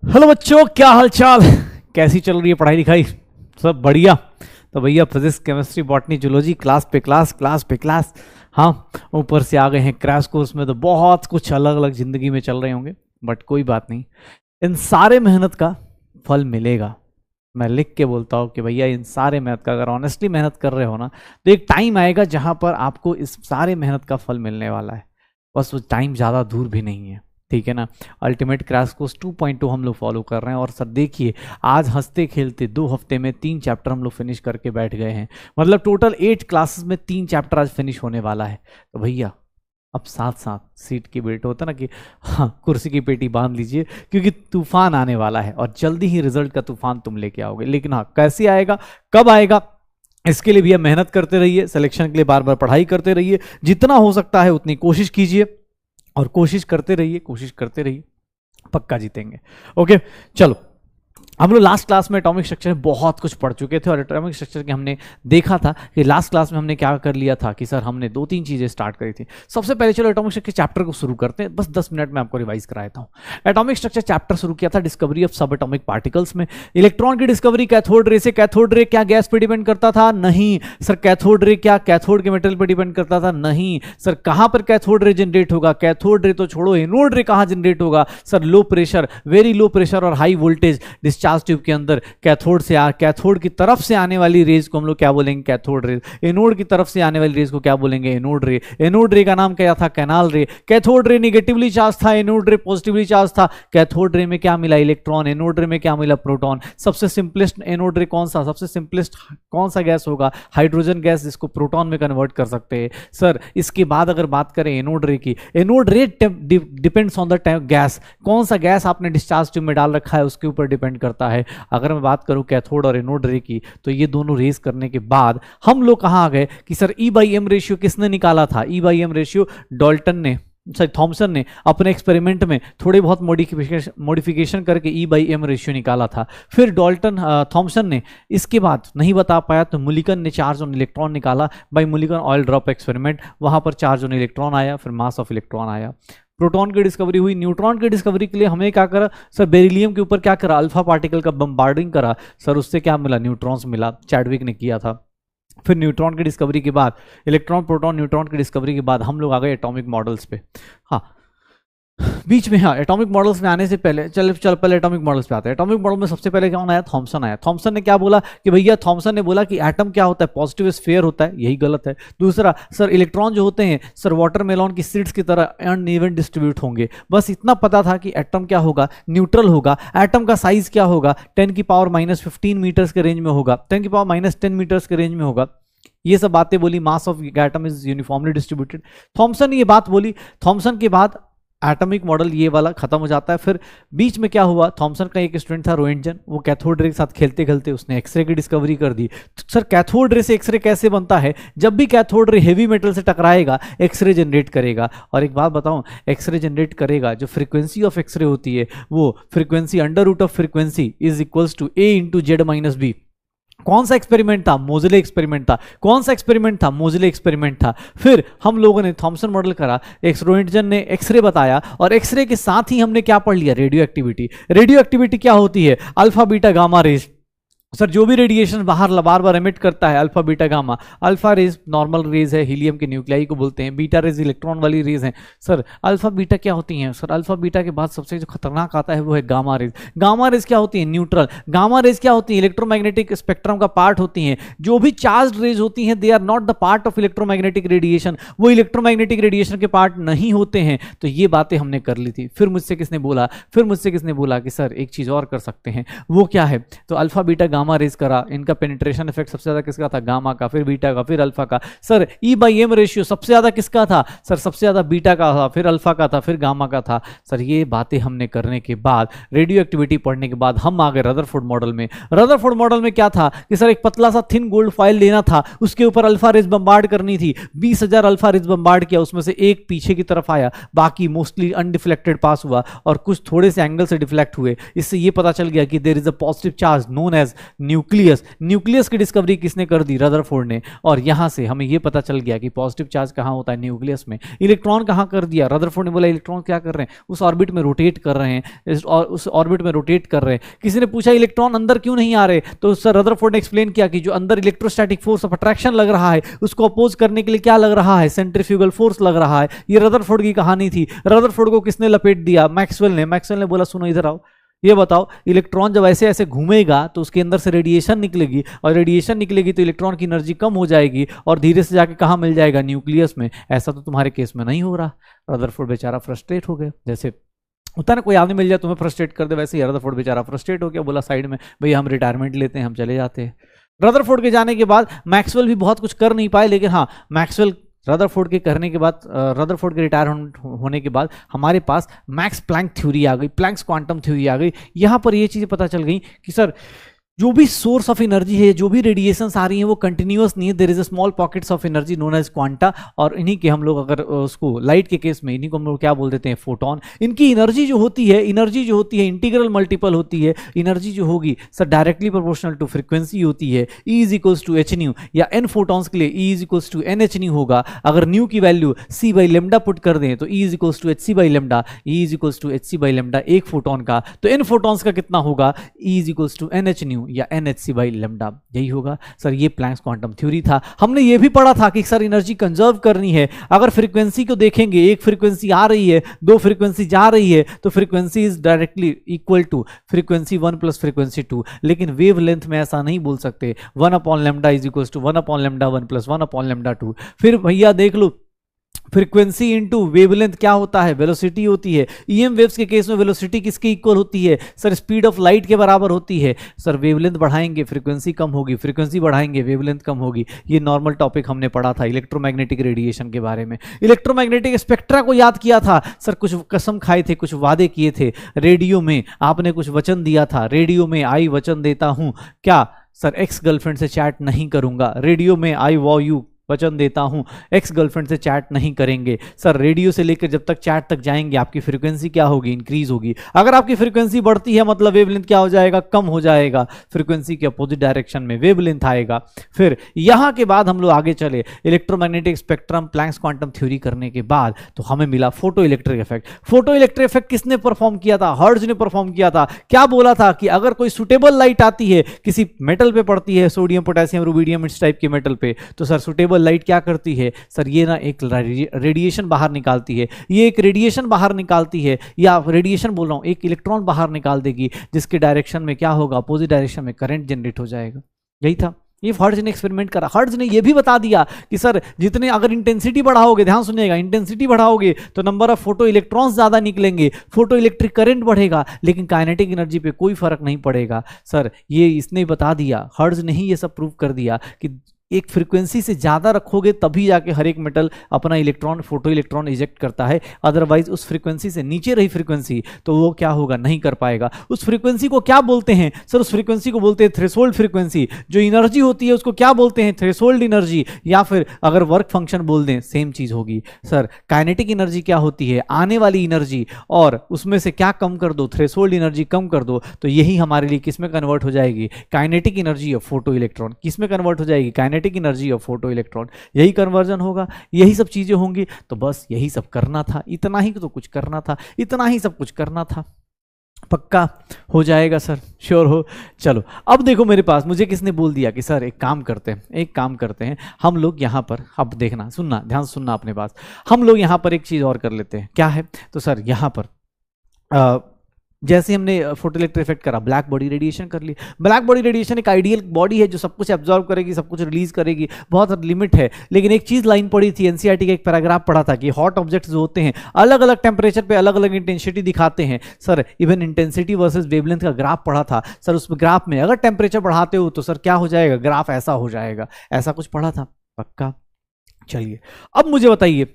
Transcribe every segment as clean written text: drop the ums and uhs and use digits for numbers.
Hello बच्चों, क्या हाल चाल, कैसी चल रही है पढ़ाई लिखाई? सब बढ़िया। तो भैया physics chemistry botany zoology class पे क्लास, क्लास पे क्लास। हाँ, ऊपर से आ गए हैं क्रैश कोर्स में, तो बहुत कुछ अलग अलग जिंदगी में चल रहे होंगे, बट कोई बात नहीं, इन सारे मेहनत का फल मिलेगा। मैं लिख के बोलता हूँ कि भैया इन सारे मेहनत का, अगर ऑनेस्टली मेहनत कर रहे हो ना, तो एक टाइम आएगा जहां पर आपको इस सारे मेहनत का फल मिलने वाला है। बस वो टाइम ज़्यादा दूर भी नहीं है, ठीक है ना। अल्टीमेट क्रैश कोर्स 2.2 हम लोग फॉलो कर रहे हैं, और सर देखिए आज हंसते खेलते 2 हफ्ते में 3 चैप्टर हम लोग फिनिश करके बैठ गए हैं। मतलब टोटल 8 क्लासेस में 3 चैप्टर आज फिनिश होने वाला है। तो भैया अब साथ साथ सीट की बेल्ट होता ना कि हाँ, कुर्सी की पेटी बांध लीजिए, क्योंकि तूफान आने वाला है और जल्दी ही रिजल्ट का तूफान तुम लेके आओगे। लेकिन हाँ, कैसे आएगा, कब आएगा, इसके लिए भैया मेहनत करते रहिए, सिलेक्शन के लिए बार बार पढ़ाई करते रहिए, जितना हो सकता है उतनी कोशिश कीजिए, और कोशिश करते रहिए, कोशिश करते रहिए, पक्का जीतेंगे। ओके, चलो, हम लोग लास्ट क्लास में एटॉमिक स्ट्रक्चर में बहुत कुछ पढ़ चुके थे, और एटॉमिक स्ट्रक्चर के हमने देखा था कि लास्ट क्लास में हमने क्या कर लिया था कि सर हमने 2-3 चीजें स्टार्ट करी थी। सबसे पहले चलो एटॉमिक स्ट्रक्चर चैप्टर को शुरू करते हैं, बस 10 मिनट में आपको रिवाइज करा देता हूं। एटॉमिक स्ट्रक्चर चैप्टर शुरू किया था डिस्कवरी ऑफ सब एटॉमिक पार्टिकल्स में। इलेक्ट्रॉन की डिस्कवरी कैथोड रे से। कैथोड रे क्या गैस पे डिपेंड करता था? नहीं सर। कैथोड रे क्या कैथोड के मेटेरियल पर डिपेंड करता था? नहीं सर। कहां पर कैथोड रे जनरेट होगा? कैथोड रे तो छोड़ो, एनोड रे कहां जनरेट होगा? Sir low pressure, very low pressure और हाई वोल्टेज डिस्चार्ज ट्यूब के अंदर कैथोड से कैथोड की तरफ से आने वाली रेज को हम लोग क्या बोलेंगे? Cathode rays. एनोड की तरफ से आने वाली रेज को क्या बोलेंगे? एनोड रे। एनोड रे का नाम क्या था? कैनाल रे। कैथोड रे निगेटिवली चार्ज था, एनोड रे पॉजिटिवली चार्ज था। कैथोड रे में क्या मिला? इलेक्ट्रॉन। एनोड रे में क्या मिला? प्रोटॉन। सबसे सिंपलेस्ट एनोड रे कौन सा? सबसे सिंपलेस्ट कौन सा गैस होगा? हाइड्रोजन गैस, जिसको प्रोटॉन में कन्वर्ट कर सकते हैं सर। इसके बाद अगर बात करें एनोड रे की, एनोड रे डिपेंड्स ऑन द गैस। कौन सा गैस आपने डिस्चार्ज ट्यूब में डाल रखा है उसके ऊपर डिपेंड करता है। अगर मैं बात करूं कैथोड और एनोड रे की, तो ये दोनों रेस करने के बाद हम लोग कहां आ गए कि सर E/M रेशियो किसने निकाला था? E/M रेशियो डाल्टन ने, सॉरी थॉमसन ने अपने एक्सपेरिमेंट में थोड़े बहुत मॉडिफिकेशन करके E/M रेशियो निकाला था। फिर डाल्टन थॉमसन ने इसके बाद नहीं बता पाया तो मुलिकन ने चार्ज ऑन इलेक्ट्रॉन निकाला by Millikan oil drop experiment. वहां पर चार्ज ऑन इलेक्ट्रॉन आया, फिर मास ऑफ इलेक्ट्रॉन आया। प्रोटॉन की डिस्कवरी हुई। न्यूट्रॉन की डिस्कवरी के लिए हमें क्या करा सर? बेरिलियम के ऊपर क्या करा? अल्फा पार्टिकल का बम्बार्डिंग करा सर। उससे क्या मिला? न्यूट्रॉन्स मिला, चैडविक ने किया था। फिर न्यूट्रॉन की डिस्कवरी के बाद, इलेक्ट्रॉन प्रोटॉन न्यूट्रॉन की डिस्कवरी के बाद हम लोग आ गए एटॉमिक मॉडल्स पे। हाँ, बीच में, हाँ, एटॉमिक मॉडल्स में आने से पहले चल पहले एटॉमिक मॉडल्स पे आते हैं। एटॉमिक मॉडल में सबसे पहले कौन आया? थॉमसन आया। थॉमसन ने क्या बोला कि भैया, थॉमसन ने बोला कि एटम क्या होता है? पॉजिटिव स्फीयर होता है। यही गलत है। दूसरा सर, इलेक्ट्रॉन जो होते हैं सर वाटरमेलन की सीड्स की तरह अनइवन डिस्ट्रीब्यूट होंगे। बस इतना पता था कि एटम क्या होगा? न्यूट्रल होगा। एटम का साइज क्या होगा? 10⁻⁻15 मीटर्स के रेंज में होगा, 10⁻⁻10 मीटर्स के रेंज में होगा। ये सब बातें बोली। Mass of atom is uniformly distributed. Thomson ने ये बात बोली। थॉमसन के बाद एटॉमिक मॉडल ये वाला खत्म हो जाता है। फिर बीच में क्या हुआ? थॉमसन का एक स्टूडेंट था रोएंटजन, वो कैथोड रे के साथ खेलते खेलते उसने एक्सरे की डिस्कवरी कर दी। तो सर कैथोड रे से एक्सरे कैसे बनता है? जब भी कैथोड रे हेवी मेटल से टकराएगा एक्सरे जनरेट करेगा। और एक बात बताऊं, एक्सरे जनरेट करेगा, जो फ्रीक्वेंसी ऑफ एक्सरे होती है वो frequency under root of frequency is equals to A/Z-B। कौन सा एक्सपेरिमेंट था? मोजले एक्सपेरिमेंट था। कौन सा एक्सपेरिमेंट था? मोजले एक्सपेरिमेंट था। फिर हम लोगों ने थॉमसन मॉडल करा, रोएंटजन ने एक्सरे बताया, और एक्सरे के साथ ही हमने क्या पढ़ लिया? Radio activity. रेडियो एक्टिविटी क्या होती है? Alpha beta gamma rays. Sir जो भी रेडिएशन बाहर बार बार एमिट करता है, alpha beta gamma. Alpha rays normal rays है, हीलियम के न्यूक्लियाई को बोलते हैं। बीटा रेज इलेक्ट्रॉन वाली रेज हैं। सर अल्फा बीटा क्या होती हैं? सर अल्फा बीटा के बाद सबसे जो खतरनाक आता है वो है गामा रेज। गामा रेज क्या होती है? न्यूट्रल। गामा रेज क्या होती है? इलेक्ट्रोमैग्नेटिक स्पेक्ट्रम का पार्ट होती हैं। जो भी चार्ज रेज होती हैं they are not the part of electromagnetic radiation, वो इलेक्ट्रोमैग्नेटिक रेडिएशन के पार्ट नहीं होते हैं। तो ये बातें हमने कर ली थी। फिर मुझसे किसने बोला कि सर एक चीज और कर सकते हैं, वो क्या है? तो अल्फा बीटा गामा रेज करा। इनका पेनिट्रेशन इफेक्ट सबसे ज्यादा किसका था? गामा का, फिर बीटा का, फिर अल्फा का। सर E/M रेशियो सबसे ज्यादा किसका था? सर सबसे ज्यादा बीटा का था, फिर अल्फा का था, फिर गामा का था। सर ये बातें हमने करने के बाद, रेडियो एक्टिविटी पढ़ने के बाद हम आ गए रदरफोर्ड मॉडल में। रदरफोर्ड मॉडल में क्या था कि सर एक पतला सा थिन गोल्ड फॉइल लेना था, उसके ऊपर अल्फा रेज बम्बार्ड करनी थी। 20,000 अल्फा रेज बम्बार्ड किया, उसमें से एक पीछे की तरफ आया, बाकी मोस्टली अनडिफ्लेक्टेड पास हुआ, और कुछ थोड़े से एंगल से डिफ्लेक्ट हुए। इससे ये पता चल गया कि there is a positive charge known as nucleus, nucleus की डिस्कवरी किसने कर दी? रदरफोर्ड ने। और यहां से हमें यह पता चल गया कि पॉजिटिव चार्ज कहां होता है? न्यूक्लियस में। इलेक्ट्रॉन कहां कर दिया? रदरफोर्ड ने बोला इलेक्ट्रॉन क्या कर रहे हैं? उस ऑर्बिट में रोटेट कर रहे हैं, और उस ऑर्बिट में रोटेट कर रहे हैं। किसी ने पूछा इलेक्ट्रॉन अंदर क्यों नहीं आ रहे? तो सर रदरफोर्ड ने एक्सप्लेन किया कि जो अंदर इलेक्ट्रोस्टैटिक फोर्स ऑफ अट्रैक्शन लग रहा है, उसको अपोज करने के लिए क्या लग रहा है? सेंट्रीफ्यूगल फोर्स लग रहा है। ये रदरफोर्ड की कहानी थी। रदरफोर्ड को किसने लपेट दिया? मैक्सवेल ने। मैक्सवेल ने बोला सुनो इधर आओ, ये बताओ इलेक्ट्रॉन जब ऐसे ऐसे घूमेगा तो उसके अंदर से रेडिएशन निकलेगी, और रेडिएशन निकलेगी तो इलेक्ट्रॉन की एनर्जी कम हो जाएगी और धीरे से जाके कहां मिल जाएगा? न्यूक्लियस में। ऐसा तो तुम्हारे केस में नहीं हो रहा। रदरफोर्ड बेचारा फ्रस्ट्रेट हो गया। जैसे होता है ना कोई आदमी मिल जाए तुम्हें फ्रस्ट्रेट कर दे, वैसे ही रदरफोर्ड बेचारा फ्रस्ट्रेट हो गया। बोला साइड में भैया हम रिटायरमेंट लेते हैं, हम चले जाते हैं। रदरफोर्ड के जाने के बाद मैक्सवेल भी बहुत कुछ कर नहीं पाए, लेकिन हाँ मैक्सवेल रदरफोर्ड के करने के बाद, रदरफोर्ड के रिटायर होने के बाद हमारे पास मैक्स प्लैंक थ्योरी आ गई, प्लैंक्स क्वांटम थ्योरी आ गई। यहां पर ये चीजें पता चल गई कि सर जो भी सोर्स ऑफ एनर्जी है, जो भी रेडिएशंस आ रही हैं वो कंटिन्यूअस नहीं है। There is a small pockets of energy known as quanta, और इन्हीं के हम लोग अगर उसको लाइट के केस में इन्हीं को हम लोग क्या बोल देते हैं? फोटोन। इनकी एनर्जी जो होती है इंटीग्रल मल्टीपल होती है। एनर्जी जो होगी sir directly proportional to frequency होती है। E is equals to H nu, या n फोटॉन्स के लिए E is equals to N H nu होगा। अगर न्यू की value c by lambda put कर दें तो E is equals to H C by lambda, E is equals to H C by lambda एक photon का, तो n फोटॉन्स का कितना होगा? E is equals to N H nu या एन एच सी लेमडा, यही होगा। सर ये प्लैंक्स क्वांटम थ्योरी था। हमने ये भी पढ़ा था कि सर एनर्जी कंजर्व करनी है। अगर फ्रीक्वेंसी को देखेंगे, एक फ्रीक्वेंसी आ रही है, दो फ्रीक्वेंसी जा रही है, तो frequency is directly equal to frequency 1 plus frequency 2। लेकिन वेव लेंथ में ऐसा नहीं बोल सकते। 1 upon lambda is equal to 1 upon lambda 1 plus 1 upon lambda 2। फिर भैया देख लो फ्रीक्वेंसी इंटू वेवलेंथ क्या होता है? वेलोसिटी होती है। ईएम वेव्स के केस में वेलोसिटी किसके इक्वल होती है? सर स्पीड ऑफ लाइट के बराबर होती है। सर वेवलेंथ बढ़ाएंगे फ्रीक्वेंसी कम होगी, फ्रीक्वेंसी बढ़ाएंगे वेवलेंथ कम होगी। ये नॉर्मल टॉपिक हमने पढ़ा था इलेक्ट्रोमैग्नेटिक रेडिएशन के बारे में। इलेक्ट्रोमैग्नेटिक स्पेक्ट्रा को याद किया था। सर कुछ कसम खाए थे, कुछ वादे किए थे रेडियो में, आपने कुछ वचन दिया था। रेडियो में आई वचन देता हूं क्या? सर एक्स गर्लफ्रेंड से चैट नहीं करूंगा। रेडियो में आई वॉ यू वचन देता हूं एक्स गर्लफ्रेंड से चैट नहीं करेंगे। सर रेडियो से लेकर जब तक चैट तक जाएंगे आपकी फ्रीक्वेंसी क्या होगी? इंक्रीज होगी। अगर आपकी फ्रीक्वेंसी बढ़ती है मतलब वेवलेंथ क्या हो जाएगा? कम हो जाएगा। फ्रीक्वेंसी के अपोजिट डायरेक्शन में वेवलेंथ आएगा। फिर यहां के बाद हम लोग आगे चले electromagnetic spectrum Planck's quantum theory करने के बाद तो हमें मिला photo electric effect. Photo electric effect किसने परफॉर्म किया था? हर्ट्ज ने परफॉर्म किया था। क्या बोला था कि अगर कोई सुटेबल लाइट आती है, किसी मेटल पे पड़ती है, सोडियम पोटेशियम रूबिडियम इस टाइप के मेटल पे, तो सर सुटेबल लाइट क्या करती है? सर ये ना एक रेडिएशन बाहर निकालती है। ये एक रेडिएशन बाहर निकालती है, या रेडिएशन बोल रहा हूं, एक इलेक्ट्रॉन बाहर निकाल देगी जिसके डायरेक्शन में क्या होगा? अपोजिट डायरेक्शन में करंट जनरेट हो जाएगा। यही था, ये हर्ट्ज ने एक्सपेरिमेंट करा। हर्ट्ज ने ये भी बता दिया कि सर जितने अगर इंटेंसिटी बढ़ाओगे, ध्यान सुनिएगा, इंटेंसिटी बढ़ाओगे तो नंबर ऑफ फोटो इलेक्ट्रॉन्स ज्यादा निकलेंगे, फोटो इलेक्ट्रिक करंट बढ़ेगा, लेकिन काइनेटिक एनर्जी पे कोई फर्क नहीं पड़ेगा। सर ये इसने बता दिया, हर्ट्ज ने ही ये सब प्रूव कर दिया कि एक फ्रीक्वेंसी से ज्यादा रखोगे तभी जाके हर एक मेटल अपना इलेक्ट्रॉन फोटो इलेक्ट्रॉन इजेक्ट करता है। अदरवाइज उस फ्रीक्वेंसी से नीचे रही फ्रीक्वेंसी तो वो क्या होगा? नहीं कर पाएगा। उस फ्रीक्वेंसी को क्या बोलते हैं? सर उस फ्रीक्वेंसी को बोलते हैं थ्रेशोल्ड फ्रीक्वेंसी। जो एनर्जी होती है उसको क्या बोलते हैं? थ्रेशोल्ड एनर्जी, या फिर अगर वर्क फंक्शन बोल दें सेम चीज होगी। सर काइनेटिक एनर्जी क्या होती है? आने वाली एनर्जी, और उसमें से क्या कम कर दो? थ्रेशोल्ड एनर्जी कम कर दो, तो यही हमारे लिए किसमें कन्वर्ट हो जाएगी? Kinetic energy of photo electron. किसमें कन्वर्ट हो जाएगी? Kinetic energy of photo electron. यही कन्वर्जन होगा, यही सब चीजें होंगी। तो बस यही सब करना था, इतना ही तो कुछ करना था, इतना ही सब कुछ करना था। पक्का हो जाएगा सर? श्योर हो? चलो अब देखो मेरे पास, मुझे किसने बोल दिया कि सर एक काम करते हैं हम लोग यहां पर, अब देखना, सुनना, ध्यान सुनना अपने पास, हम लोग यहां पर एक चीज और कर लेते हैं। क्या है? तो सर यहां पर जैसे हमने फोटो इलेक्ट्रिक इफेक्ट करा, ब्लैक बॉडी रेडिएशन कर ली। ब्लैक बॉडी रेडिएशन एक आइडियल बॉडी है जो सब कुछ एब्जॉर्व करेगी, सब कुछ रिलीज करेगी, बहुत लिमिट है। लेकिन एक चीज लाइन पड़ी थी, एनसीईआरटी का एक पैराग्राफ पढ़ा था कि हॉट ऑब्जेक्ट्स जो होते हैं अलग अलग टेम्परेचर पे अलग अलग इंटेंसिटी दिखाते हैं। Sir even intensity versus wavelength का ग्राफ पढ़ा था। सर उस ग्राफ में अगर टेम्परेचर बढ़ाते हो तो सर क्या हो जाएगा? ग्राफ ऐसा हो जाएगा। ऐसा कुछ पढ़ा था? पक्का? चलिए अब मुझे बताइए,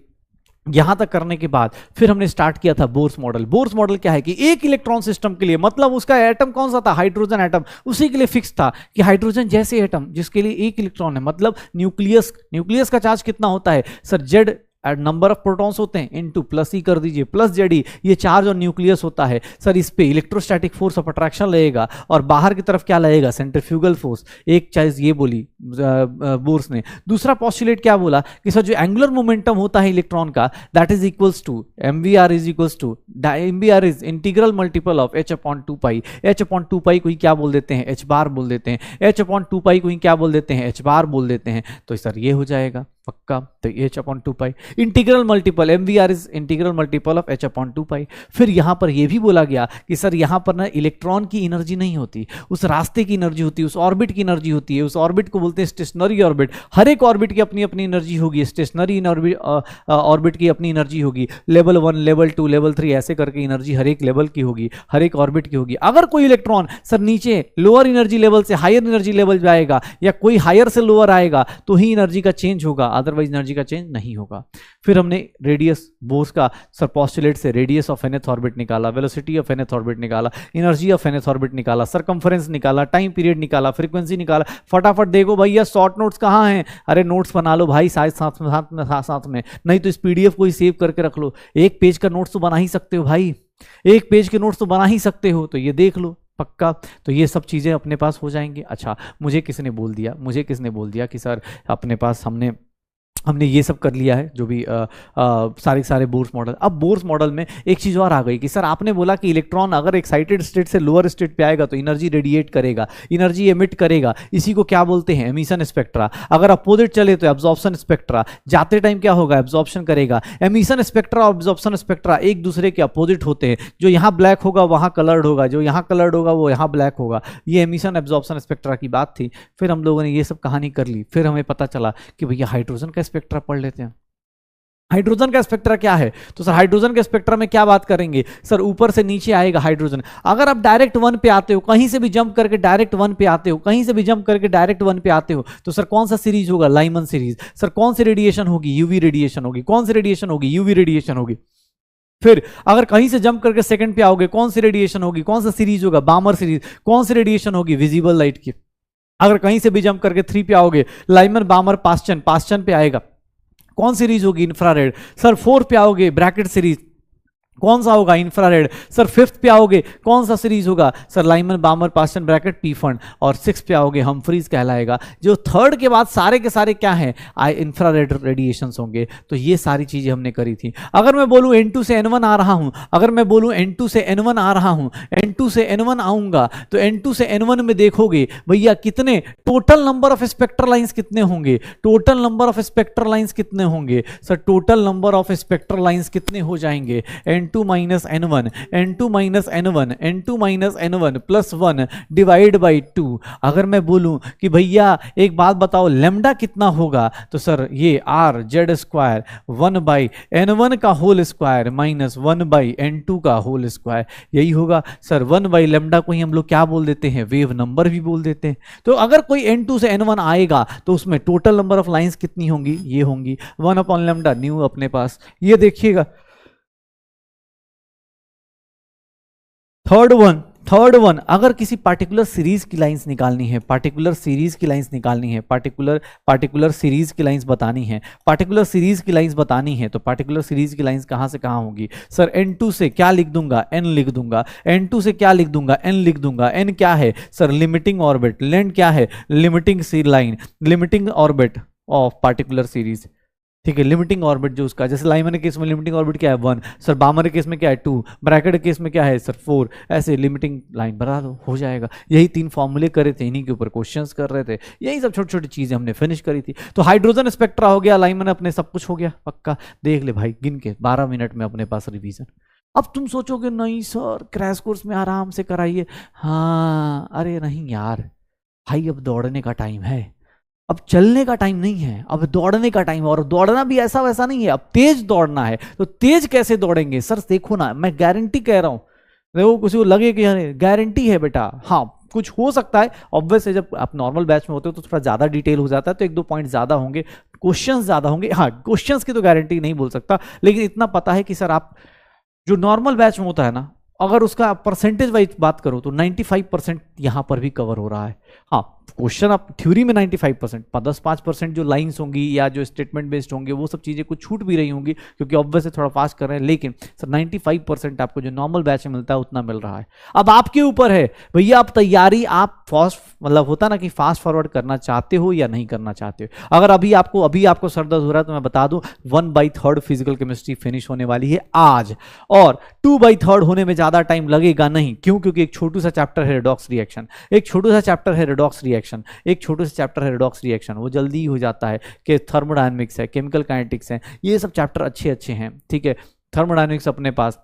यहां तक करने के बाद फिर हमने स्टार्ट किया था बोर्स मॉडल। बोर्स मॉडल क्या है कि एक इलेक्ट्रॉन सिस्टम के लिए, मतलब उसका एटम कौन सा था? Hydrogen atom. उसी के लिए फिक्स था कि हाइड्रोजन जैसे एटम जिसके लिए एक इलेक्ट्रॉन है, मतलब न्यूक्लियस का चार्ज कितना होता है? Sir Z number of protons होते हैं इनटू प्लस ई कर दीजिए, प्लस जेड ई, ये चार्ज और न्यूक्लियस होता है सर, इस पे इलेक्ट्रोस्टैटिक फोर्स ऑफ अट्रैक्शन लगेगा और बाहर की तरफ क्या लगेगा, सेंट्रीफ्यूगल फोर्स। एक चीज ये बोली बोर्स ने। दूसरा पॉस्टुलेट क्या बोला कि सर जो एंगुलर मोमेंटम होता है इलेक्ट्रॉन का, that is equals to mvr is equals to mvr is integral multiple of h upon 2 pi. h upon 2 pi को ही क्या बोल देते हैं, h बार बोल देते हैं, h अपॉन 2 पाई को ही क्या बोल देते हैं, h बार बोल देते हैं। तो सर ये हो जाएगा पक्का, तो h upon 2 pi integral multiple mvr is integral multiple of h upon 2 पाई। फिर यहां पर यह भी बोला गया कि सर यहां पर ना इलेक्ट्रॉन की एनर्जी नहीं होती, उस रास्ते की एनर्जी होती है, उस ऑर्बिट की एनर्जी होती है, उस ऑर्बिट को बोलते हैं स्टेशनरी ऑर्बिट। हर एक ऑर्बिट की अपनी अपनी एनर्जी होगी, स्टेशनरी ऑर्बिट की अपनी एनर्जी होगी, लेवल 1 लेवल 2 लेवल 3 ऐसे करके एनर्जी हर एक लेवल की होगी, हर एक ऑर्बिट की होगी। अगर कोई इलेक्ट्रॉन सर नीचे लोअर एनर्जी लेवल से हायर एनर्जी लेवल जाएगा या कोई हायर से लोअर आएगा तो ही एनर्जी का चेंज होगा, अदरवाइज एनर्जी का चेंज नहीं होगा। फिर हमने रेडियस बोर्स का सर पोस्टुलेट से रेडियस ऑफ nth ऑर्बिट निकाला, वेलोसिटी ऑफ nth ऑर्बिट निकाला, एनर्जी ऑफ nth ऑर्बिट निकाला, सरकमफरेंस निकाला, टाइम पीरियड निकाला, फ्रीक्वेंसी निकाला। फटाफट देखो भैया शॉर्ट नोट्स कहाँ हैं, अरे नोट्स बना लो भाई साथ में, नहीं तो इस पीडीएफ को ही सेव करके रख लो। एक पेज का नोट्स तो बना ही सकते हो भाई, एक पेज के नोट्स तो बना ही सकते हो, तो ये देख लो पक्का। तो ये सब चीज़ें अपने पास हो जाएंगी। अच्छा मुझे किसने बोल दिया कि सर अपने पास हमने ये सब कर लिया है जो भी सारे बोर्स मॉडल। अब बोर्स मॉडल में एक चीज़ और आ गई कि सर आपने बोला कि इलेक्ट्रॉन अगर एक्साइटेड स्टेट से लोअर स्टेट पे आएगा तो एनर्जी रेडिएट करेगा, एनर्जी एमिट करेगा, इसी को क्या बोलते हैं, एमिशन स्पेक्ट्रा। अगर अपोजिट चले तो एब्जॉर्प्शन स्पेक्ट्रा, जाते टाइम क्या होगा, एब्जॉर्प्शन करेगा। एमिशन स्पेक्ट्रा और एब्जॉर्प्शन स्पेक्ट्रा एक दूसरे के अपोजिट होते हैं, जो यहाँ ब्लैक होगा वहाँ कलर्ड होगा, जो यहाँ कलर्ड होगा वो यहाँ ब्लैक होगा। ये एमिशन एब्जॉर्प्शन स्पेक्ट्रा की बात थी। फिर हम लोगों ने ये सब कहानी कर ली, फिर हमें पता चला कि भैया हाइड्रोजन का स्पेक्ट्रा पढ़ लेते हैं। हाइड्रोजन का स्पेक्ट्रा क्या है, तो सर हाइड्रोजन के स्पेक्ट्रा में क्या बात करेंगे, सर ऊपर से नीचे आएगा हाइड्रोजन। अगर आप डायरेक्ट 1 पे आते हो, कहीं से भी जंप करके डायरेक्ट 1 पे आते हो, कहीं से भी जंप करके डायरेक्ट 1 पे आते हो, तो सर कौन सा सीरीज होगा, लाइमन सीरीज। सर कौन सी रेडिएशन होगी, यूवी रेडिएशन होगी। कौन सी रेडिएशन होगी, यूवी रेडिएशन होगी। फिर अगर कहीं से जंप करके सेकंड पे आओगे, कौन सी रेडिएशन होगी, कौन सा सीरीज होगा, बामर सीरीज। कौन सी रेडिएशन होगी, विजिबल लाइट की। अगर कहीं से भी जंप करके 3 पे आओगे, लाइमन बामर पास्चन पे आएगा, कौन सीरीज होगी, इंफ्रारेड। सर 4 पे आओगे, ब्रैकेट सीरीज, कौन सा होगा, इंफ्रारेड। सर 5th पे आओगे, कौन सा सीरीज होगा, sir Lyman बामर Paschen bracket P fund. और 6th पे आओगे, हमफ्रीज कहलाएगा। जो 3rd के बाद सारे के सारे क्या हैं, इंफ्रारेड रेडिएशंस होंगे। तो ये सारी चीजें हमने करी थी। अगर मैं बोलूं N2 से N1 आ रहा हूं, अगर मैं बोलूं N2 से N1 आ रहा हूं, N2 से N1 आऊंगा, तो N2 से N1 में देखोगे भैया कितने total number of spectral lines कितने होंगे, total number of spectral lines कितने होंगे। Sir total number of spectral lines कितने हो जाएंगे, N2 minus N1, N2 minus N1, N2 minus N1 plus 1 divide by 2। अगर मैं बोलूं कि भैया एक बात बताओ लेमडा कितना होगा, तो सर ये are Z square 1 by N1 का whole square minus 1 by N2 का होल स्क्वायर, यही होगा। सर 1 बाई लेमडा को ही हम लोग क्या बोल देते हैं, वेव नंबर भी बोल देते हैं। तो अगर कोई N2 से N1 आएगा तो उसमें टोटल नंबर ऑफ लाइंस कितनी होंगी, ये होंगी 1 अपॉन लेमडा न्यू अपने पास। ये देखिएगा थर्ड वन, अगर किसी पार्टिकुलर सीरीज की लाइंस निकालनी है, पार्टिकुलर सीरीज की लाइंस निकालनी है, पार्टिकुलर सीरीज की लाइंस बतानी है, पार्टिकुलर सीरीज की लाइंस बतानी है, तो पार्टिकुलर सीरीज की लाइंस कहां से कहां होगी। सर N2 से क्या लिख दूंगा, N लिख दूंगा। N2 से क्या लिख दूंगा, N लिख दूंगा। N क्या है सर, लिमिटिंग ऑर्बिट। लेंथ क्या है, limiting C line, limiting orbit of particular series. ठीक है, लिमिटिंग ऑर्बिट जो उसका, जैसे लाइमन के केस में लिमिटिंग ऑर्बिट क्या है 1, सर बामर के केस में क्या है 2, ब्रैकेट के केस में क्या है सर 4, ऐसे लिमिटिंग लाइन बना दो, हो जाएगा। यही 3 फॉर्मूले करे थे, इन्हीं के ऊपर क्वेश्चंस कर रहे थे, यही सब छोटी छोटी चीजें हमने फिनिश करी थी। तो हाइड्रोजन स्पेक्ट्रा हो गया, लाइमन अपने सब कुछ हो गया पक्का। देख ले भाई गिन के 12 मिनट में अपने पास रिवीजन। अब तुम सोचोगे नहीं सर क्रैश कोर्स में आराम से कराइए, हाँ अरे नहीं यार भाई, अब दौड़ने का टाइम है, अब चलने का टाइम नहीं है, अब दौड़ने का टाइम है। और दौड़ना भी ऐसा वैसा नहीं है, अब तेज दौड़ना है। तो तेज कैसे दौड़ेंगे सर, देखो ना मैं गारंटी कह रहा हूं, देखो किसी को लगे कि गारंटी है बेटा, हाँ कुछ हो सकता है ऑब्वियस है। जब आप नॉर्मल बैच में होते हो तो थोड़ा ज्यादा डिटेल हो जाता है, तो 1-2 पॉइंट ज्यादा होंगे, क्वेश्चंस ज्यादा होंगे। हाँ क्वेश्चंस की तो गारंटी नहीं बोल सकता, लेकिन इतना पता है कि सर आप जो नॉर्मल बैच में होता है ना, अगर उसका परसेंटेज वाइज बात करो तो 95% यहां पर भी कवर हो रहा है। हाँ क्वेश्चन आप थ्योरी में 95%, 10-5% जो लाइंस होंगी या जो स्टेटमेंट बेस्ड होंगे वो सब चीज़ें कुछ छूट भी रही होंगी क्योंकि ऑब्वियस थोड़ा फास्ट कर रहे हैं, लेकिन सर 95% आपको जो नॉर्मल बैच में मिलता है उतना मिल रहा है। अब आपके ऊपर है भैया, आप तैयारी आप फास्ट मतलब होता ना कि फास्ट फॉरवर्ड करना चाहते हो या नहीं करना चाहते हो। अगर अभी आपको सर दर्द हो रहा है तो मैं बता दूं 1/3 फिजिकल केमिस्ट्री फिनिश होने वाली है आज, और 2/3 होने में ज्यादा टाइम लगेगा नहीं। क्यों? क्योंकि एक छोटू सा चैप्टर है रिडॉक्स रिएक्शन, एक छोटू सा चैप्टर है रिडॉक्स रिएक्शन, एक छोटू सा चैप्टर है रिडॉक्स रिएक्शन, वो जल्दी ही हो जाता है कि थर्मोडायनेमिक्स है, केमिकल काइनेटिक्स है, ये सब चैप्टर अच्छे अच्छे हैं, ठीक है। थर्मोडायनेमिक्स अपने पास,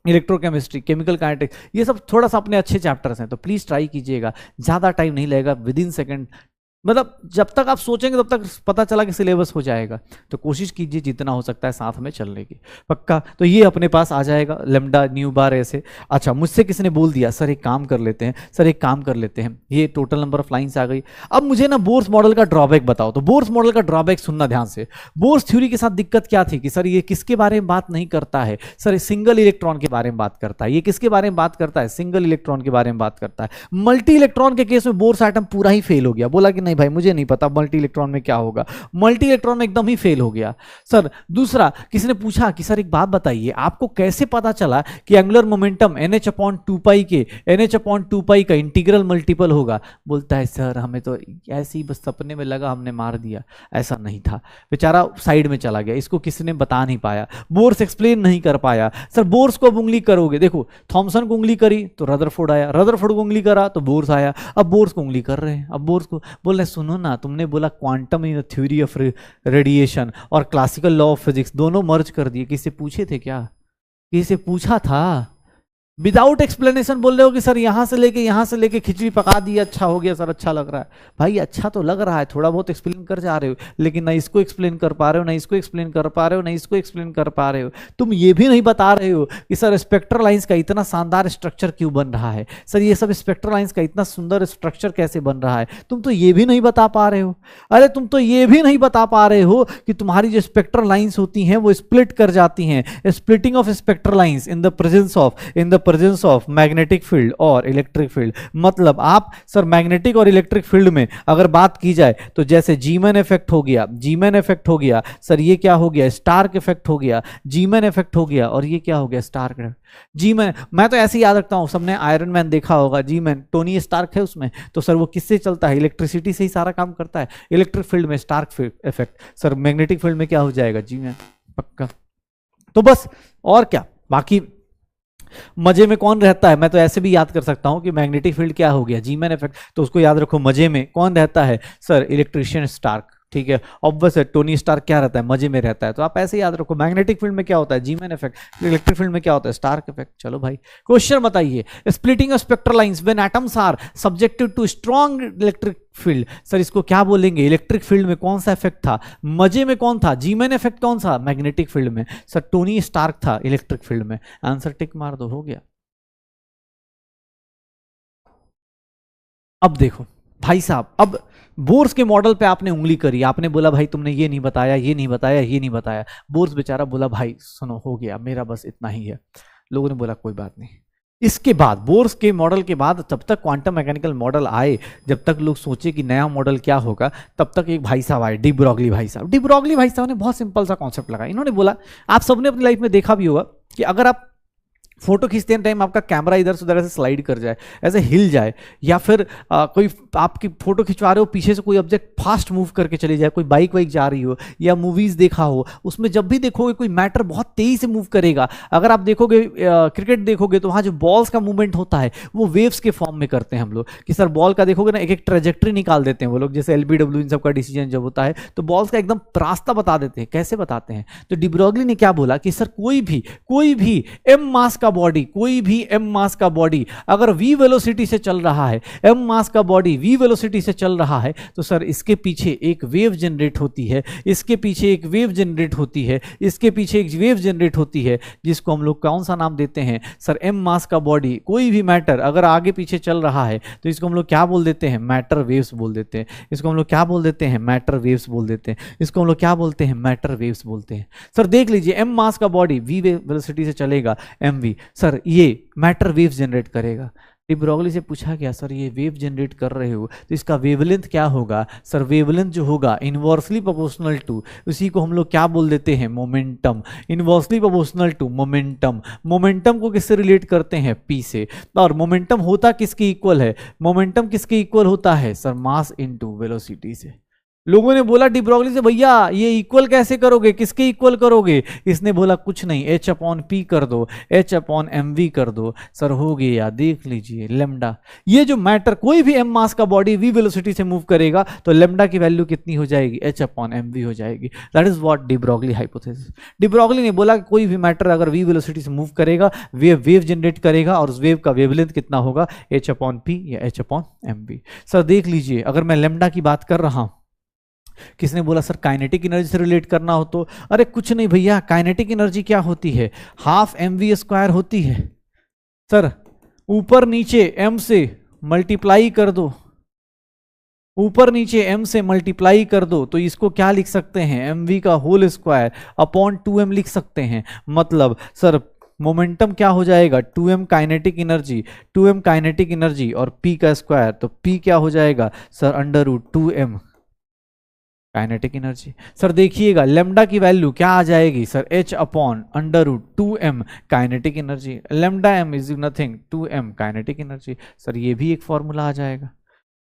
इलेक्ट्रोकेमिस्ट्री, केमिकल काइनेटिक्स, ये सब थोड़ा सा अपने अच्छे चैप्टर्स हैं, तो प्लीज ट्राई कीजिएगा, ज्यादा टाइम नहीं लगेगा, विद इन सेकंड, मतलब जब तक आप सोचेंगे तब तक पता चला कि सिलेबस हो जाएगा। तो कोशिश कीजिए जितना हो सकता है साथ में चलने की, पक्का। तो ये अपने पास आ जाएगा लेमडा न्यू बार ऐसे। अच्छा, मुझसे किसी ने बोल दिया सर एक काम कर लेते हैं, सर एक काम कर लेते हैं, ये टोटल नंबर ऑफ लाइंस आ गई। अब मुझे ना बोर्स मॉडल का ड्रॉबैक बताओ। तो बोर्स मॉडल का ड्रॉबैक सुनना ध्यान से। बोर्स थ्योरी के साथ दिक्कत क्या थी कि सर ये किसके बारे में बात नहीं करता है, सर सिंगल इलेक्ट्रॉन के बारे में बात करता है। ये किसके बारे में बात करता है? सिंगल इलेक्ट्रॉन के बारे में बात करता है। मल्टी इलेक्ट्रॉन के केस में बोर्स आइटम पूरा ही फेल हो गया, बोला कि नहीं भाई मुझे नहीं पता मल्टी इलेक्ट्रॉन में क्या होगा, मल्टी इलेक्ट्रॉन में एकदम ही फेल हो गया। सर दूसरा, किसी ने पूछा कि सर एक बात बताइए, आपको कैसे पता चला कि एंगुलर मोमेंटम NH/2π के NH/2π का इंटीग्रल मल्टीपल होगा? बोलता है सर हमें तो ऐसे ही बस सपने में लगा, हमने मार दिया, ऐसा नहीं था। बेचारा साइड में चला गया, इसको किसी ने बता नहीं पाया, बोर्स एक्सप्लेन नहीं कर पाया। सर बोर्स को अब उंगली करोगे, देखो थॉमसन को उंगली करी तो रदरफोर्ड आया, रदरफोर्ड को उंगली करा तो बोर्स आया, अब बोर्स को उंगली कर रहे हैं। अब बोर्स को बोल रहे सुनो ना, तुमने बोला quantum in theory of radiation और क्लासिकल लॉ ऑफ फिजिक्स दोनों मर्ज कर दिए, किसी से पूछे थे क्या? किसी से पूछा था? विदाउट एक्सप्लेनेशन बोल रहे हो कि सर यहां से लेके खिचड़ी पका दी, अच्छा हो गया सर, अच्छा लग रहा है। भाई अच्छा तो लग रहा है, थोड़ा बहुत एक्सप्लेन कर जा रहे हो, लेकिन ना इसको एक्सप्लेन कर पा रहे हो, ना इसको एक्सप्लेन कर पा रहे हो, ना इसको एक्सप्लेन कर पा रहे हो। तुम ये भी नहीं बता रहे हो कि सर स्पेक्ट्रल लाइंस का इतना शानदार स्ट्रक्चर क्यों बन रहा है, सर ये सब स्पेक्ट्रल लाइंस का इतना सुंदर स्ट्रक्चर कैसे बन रहा है, तुम तो ये भी नहीं बता पा रहे हो। अरे तुम तो ये भी नहीं बता पा रहे हो कि तुम्हारी जो स्पेक्ट्रल लाइंस होती हैं वो स्प्लिट कर जाती हैं। Splitting of spectral lines in the presence of magnetic field और इलेक्ट्रिक फील्ड। मतलब आप सर मैग्नेटिक और इलेक्ट्रिक फील्ड में अगर बात की जाए तो जैसे जीमैन इफेक्ट हो गया, सर ये क्या हो गया? स्टार्क इफेक्ट हो गया, जीमैन इफेक्ट हो गया, और ये क्या हो गया? स्टार्क। जीमैन मैं तो ऐसे ही याद रखता हूं, सबने आयरन मैन देखा होगा, जीमैन टोनी स्टार्क है उसमें, तो सर वो किससे चलता है? इलेक्ट्रिसिटी से ही सारा काम करता है। इलेक्ट्रिक फील्ड में Stark effect, sir magnetic field में क्या हो जाएगा? जीमैन, पक्का। तो बस और क्या, बाकी मजे में कौन रहता है? मैं तो ऐसे भी याद कर सकता हूं कि मैग्नेटिक फील्ड क्या हो गया? जीमैन इफेक्ट, तो उसको याद रखो। मजे में कौन रहता है? सर इलेक्ट्रिशियन स्टार्क, ठीक है। ऑब्वियस है टोनी स्टार्क क्या रहता है? मजे में रहता है। तो आप ऐसे याद रखो, मैग्नेटिक फील्ड में क्या होता है? जीमैन इफेक्ट, इलेक्ट्रिक फील्ड में क्या होता है? Stark effect. चलो भाई क्वेश्चन बताइए। Splitting of spectral lines when atoms are subjected to strong electric field, sir इसको क्या बोलेंगे? इलेक्ट्रिक फील्ड में कौन सा इफेक्ट था? मजे में कौन था? जीमैन इफेक्ट कौन सा? मैग्नेटिक फील्ड में। सर टोनी स्टार्क था इलेक्ट्रिक फील्ड में। आंसर टिक मार दो, हो गया। अब देखो भाई साहब, अब बोर्स के मॉडल पे आपने उंगली करी, आपने बोला भाई तुमने ये नहीं बताया, ये नहीं बताया, ये नहीं बताया। बोर्स बेचारा बोला भाई सुनो हो गया, मेरा बस इतना ही है। लोगों ने बोला कोई बात नहीं। इसके बाद बोर्स के मॉडल के बाद जब तक क्वांटम मैकेनिकल मॉडल आए, जब तक लोग सोचे कि नया मॉडल क्या होगा, तब तक एक भाई साहब आए, डी ब्रॉगली भाई साहब। डी ब्रॉगली भाई साहब ने बहुत सिंपल सा कॉन्सेप्ट लगाया। इन्होंने बोला, आप सबने अपनी लाइफ में देखा भी होगा कि अगर आप फोटो खींचते टाइम आपका कैमरा इधर से उधर ऐसे स्लाइड कर जाए, ऐसे हिल जाए, या फिर कोई आपकी फोटो खिंचवा रहे हो, पीछे से कोई ऑब्जेक्ट फास्ट मूव करके चली जाए, कोई बाइक वाइक जा रही हो, या मूवीज देखा हो, उसमें जब भी देखोगे कोई मैटर बहुत तेजी से मूव करेगा। अगर आप देखोगे क्रिकेट देखोगे तो वहाँ जो बॉल्स का मूवमेंट होता है वो वेव्स के फॉर्म में करते हैं हम लोग, कि सर बॉल का देखोगे ना एक एक ट्रेजेक्ट्री निकाल देते हैं वो लोग, जैसे LBW इन सब का डिसीजन जब होता है तो बॉल्स का एकदम रास्ता बता देते हैं। कैसे बताते हैं? तो डी ब्रॉगली ने क्या बोला कि सर कोई भी एम मास का बॉडी, कोई भी एम मास का बॉडी अगर v वेलोसिटी से चल रहा है, एम मास का बॉडी v वेलोसिटी से चल रहा है, तो सर इसके पीछे एक वेव जनरेट होती है, इसके पीछे एक वेव जनरेट होती है, इसके पीछे एक वेव जनरेट होती है, जिसको हम लोग कौन सा नाम देते हैं? सर एम मास का बॉडी, कोई भी मैटर अगर आगे पीछे चल रहा है तो इसको हम लोग क्या बोल देते हैं? मैटर वेव्स बोल देते हैं। इसको हम लोग क्या बोल देते हैं? मैटर वेव्स बोल देते हैं। इसको हम लोग क्या बोलते हैं? मैटर वेव्स बोलते हैं। सर देख लीजिए, एम मास का बॉडी v वेलोसिटी से चलेगा mv, सर ये मैटर वेव्स जनरेट करेगा। डी ब्रोगली से पूछा गया सर ये वेव जनरेट कर रहे हो तो इसका वेवलेंथ क्या होगा? सर वेवलेंथ जो होगा इनवर्सली प्रोपोर्शनल टू, उसी को हम लोग क्या बोल देते हैं? Momentum. Inversely proportional to momentum. Momentum को किससे रिलेट करते हैं? पी से। और मोमेंटम होता किसके इक्वल है? मोमेंटम किसके इक्वल होता है? सर मास इनटू वेलोसिटी से। लोगों ने बोला डी ब्रोगली से भैया ये इक्वल कैसे करोगे, किसके इक्वल करोगे? इसने बोला कुछ नहीं, एच अपॉन पी कर दो, एच अपॉन एम वी कर दो। सर हो गया, देख लीजिए लेमडा। ये जो मैटर कोई भी एम मास का बॉडी वी वेलोसिटी से मूव करेगा तो लेमडा की वैल्यू कितनी हो जाएगी? एच अपॉन एम वी हो जाएगी। That is what de Broglie hypothesis. De Broglie ने बोला कि कोई भी मैटर अगर वी वेलोसिटी से मूव करेगा वेव जनरेट करेगा और उस वेव का वेवलेंथ कितना होगा? एच अपॉन पी या H upon M V. Sir देख लीजिए अगर मैं लेमडा की बात कर रहा हूं, किसने बोला सर काइनेटिक एनर्जी से रिलेट करना हो तो? अरे कुछ नहीं भैया, काइनेटिक एनर्जी क्या होती है? हाफ एम वी स्क्वायर होती है। सर ऊपर नीचे एम से मल्टीप्लाई कर दो, ऊपर नीचे m से मल्टीप्लाई कर दो तो इसको क्या लिख सकते हैं? एम वी का होल स्क्वायर अपॉन 2m लिख सकते हैं। मतलब सर मोमेंटम क्या हो जाएगा? 2m kinetic energy, 2m kinetic energy और p का स्क्वायर, तो p क्या हो जाएगा? Sir under root 2m kinetic energy. Sir देखिएगा लेमडा की वैल्यू क्या आ जाएगी? Sir h upon under root 2m kinetic energy. Lambda m is nothing 2m kinetic energy. Sir ये भी एक फॉर्मूला आ जाएगा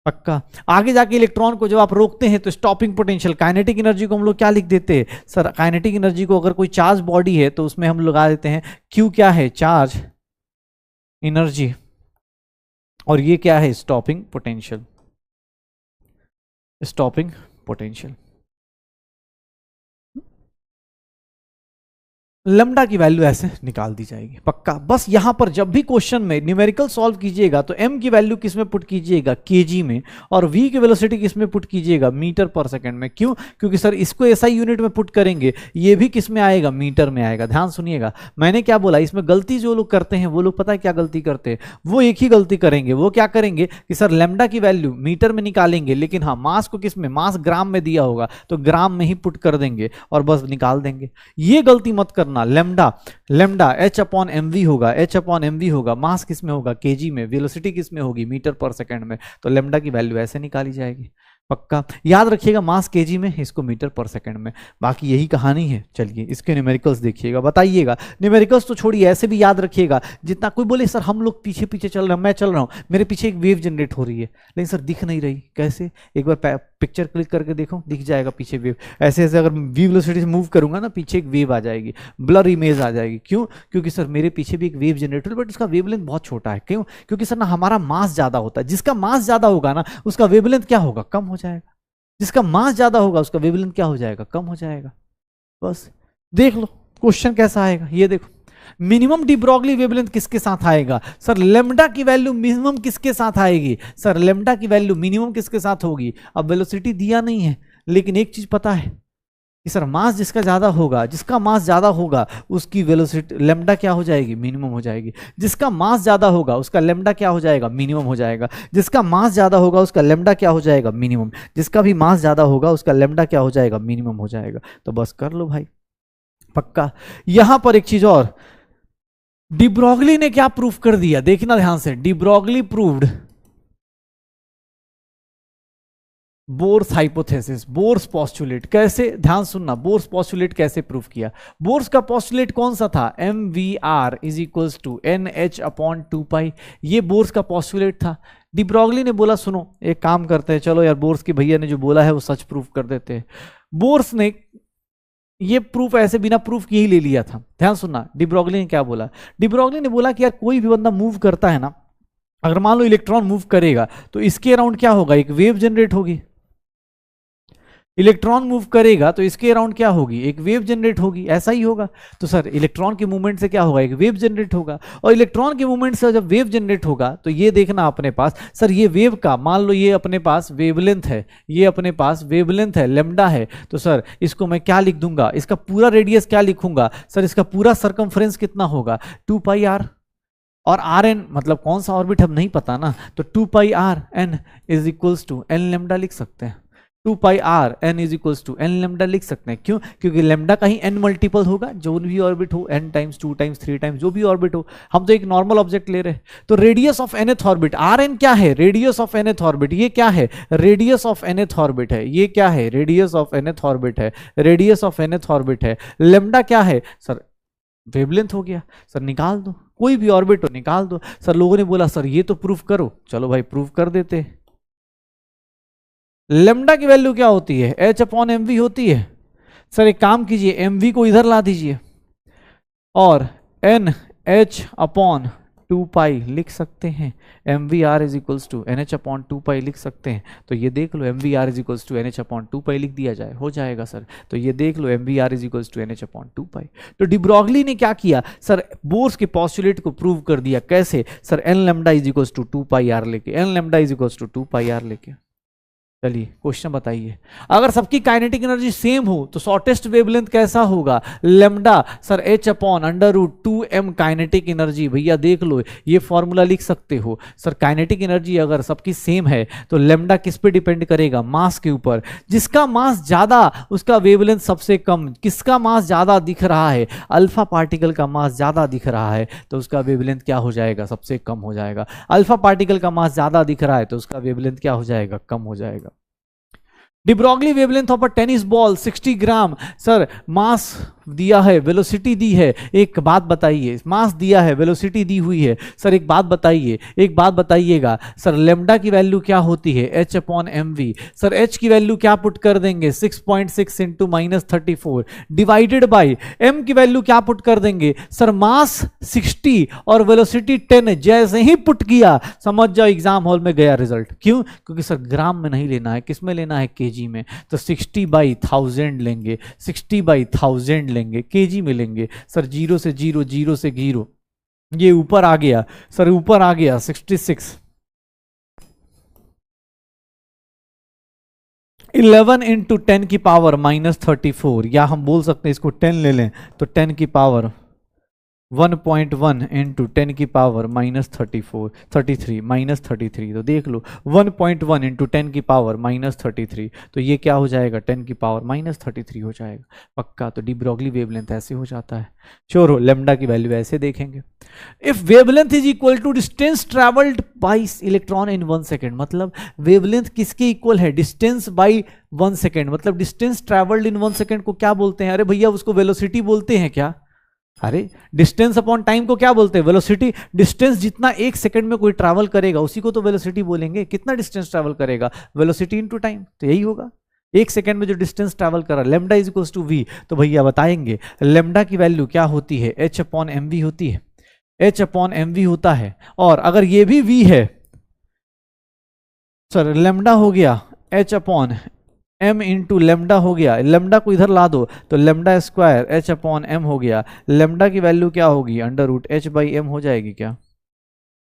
पक्का। आगे जाके इलेक्ट्रॉन को जब आप रोकते हैं तो स्टॉपिंग पोटेंशियल, काइनेटिक एनर्जी को हम लोग क्या लिख देते हैं? सर काइनेटिक एनर्जी को अगर कोई चार्ज बॉडी है तो उसमें हम लगा देते हैं Q क्या है? चार्ज एनर्जी, और ये क्या है? Stopping potential. Stopping potential. Lambda की वैल्यू ऐसे निकाल दी जाएगी पक्का। बस यहां पर जब भी क्वेश्चन में न्यूमेरिकल सॉल्व कीजिएगा तो m की वैल्यू किस में पुट कीजिएगा? kg में, और v की वेलोसिटी किस में पुट कीजिएगा? मीटर पर सेकंड में। क्यों? क्योंकि सर इसको ऐसा यूनिट में पुट करेंगे, ये भी किस में आएगा? मीटर में आएगा। ध्यान सुनिएगा मैंने क्या बोला, इसमें गलती जो लोग करते हैं वो लोग पता है क्या गलती करते हैं? वो एक ही गलती करेंगे। वो क्या करेंगे कि सर लैम्डा की वैल्यू मीटर में निकालेंगे, लेकिन हाँ मास को किस में? मास ग्राम में दिया होगा तो ग्राम में ही पुट कर देंगे और बस निकाल देंगे। ये गलती मत करना। Lambda H upon M V होगा, एच अपॉन एम वी होगा, मास किस में होगा? केजी में, वेलोसिटी किस में होगी? मीटर पर सेकंड में। तो लेमडा की वैल्यू ऐसे निकाली जाएगी पक्का। याद रखिएगा मास केजी में, इसको मीटर पर सेकंड में। बाकी यही कहानी है। चलिए इसके न्यूमेरिकल्स देखिएगा, बताइएगा। न्यूमेरिकल्स तो छोड़िए, ऐसे भी याद रखिएगा। जितना कोई बोले सर हम लोग पीछे पीछे चल रहे हैं, मैं चल रहा हूँ, मेरे पीछे एक वेव जनरेट हो रही है लेकिन सर दिख नहीं रही, कैसे? एक बार पिक्चर क्लिक करके देखो, दिख जाएगा पीछे वेव। ऐसे ऐसे अगर वी वेलोसिटी से मूव करूंगा ना, पीछे एक वेव आ जाएगी, ब्लर इमेज आ जाएगी। क्यों? क्योंकि सर मेरे पीछे भी एक वेव जनरेट हो, बट उसका वेवलेंथ बहुत छोटा है। क्यों? क्योंकि सर ना हमारा मास ज्यादा होता है। जिसका मास ज्यादा होगा ना उसका वेवलेंथ क्या होगा? कम हो जाएगा। जिसका मास ज्यादा होगा उसका वेवलेंथ क्या हो जाएगा? कम हो जाएगा। बस देख लो क्वेश्चन कैसा आएगा, ये देखो। मिनिमम डी ब्रोगली वेवलेंथ किसके साथ आएगा? सर लेमडा की वैल्यू मिनिमम किसके साथ आएगी? सर लेमडा की वैल्यू मिनिमम किसके साथ होगी? अब वेलोसिटी दिया नहीं है, लेकिन एक चीज पता है कि सर मास जिसका ज्यादा होगा, जिसका मास ज्यादा होगा उसकी वेलोसिटी लेमडा क्या हो जाएगी? मिनिमम हो जाएगी। जिसका मास ज्यादा होगा उसका लेमडा क्या हो जाएगा? मिनिमम हो जाएगा। जिसका मास ज्यादा होगा उसका लेमडा क्या हो जाएगा? मिनिमम। जिसका भी मास ज्यादा होगा उसका लेमडा क्या हो जाएगा? मिनिमम हो जाएगा। तो बस कर लो भाई पक्का। यहां पर एक चीज और, डी ब्रोगली ने क्या प्रूफ कर दिया? देखना ध्यान से। De Broglie proved Bohr's hypothesis, Bohr's postulate. कैसे? ध्यान सुनना, बोर्स पोस्टुलेट कैसे प्रूफ किया? बोर्स का पोस्टुलेट कौन सा था? M V R is equals to N H upon 2 pi. ये बोर्स का पोस्टुलेट था। डी ब्रोगली ने बोला सुनो एक काम करते हैं, चलो यार बोर्स के भैया ने जो बोला है वो सच प्रूफ कर देते हैं। बोर्स ने ये प्रूफ ऐसे बिना प्रूफ किए ही ले लिया था। ध्यान सुनना, डी ब्रोगली ने क्या बोला? डी ब्रोगली ने बोला कि यार कोई भी बंदा मूव करता है ना, अगर मान लो इलेक्ट्रॉन मूव करेगा तो इसके अराउंड क्या होगा? एक वेव जनरेट होगी। इलेक्ट्रॉन मूव करेगा तो इसके अराउंड क्या होगी? एक वेव जनरेट होगी। ऐसा ही होगा। तो सर इलेक्ट्रॉन के मूवमेंट से क्या होगा? एक वेव जनरेट होगा। और इलेक्ट्रॉन के मूवमेंट से जब वेव जनरेट होगा तो ये देखना अपने पास, सर ये वेव का मान लो ये अपने पास वेवलेंथ है, ये अपने पास वेवलेंथ है, लेमडा है। तो सर इसको मैं क्या लिख दूंगा? इसका पूरा रेडियस क्या लिखूंगा? सर इसका पूरा सरकमफ्रेंस कितना होगा? 2 पाई r। और आर एन मतलब कौन सा ऑर्बिट हम नहीं पता ना, तो 2 pi r n is equals to N lambda लिख सकते हैं। Two pi R N is equals to N lambda लिख सकते हैं। क्यों? क्योंकि लेमडा का ही एन मल्टीपल होगा, जो भी ऑर्बिट हो, एन टाइम्स, 2 टाइम्स, 3 टाइम्स, जो भी ऑर्बिट हो। हम तो एक नॉर्मल ऑब्जेक्ट ले रहे हैं। तो radius of nth orbit, R N क्या है? Radius of nth orbit. ये क्या है? रेडियस ऑफ एनथ ऑर्बिट है। ये क्या है? रेडियस ऑफ एनथ ऑर्बिट है। रेडियस ऑफ एनथ ऑर्बिट है। लेमडा क्या है सर? वेवलेंथ हो गया। सर निकाल दो, कोई भी ऑर्बिट हो निकाल दो। सर लोगों ने बोला सर ये तो प्रूफ करो। चलो भाई प्रूफ कर देते। लेमडा की वैल्यू क्या होती है? एच अपॉन एम वी होती है। सर एक काम कीजिए, एम वी को इधर ला दीजिए और एन एच अपॉन 2 पाई लिख सकते हैं। M V R is equals to N H upon 2 pi लिख सकते हैं। तो ये देख लो, M V R is equals to N H upon 2 pi लिख दिया जाए, हो जाएगा सर। तो ये देख लो, M V R is equals to N H upon 2 pi. तो डी ब्रॉगली ने क्या किया सर? बोर्स के पॉस्टुलेट को प्रूव कर दिया। कैसे sir? N lambda is equals to 2 pi R लेके, N lambda is equals to 2 pi R लेके। चलिए क्वेश्चन बताइए, अगर सबकी काइनेटिक एनर्जी सेम हो तो शॉर्टेस्ट वेवलेंथ कैसा होगा? Lambda sir H upon under root 2m kinetic energy. भैया देख लो, ये फॉर्मूला लिख सकते हो सर। काइनेटिक एनर्जी अगर सबकी सेम है तो लेमडा किस पे डिपेंड करेगा? मास के ऊपर। जिसका मास ज्यादा उसका वेवलेंथ सबसे कम। किसका मास ज्यादा दिख रहा है? अल्फा पार्टिकल का मास ज्यादा दिख रहा है तो उसका वेवलेंथ क्या हो जाएगा? सबसे कम हो जाएगा। अल्फा पार्टिकल का मास ज्यादा दिख रहा है तो उसका वेवलेंथ क्या हो जाएगा? कम हो जाएगा। De Broglie wavelength of a tennis ball 60 gram. Sir mass दिया है, वेलोसिटी दी है। एक बात बताइए, मास दिया है, वेलोसिटी दी हुई है। सर एक बात बताइए, एक बात बताइएगा सर, लेमडा की वैल्यू क्या होती है? H upon M V. Sir H की वैल्यू क्या पुट कर देंगे? 6.6 इंटू -34 डिवाइडेड बाई एम की वैल्यू क्या पुट कर देंगे? सर मास 60 और वेलोसिटी 10। जैसे ही पुट किया समझ जाओ एग्जाम हॉल में गया रिजल्ट। क्यों? क्योंकि सर ग्राम में नहीं लेना है, किस में लेना है? केजी में। तो 60/1000 लेंगे, 60/1000 लेंगे, केजी में लेंगे। सर 0 से 0, 0 से 0, ये ऊपर आ गया सर, ऊपर आ गया 66। 11 इंटू 10 की पावर -34, या हम बोल सकते हैं इसको 10 ले लें तो 10 की पावर 1.1 इंटू 10 की पावर -33 -33। तो देख लो 1.1 इंटू 10 की पावर -33, तो ये क्या हो जाएगा? 10 की पावर -33 हो जाएगा पक्का। तो डी ब्रॉगली वेवलेंथ ऐसे हो जाता है। श्योर हो? लेमडा की वैल्यू ऐसे देखेंगे। If wavelength is equal to distance travelled by electron in 1 second, मतलब वेवलेंथ किसके इक्वल है? Distance by 1 second. मतलब डिस्टेंस ट्रेवल्ड इन 1 सेकेंड को क्या बोलते हैं? अरे भैया उसको वेलोसिटी बोलते हैं क्या? अरे डिस्टेंस अपॉन टाइम को क्या बोलते हैं? वेलोसिटी। डिस्टेंस जितना 1 सेकंड में कोई ट्रैवल करेगा उसी को तो वेलोसिटी बोलेंगे। कितना डिस्टेंस ट्रैवल करेगा? Velocity into time. तो यही होगा, 1 सेकंड में जो डिस्टेंस ट्रैवल कर रहा है। Lambda is equals to V. तो भैया बताएंगे लेमडा की वैल्यू क्या होती है? एच अपॉन एम वी होती है। एच अपॉन एम वी होता है। और अगर ये भी वी है सर, लेमडा हो गया H upon M into lambda हो गया। लेमडा को इधर ला दो तो lambda square H upon M हो गया। लेमडा की वैल्यू क्या होगी? Under root H by M हो जाएगी क्या?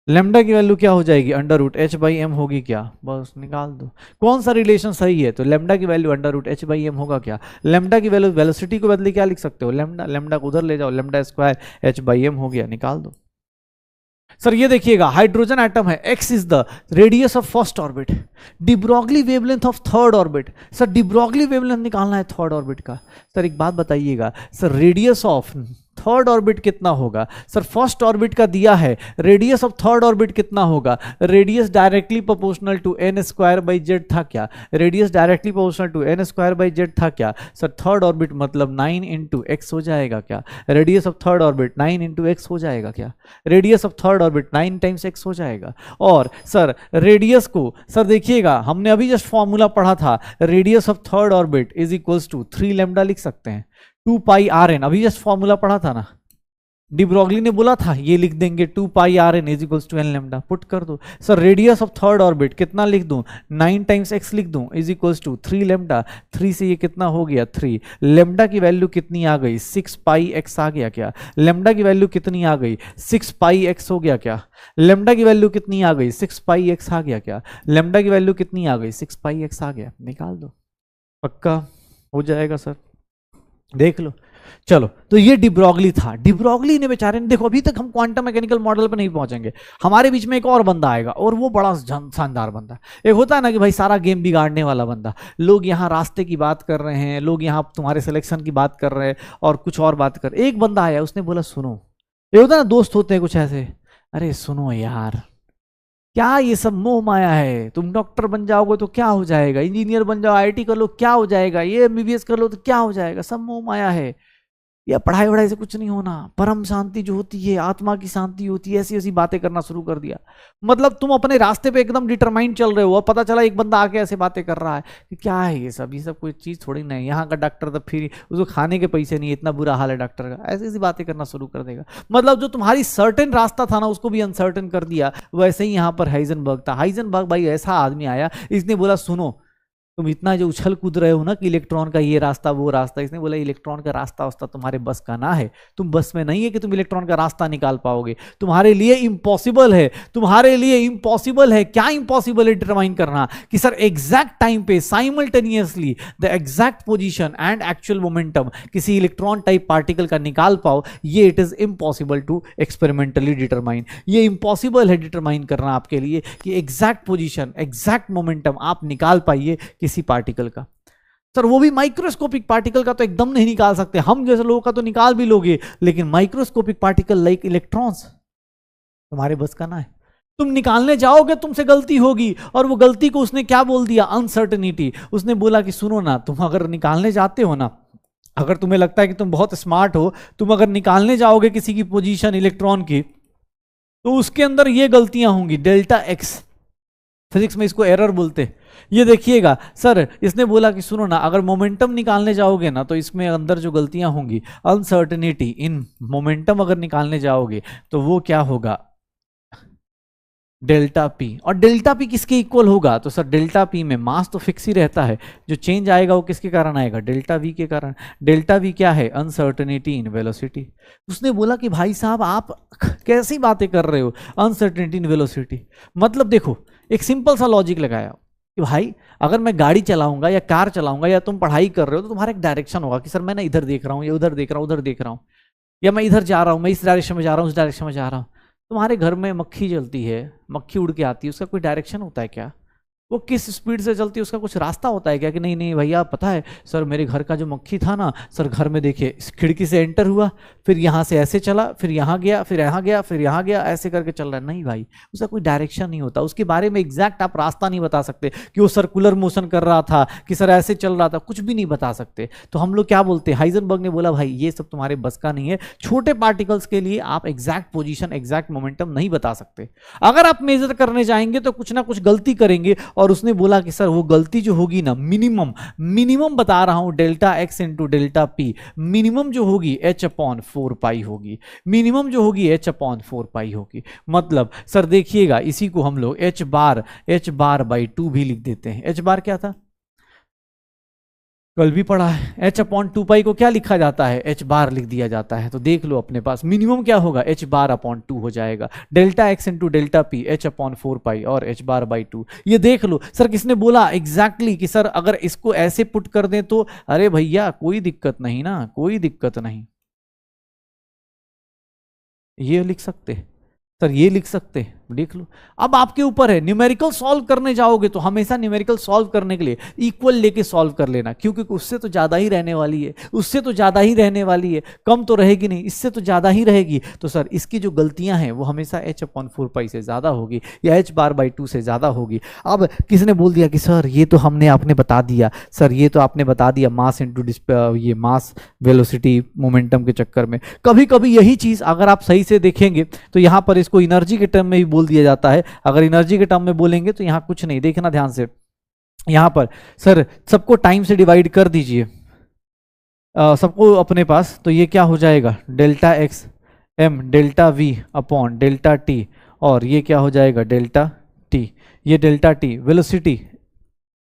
लेमडा की वैल्यू क्या हो जाएगी? Under root H by M होगी क्या? बस निकाल दो। कौन सा रिलेशन सही है? तो लेमडा की value under root H by M होगा क्या? लेमडा की वैल्यू, वेलोसिटी को बदले क्या लिख सकते हो? लेमडा। लेमडा को उधर ले जाओ, lambda square H by M हो गया, निकाल दो। सर ये देखिएगा, हाइड्रोजन एटम है, x is the radius of first orbit, de Broglie wavelength of third orbit. Sir de Broglie wavelength निकालना है थर्ड ऑर्बिट का। सर एक बात बताइएगा sir, radius of third orbit कितना होगा? सर फर्स्ट ऑर्बिट का दिया है, रेडियस ऑफ थर्ड ऑर्बिट कितना होगा? Radius directly proportional to N square by Z था क्या? Radius directly proportional to N square by Z था क्या? सर थर्ड ऑर्बिट मतलब 9 इंटू एक्स हो जाएगा क्या? Radius of third orbit 9 into x हो जाएगा क्या? Radius of third orbit 9 times x हो जाएगा। और सर रेडियस को सर देखिएगा, हमने अभी जस्ट फॉर्मूला पढ़ा था, radius of third orbit is equals to 3 lambda लिख सकते हैं, 2 पाई आर एन। अभी जस्ट फॉर्मूला पढ़ा था ना, डी ब्रॉगली ने बोला था ये लिख देंगे 2 pi R N is equals to N lambda. Put कर दो। Sir radius of third orbit कितना लिख दूं? 9 टाइम्स एक्स लिख दूं इज इक्वल्स टू 3 लैम्डा। 3 से ये कितना हो गया? 3। लैम्डा की वैल्यू कितनी आ गई? 6 पाई एक्स आ गया क्या? लैम्डा की वैल्यू कितनी आ गई? 6 पाई एक्स हो गया क्या? लैम्डा की वैल्यू कितनी आ गई? 6 पाई एक्स आ गया क्या? लैम्डा की वैल्यू कितनी आ गई? 6 पाई एक्स आ गया। निकाल दो, पक्का हो जाएगा सर, देख लो। चलो, तो ये डी ब्रॉगली था। डी ब्रॉगली ने बेचारे ने, देखो अभी तक हम क्वांटम मैकेनिकल मॉडल पर नहीं पहुंचेंगे, हमारे बीच में एक और बंदा आएगा और वो बड़ा शानदार बंदा। एक होता है ना कि भाई सारा गेम बिगाड़ने वाला बंदा, लोग यहाँ रास्ते की बात कर रहे हैं, लोग यहाँ तुम्हारे सिलेक्शन की बात कर रहे हैं और कुछ और बात कर, एक बंदा आया उसने बोला सुनो, ये होता है ना दोस्त होते हैं कुछ ऐसे, अरे सुनो यार, क्या ये सब मोह माया है, तुम डॉक्टर बन जाओगे तो क्या हो जाएगा, इंजीनियर बन जाओ, आईआईटी कर लो क्या हो जाएगा, ये एमबीबीएस कर लो तो क्या हो जाएगा, सब मोह माया है, या पढ़ाई वढ़ाई से कुछ नहीं होना, परम शांति जो होती है आत्मा की शांति होती है, ऐसी ऐसी बातें करना शुरू कर दिया। मतलब तुम अपने रास्ते पे एकदम डिटरमाइंड चल रहे हो और पता चला एक बंदा आके ऐसे बातें कर रहा है कि क्या है ये सब कोई चीज़ थोड़ी नहीं, यहाँ का डॉक्टर तो फिर उसको खाने के पैसे नहीं, इतना बुरा हाल है डॉक्टर का, ऐसी ऐसी बातें करना शुरू कर देगा। मतलब जो तुम्हारी सर्टेन रास्ता था ना उसको भी अनसर्टेन कर दिया। वैसे ही यहाँ पर हाइजनबर्ग था। हाइजनबर्ग भाई ऐसा आदमी आया, इसने बोला सुनो तुम इतना जो उछल कूद रहे हो ना कि इलेक्ट्रॉन का ये रास्ता वो रास्ता, इसने बोला इलेक्ट्रॉन का रास्ता वास्ता तुम्हारे बस का ना है, तुम बस में नहीं है कि तुम इलेक्ट्रॉन का रास्ता निकाल पाओगे, तुम्हारे लिए इम्पॉसिबल है, तुम्हारे लिए इम्पॉसिबल है। क्या इम्पॉसिबल है डिटरमाइन करना कि सर एग्जैक्ट टाइम पे simultaneously the exact position and actual momentum किसी इलेक्ट्रॉन टाइप पार्टिकल का निकाल पाओ, ये it is impossible to experimentally determine. ये इम्पॉसिबल है डिटरमाइन करना आपके लिए कि एग्जैक्ट पोजीशन एग्जैक्ट मोमेंटम आप निकाल पाइए किसी पार्टिकल का। सर वो भी माइक्रोस्कोपिक पार्टिकल का तो एकदम नहीं निकाल सकते, हम जैसे लोगों का तो निकाल भी लोगे, लेकिन माइक्रोस्कोपिक पार्टिकल लाइक इलेक्ट्रॉन्स तुम्हारे बस का ना है। तुम निकालने जाओगे तुमसे गलती होगी, और वो गलती को उसने क्या बोल दिया, अनसर्टेनिटी। उसने बोला कि सुनो ना, तुम अगर निकालने जाते हो ना, अगर तुम्हें लगता है कि तुम बहुत स्मार्ट हो, तुम अगर निकालने जाओगे किसी की पोजीशन इलेक्ट्रॉन की, तो उसके अंदर ये गलतियां होंगी, डेल्टा एक्स, फिजिक्स में इसको एरर बोलते। ये देखिएगा सर, इसने बोला कि सुनो ना, अगर मोमेंटम निकालने जाओगे ना तो इसमें अंदर जो गलतियां होंगी, अनसर्टेनिटी इन मोमेंटम अगर निकालने जाओगे तो वो क्या होगा, डेल्टा पी। और डेल्टा पी किसके इक्वल होगा, तो सर डेल्टा पी में मास तो फिक्स ही रहता है, जो चेंज आएगा वो किसके कारण आएगा, डेल्टा वी के कारण। डेल्टा वी क्या है, अनसर्टेनिटी इन वेलोसिटी। उसने बोला कि भाई साहब आप कैसी बातें कर रहे हो, अनसर्टेनिटी इन वेलोसिटी। मतलब देखो एक सिंपल सा लॉजिक लगाया कि भाई अगर मैं गाड़ी चलाऊंगा या कार चलाऊंगा या तुम पढ़ाई कर रहे हो तो तुम्हारा एक डायरेक्शन होगा कि सर मैं ना इधर देख रहा हूँ या उधर देख रहा हूँ, उधर देख रहा हूँ, या मैं इधर जा रहा हूँ, मैं इस डायरेक्शन में जा रहा हूँ, उस डायरेक्शन में जा रहा हूँ। तुम्हारे घर में मक्खी जलती है, मक्खी उड़ के आती है, उसका कोई डायरेक्शन होता है क्या, वो किस स्पीड से चलती है, उसका कुछ रास्ता होता है क्या, कि नहीं नहीं भैया पता है सर मेरे घर का जो मक्खी था ना सर, घर में देखिए इस खिड़की से एंटर हुआ, फिर यहाँ से ऐसे चला, फिर यहाँ गया, फिर यहाँ गया, फिर यहाँ गया, ऐसे करके चल रहा है। नहीं भाई, उसका कोई डायरेक्शन नहीं होता, उसके बारे में एग्जैक्ट आप रास्ता नहीं बता सकते कि वो सर्कुलर मोशन कर रहा था कि सर ऐसे चल रहा था, कुछ भी नहीं बता सकते। तो हम लोग क्या बोलते हैं, हाइजनबर्ग ने बोला भाई ये सब तुम्हारे बस का नहीं है, छोटे पार्टिकल्स के लिए आप एग्जैक्ट पोजिशन एग्जैक्ट मोमेंटम नहीं बता सकते, अगर आप मेजर करने जाएंगे तो कुछ ना कुछ गलती करेंगे। और उसने बोला कि सर वो गलती जो होगी ना, मिनिमम बता रहा हूं, delta x into delta P, minimum जो होगी h अपॉन 4 पाई होगी, मिनिमम जो होगी h अपॉन 4 पाई होगी। मतलब सर देखिएगा इसी को हम लोग h बार बाई 2 भी लिख देते हैं। h बार क्या था, कल भी पढ़ा है, h अपॉन 2 पाई को क्या लिखा जाता है, h बार लिख दिया जाता है। तो देख लो अपने पास मिनिमम क्या होगा, h बार अपॉन 2 हो जाएगा, delta x into delta P, h upon 4 पाई और h बार बाई 2। ये देख लो सर, किसने बोला एग्जैक्टली कि सर अगर इसको ऐसे पुट कर दें तो, अरे भैया कोई दिक्कत नहीं ना, कोई दिक्कत नहीं, ये लिख सकते सर, ये लिख सकते, देख लो। अब आपके ऊपर है, न्यूमेरिकल सॉल्व करने जाओगे तो हमेशा न्यूमेरिकल सॉल्व करने के लिए इक्वल लेके सॉल्व कर लेना, क्योंकि उससे तो ज्यादा ही रहने वाली है, उससे तो ज्यादा ही रहने वाली है, कम तो रहेगी नहीं, इससे तो ज्यादा ही रहेगी। तो सर इसकी जो गलतियां हैं वो हमेशा h अपॉन 4 पाई से ज्यादा होगी या h बार बाई 2 से ज्यादा होगी। अब किसने बोल दिया कि सर ये तो हमने आपने बता दिया, सर ये तो आपने बता दिया मास इंटू ये मास वेलोसिटी मोमेंटम के चक्कर में। कभी कभी यही चीज अगर आप सही से देखेंगे तो यहां पर इसको एनर्जी के टर्म में भी बोल दिया जाता है। अगर एनर्जी के टर्म में बोलेंगे तो यहां कुछ नहीं, देखना ध्यान से, यहां पर सर सबको टाइम से डिवाइड कर दीजिए, सबको अपने पास, तो ये क्या हो जाएगा, delta X M delta V upon delta T, और ये क्या हो जाएगा डेल्टा टी, ये delta T velocity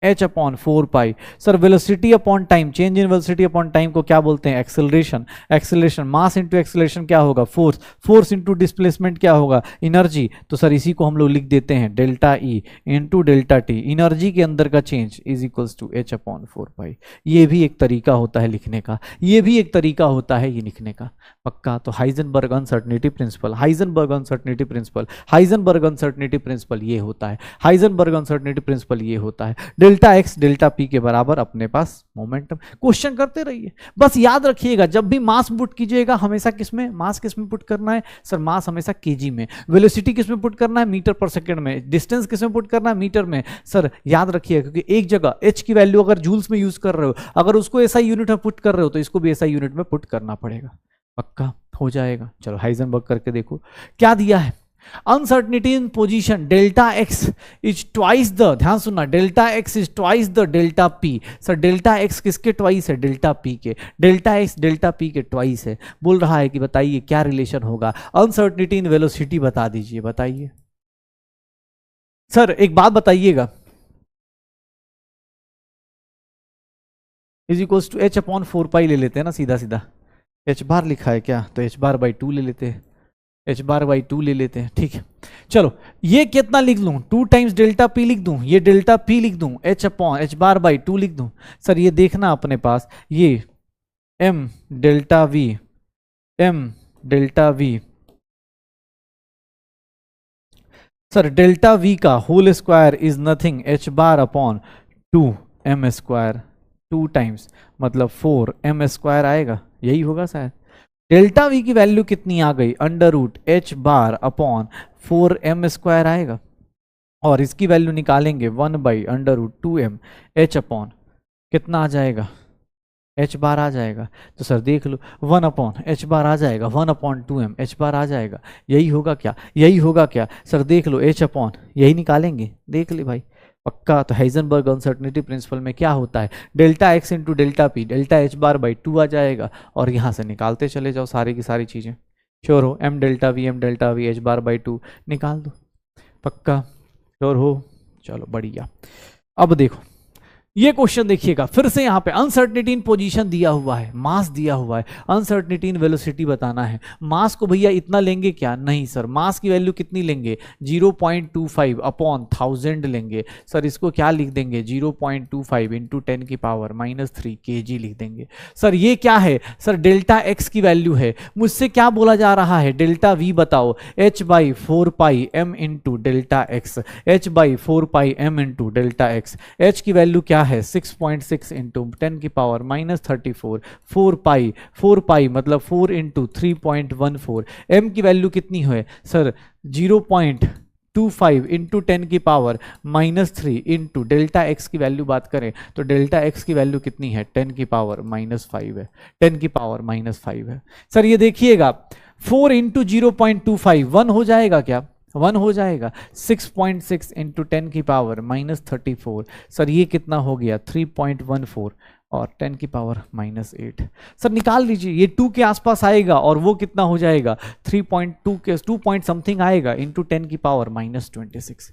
h upon 4 pi. Sir velocity upon time, change in velocity upon time को क्या बोलते हैं? Acceleration. Acceleration mass into acceleration क्या होगा? फोर्स। फोर्स इंटू डिस्प्लेसमेंट क्या होगा? एनर्जी। तो सर इसी को हम लोग लिख देते हैं delta E into delta T, energy के अंदर का change is equals to h upon 4 pi. ये भी एक तरीका होता है लिखने का, ये भी एक तरीका होता है ये लिखने का। पक्का? तो Heisenberg uncertainty principle, Heisenberg uncertainty principle, Heisenberg uncertainty principle ये होता है, हाइजेनबर्ग अनसर्टेनिटी प्रिंसिपल ये होता है। डेल्टा एक्स डेल्टा पी के बराबर अपने पास मोमेंटम। क्वेश्चन करते रहिए, बस याद रखिएगा जब भी मास पुट कीजिएगा हमेशा किसमें? मास किसमें पुट करना है? सर मास हमेशा केजी में। वेलोसिटी किसमें पुट करना है? मीटर पर सेकंड में। डिस्टेंस किसमें पुट करना है? मीटर में। सर याद रखिएगा क्योंकि एक जगह एच की वैल्यू अगर जूल्स में यूज कर रहे हो, अगर उसको एसआई यूनिट में पुट कर रहे हो तो इसको भी एसआई यूनिट में पुट करना पड़ेगा। पक्का? हो जाएगा। चलो हाइजेनबर्ग करके देखो क्या दिया है। Uncertainty in position delta x is twice the, ध्यान सुनना, delta x is twice the delta P. Sir delta x किसके ट्वाइस है? डेल्टा पी के। डेल्टा एक्स डेल्टा पी के ट्वाइस है। बोल रहा है कि बताइए क्या रिलेशन होगा? अनसर्टनिटी इन वेलोसिटी बता दीजिए, बताइए। सर एक बात बताइएगा, is equals to h upon 4 pi ले लेते हैं ना सीधा सीधा। h बार लिखा है क्या? तो h बार बाई 2 ले लेते हैं, h बार बाई 2 ले लेते हैं। ठीक है, चलो ये कितना लिख लूं? 2 टाइम्स डेल्टा p लिख दूं, ये डेल्टा p लिख दूं, h upon h bar by 2 लिख दूं। सर ये देखना अपने पास, ये m delta v, m delta v, sir delta v का whole square is nothing h bar upon 2 m square, 2 times मतलब 4 m स्क्वायर आएगा, यही होगा शायद। डेल्टा v की वैल्यू कितनी आ गई? Under root h bar upon 4 m square आएगा, और इसकी वैल्यू निकालेंगे 1 बाई under root 2m h upon कितना आ जाएगा? h बार आ जाएगा। तो सर देख लो 1 अपॉन h बार आ जाएगा, 1 अपॉन 2m h बार आ जाएगा, यही होगा क्या? यही होगा क्या? सर देख लो h अपॉन यही निकालेंगे, देख ले भाई। पक्का? तो हाइजेनबर्ग अनसर्टेनिटी प्रिंसिपल में क्या होता है? Delta x into delta P, delta H bar by 2 आ जाएगा, और यहाँ से निकालते चले जाओ सारी की सारी चीज़ें। श्योर हो? M delta V H bar by 2 निकाल दो। पक्का? श्योर हो? चलो बढ़िया। अब देखो ये क्वेश्चन देखिएगा फिर से, यहाँ पे अनसर्टेनिटी इन पोजीशन दिया हुआ है, मास दिया हुआ है, अनसर्टेनिटी इन वेलोसिटी बताना है। मास को भैया इतना लेंगे क्या? नहीं सर, मास की वैल्यू कितनी लेंगे? 0.25 अपॉन 1000 लेंगे। सर इसको क्या लिख देंगे? 0.25 इंटू 10 की पावर -3 kg लिख देंगे। सर ये क्या है? सर डेल्टा एक्स की वैल्यू है। मुझसे क्या बोला जा रहा है? डेल्टा वी बताओ, h by 4 pi m into delta x, h by 4 pi m into delta x. h की वैल्यू क्या है? 6.6 इंटू 10 की पावर -34, 4 पाई मतलब 4 इंटू 3.14। m की वैल्यू कितनी है? सर 0.25 इंटू 10 की पावर -3 इंटू डेल्टा एक्स की वैल्यू बात करें तो डेल्टा एक्स की वैल्यू कितनी है? 10 की पावर -5 है, 10 की पावर -5 है। सर ये देखिएगा 4 इंटू 0.25 1 हो जाएगा क्या? 1 हो जाएगा। 6.6 इंटू 10 की पावर -34, सर ये कितना हो गया? 3.14, और 10 की पावर -8। सर निकाल लीजिए, ये 2 के आसपास आएगा, और वो कितना हो जाएगा? 3.2 के 2 पॉइंट समथिंग आएगा इंटू 10 की पावर -26।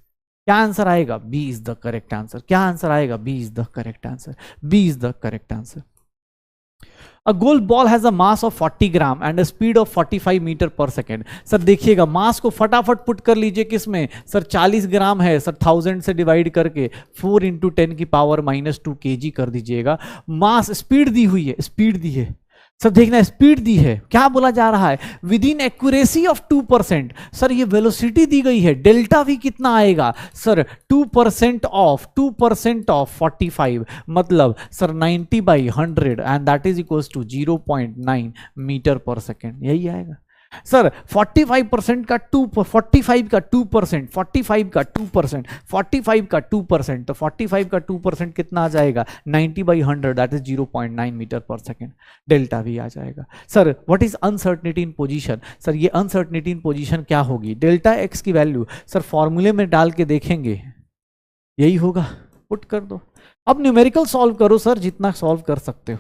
क्या आंसर आएगा? B is the correct answer. क्या आंसर आएगा? B is the correct answer. B is the correct answer. A golf ball has a mass of 40 gram and a speed of 45 metre पर second. Sir देखिएगा mass को फटाफट put कर लीजिए किसमें? Sir 40 ग्राम है, सर 1000 से डिवाइड करके 4 इंटू 10 की पावर -2 kg कर दीजिएगा। मास, स्पीड दी हुई है, स्पीड दी है, सर देखना स्पीड दी है। क्या बोला जा रहा है? With in accuracy of 2%। Sir ये वेलोसिटी दी गई है, डेल्टा वी कितना आएगा? सर 2% ऑफ 45 मतलब sir 90 by 100 and that is equals to 0.9 metre पर सेकेंड, यही आएगा। सर 45% का 45 का 2%, 45 का 2%, 45 का 2%, तो 45 का 2% कितना आ जाएगा? 90 बाई 100 दैट इज 0.9 मीटर पर सेकेंड, डेल्टा वी आ जाएगा। Sir what is uncertainty in position? Sir ये अनसर्टेनिटी इन पोजीशन क्या होगी? डेल्टा एक्स की वैल्यू सर फॉर्मूले में डाल के देखेंगे, यही होगा, पुट कर दो। अब न्यूमेरिकल सॉल्व करो सर, जितना सॉल्व कर सकते हो।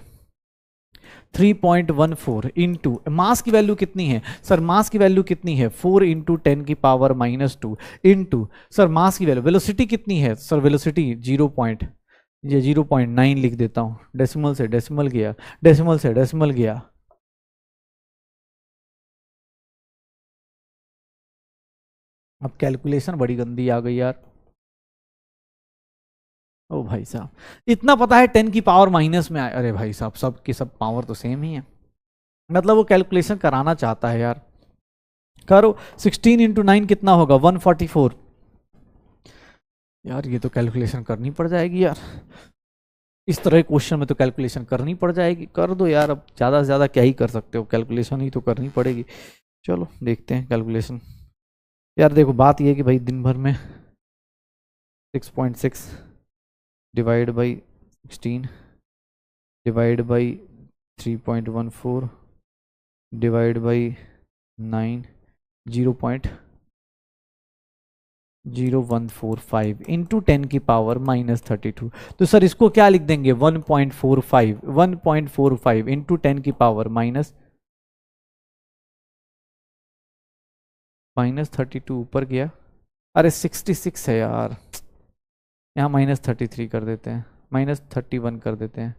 3.14 इंटू मास की वैल्यू कितनी है? सर मास की वैल्यू कितनी है? 4 इंटू 10 की पावर -2 इंटू सर मास की वैल्यू, वेलोसिटी कितनी है? Sir velocity 0. ये 0.9 लिख देता हूँ, डेसिमल से डेसिमल गया, डेसिमल से डेसिमल गया। अब कैलकुलेशन बड़ी गंदी आ गई यार। ओ भाई साहब, इतना पता है 10 की पावर माइनस में आए, अरे भाई साहब सब की सब पावर तो सेम ही है, मतलब वो कैलकुलेशन कराना चाहता है यार। करो, 16 इंटू 9 कितना होगा, 144। यार ये तो कैलकुलेशन करनी पड़ जाएगी यार, इस तरह क्वेश्चन में तो कैलकुलेशन करनी पड़ जाएगी। कर दो यार, अब ज़्यादा से ज़्यादा क्या ही कर सकते हो, कैलकुलेशन ही तो करनी पड़ेगी। चलो देखते हैं कैलकुलेशन। यार देखो बात ये है कि भाई दिन भर में 6.6 divide by 16 divide by 3.14 divide by 9 0.0145 into 10 की पावर माइनस 32। तो सर इसको क्या लिख देंगे, 1.45 इंटू 10 की पावर माइनस 32 ऊपर गया, अरे 66 है यार, यहाँ माइनस 33 कर देते हैं, माइनस 31 कर देते हैं,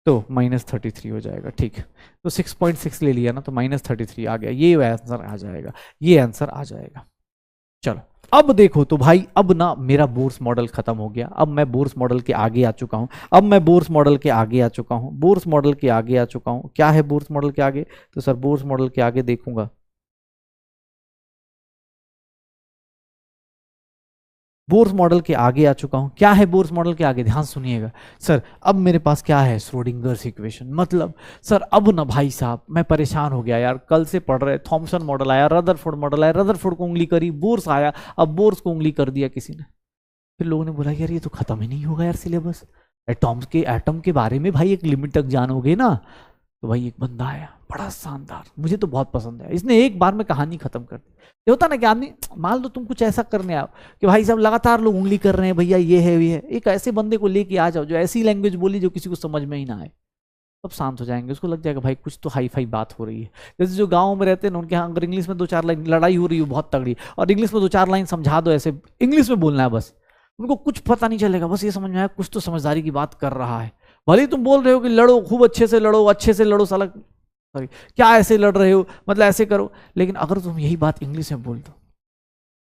तो माइनस 33 हो जाएगा। ठीक है, तो 6.6 ले लिया ना, तो माइनस 33 आ गया, ये आंसर आ जाएगा, ये आंसर आ जाएगा। चलो अब देखो तो भाई, अब ना मेरा बोर्स मॉडल खत्म हो गया, अब मैं बोर्स मॉडल के आगे आ चुका हूं, अब मैं बोर्स मॉडल के आगे आ चुका हूं, बोर्स मॉडल के आगे आ चुका हूं। क्या है बोर्स मॉडल के आगे, तो सर बोर्स मॉडल के आगे देखूंगा, बोर्स मॉडल के आगे आ चुका हूं। क्या है बोर्स मॉडल के आगे, ध्यान सुनिएगा सर। अब मेरे पास क्या है, श्रोडिंगर्स इक्वेशन। मतलब सर अब ना भाई साहब मैं परेशान हो गया यार, कल से पढ़ रहे, थॉमसन मॉडल आया, रदरफोर्ड मॉडल आया, रदरफोर्ड को उंगली करी, बोर्स आया, अब बोर्स को उंगली कर दिया किसी ने। फिर लोगों ने बोला यार ये तो खत्म ही नहीं होगा यार सिलेबस, एटम के बारे में भाई एक लिमिट तक जानोगे ना। तो भाई एक बंदा आया बड़ा शानदार, मुझे तो बहुत पसंद है, इसने एक बार में कहानी खत्म कर दी। ये होता ना कि आदमी, मान लो तुम कुछ ऐसा करने आओ कि भाई साहब लगातार लोग उंगली कर रहे हैं, भैया ये है ये है, एक ऐसे बंदे को लेके आ जाओ जो ऐसी लैंग्वेज बोली जो किसी को समझ में ही ना आए, सब शांत हो जाएंगे, उसको लग जाएगा भाई कुछ तो हाई फाई बात हो रही है। जैसे जो गाँव में रहते हैं ना, उनके यहाँ अगर इंग्लिश में 2-4 लाइन लड़ाई हो रही है बहुत तगड़ी, और इंग्लिश में 2-4 लाइन समझा दो, ऐसे इंग्लिश में बोलना है बस, उनको कुछ पता नहीं चलेगा, बस ये समझ में आया कुछ तो समझदारी की बात कर रहा है। भले ही तुम बोल रहे हो कि लड़ो, खूब अच्छे से लड़ो साला, सॉरी क्या ऐसे लड़ रहे हो, मतलब ऐसे करो, लेकिन अगर तुम यही बात इंग्लिश में बोल दो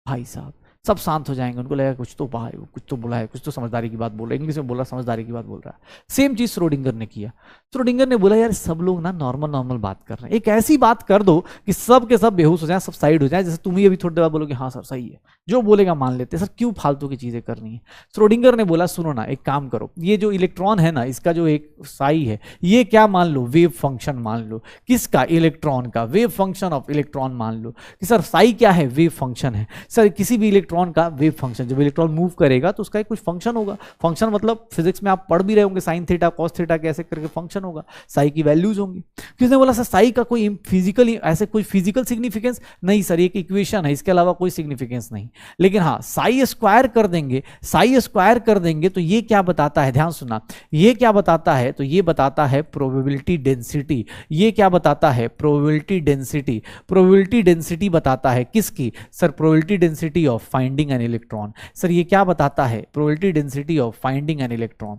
भाई साहब सब शांत हो जाएंगे, उनको लगेगा कुछ तो बाहर, कुछ तो बोला है, कुछ तो समझदारी की बात बोल रहा है, इंग्लिश में बोल रहा है, समझदारी की बात बोल रहा है। सेम चीज श्रोडिंगर ने किया, श्रोडिंगर ने बोला यार सब लोग ना नॉर्मल बात कर रहे हैं, एक ऐसी बात कर दो कि सब के सब बेहोश हो जाए, सब साइड हो जाए, जैसे तुम ही अभी थोड़ी देर बाद बोलोगे हाँ सर सही है, जो बोलेगा मान लेते, सर क्यों फालतू की चीजें करनी है। श्रोडिंगर ने बोला सुनो ना एक काम करो, ये जो इलेक्ट्रॉन है ना, इसका जो एक साई है, ये क्या मान लो, वेव फंक्शन मान लो, किसका, इलेक्ट्रॉन का, वेव फंक्शन ऑफ इलेक्ट्रॉन मान लो कि सर साई क्या है, वेव फंक्शन है। सर किसी भी इलेक्ट्रॉन का वेव फंक्शन, जब इलेक्ट्रॉन मूव करेगा तो उसका एक कुछ फंक्शन होगा, फंक्शन मतलब फिजिक्स में आप पढ़ भी रहे होंगे, साइन थीटा कॉस थीटा कैसे करके फंक्शन होगा, साई की वैल्यूज होंगी। किसने बोला सर साई का कोई फिजिकल, ऐसे कोई फिजिकल सिग्निफिकेंस नहीं सर, एक इक्वेशन है, इसके अलावा कोई सिग्निफिकेंस नहीं। लेकिन हाँ साई स्क्वायर कर देंगे, साई स्क्वायर कर देंगे तो ये क्या बताता है, ध्यान सुना, ये क्या बताता है, तो ये बताता है प्रोबेबिलिटी डेंसिटी। ये क्या बताता है, प्रोबेबिलिटी डेंसिटी, प्रोबेबिलिटी डेंसिटी बताता है किसकी, sir probability density of finding an electron. Sir ये क्या बताता है, probability density of finding an electron,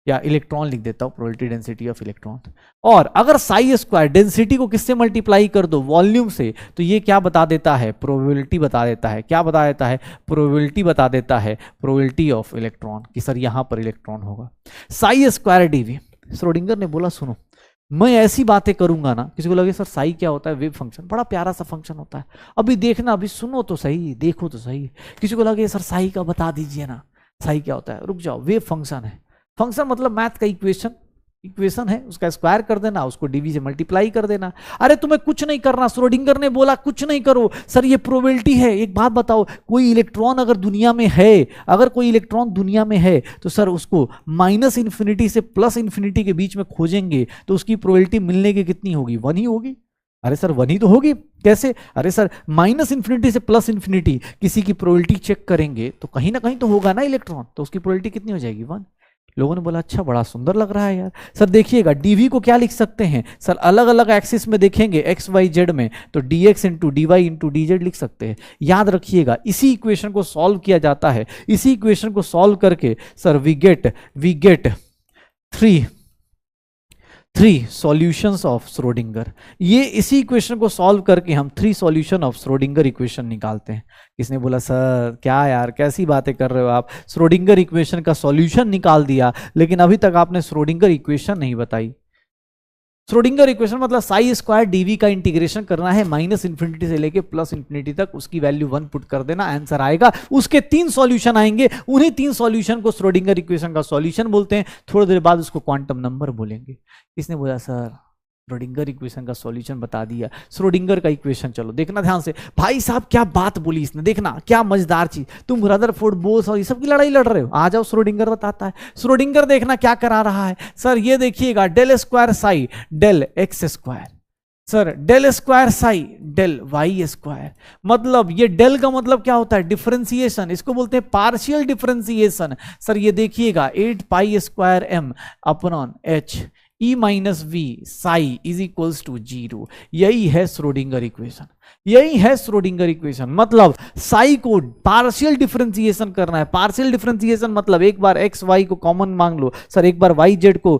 या इलेक्ट्रॉन लिख देता हूं, प्रोबेबिलिटी डेंसिटी ऑफ इलेक्ट्रॉन। और अगर साई स्क्वायर डेंसिटी को किससे मल्टीप्लाई कर दो, वॉल्यूम से, तो ये क्या बता देता है, प्रोबेबिलिटी बता देता है, क्या बता देता है, प्रोबेबिलिटी बता देता है, प्रोबेबिलिटी ऑफ इलेक्ट्रॉन कि सर यहां पर इलेक्ट्रॉन होगा। Sai square DV. श्रोडिंगर ने बोला सुनो मैं ऐसी बातें करूंगा ना, किसी को लगे सर साई क्या होता है, वेव फंक्शन, बड़ा प्यारा सा फंक्शन होता है, अभी देखना, अभी सुनो तो सही, देखो तो सही। किसी को लगे सर साई का बता दीजिए ना, साई क्या होता है, रुक जाओ, वेव फंक्शन है, फंक्शन मतलब मैथ का इक्वेशन है, उसका स्क्वायर कर देना, उसको डीवी से मल्टीप्लाई कर देना। अरे तुम्हें कुछ नहीं करना, श्रोडिंगर ने बोला कुछ नहीं करो, सर ये प्रोबेबिलिटी है। एक बात बताओ, कोई इलेक्ट्रॉन अगर दुनिया में है, अगर कोई इलेक्ट्रॉन दुनिया में है तो सर उसको माइनस इन्फिनिटी से प्लस इन्फिनिटी के बीच में खोजेंगे तो उसकी प्रोबेबिलिटी मिलने की कितनी होगी, 1 ही होगी। अरे सर 1 ही तो होगी, कैसे, अरे सर माइनस इन्फिनिटी से प्लस इन्फिनिटी किसी की प्रोबेबिलिटी चेक करेंगे तो कहीं ना कहीं तो होगा ना इलेक्ट्रॉन, तो उसकी प्रोबेबिलिटी कितनी हो जाएगी, 1। लोगों ने बोला अच्छा बड़ा सुंदर लग रहा है यार। सर देखिएगा डीवी को क्या लिख सकते हैं सर, अलग अलग एक्सिस में देखेंगे एक्स वाई जेड में, तो D X into D Y into D Z लिख सकते हैं। याद रखिएगा इसी इक्वेशन को सॉल्व किया जाता है, इसी इक्वेशन को सॉल्व करके sir we get three solutions of Schrödinger. ये इसी इक्वेशन को सॉल्व करके हम 3 सॉल्यूशन ऑफ श्रोडिंगर इक्वेशन निकालते हैं। किसने बोला सर क्या यार कैसी बातें कर रहे हो आप, श्रोडिंगर इक्वेशन का सॉल्यूशन निकाल दिया लेकिन अभी तक आपने श्रोडिंगर इक्वेशन नहीं बताई। श्रोडिंगर इक्वेशन मतलब साई स्क्वायर डीवी का इंटीग्रेशन करना है माइनस इंफिनिटी से लेके प्लस इंफिनिटी तक, उसकी वैल्यू 1 पुट कर देना, आंसर आएगा। उसके 3 सॉल्यूशन आएंगे, उन्हीं 3 सॉल्यूशन को श्रोडिंगर इक्वेशन का सॉल्यूशन बोलते हैं। थोड़ी देर बाद उसको क्वांटम नंबर बोलेंगे। इसने बोला सर श्रोडिंगर इक्वेशन का सॉल्यूशन बता दिया, श्रोडिंगर का इक्वेशन चलो देखना ध्यान से। भाई साहब क्या बात बोली इसने, देखना क्या मजेदार चीज। तुम रदरफोर्ड बोल्स और ये सब की लड़ाई लड़ रहे हो, आ जाओ श्रोडिंगर बताता है। श्रोडिंगर देखना क्या करा रहा है सर, ये देखिएगा del square psi del X square, sir del square psi del Y square. मतलब ये डेल का मतलब क्या होता है, डिफरेंशिएशन, इसको बोलते हैं पार्शियल डिफरेंशिएशन। सर ये देखिएगा 8 pi square M upon H E minus V psi is equals to 0। यही है श्रोडिंगर इक्वेशन, यही है श्रोडिंगर इक्वेशन। मतलब साई को पार्शियल डिफरेंशिएशन करना है। पार्शियल डिफरेंशिएशन मतलब एक बार एक्स वाई को कॉमन मान लो, सर एक बार वाई जेड को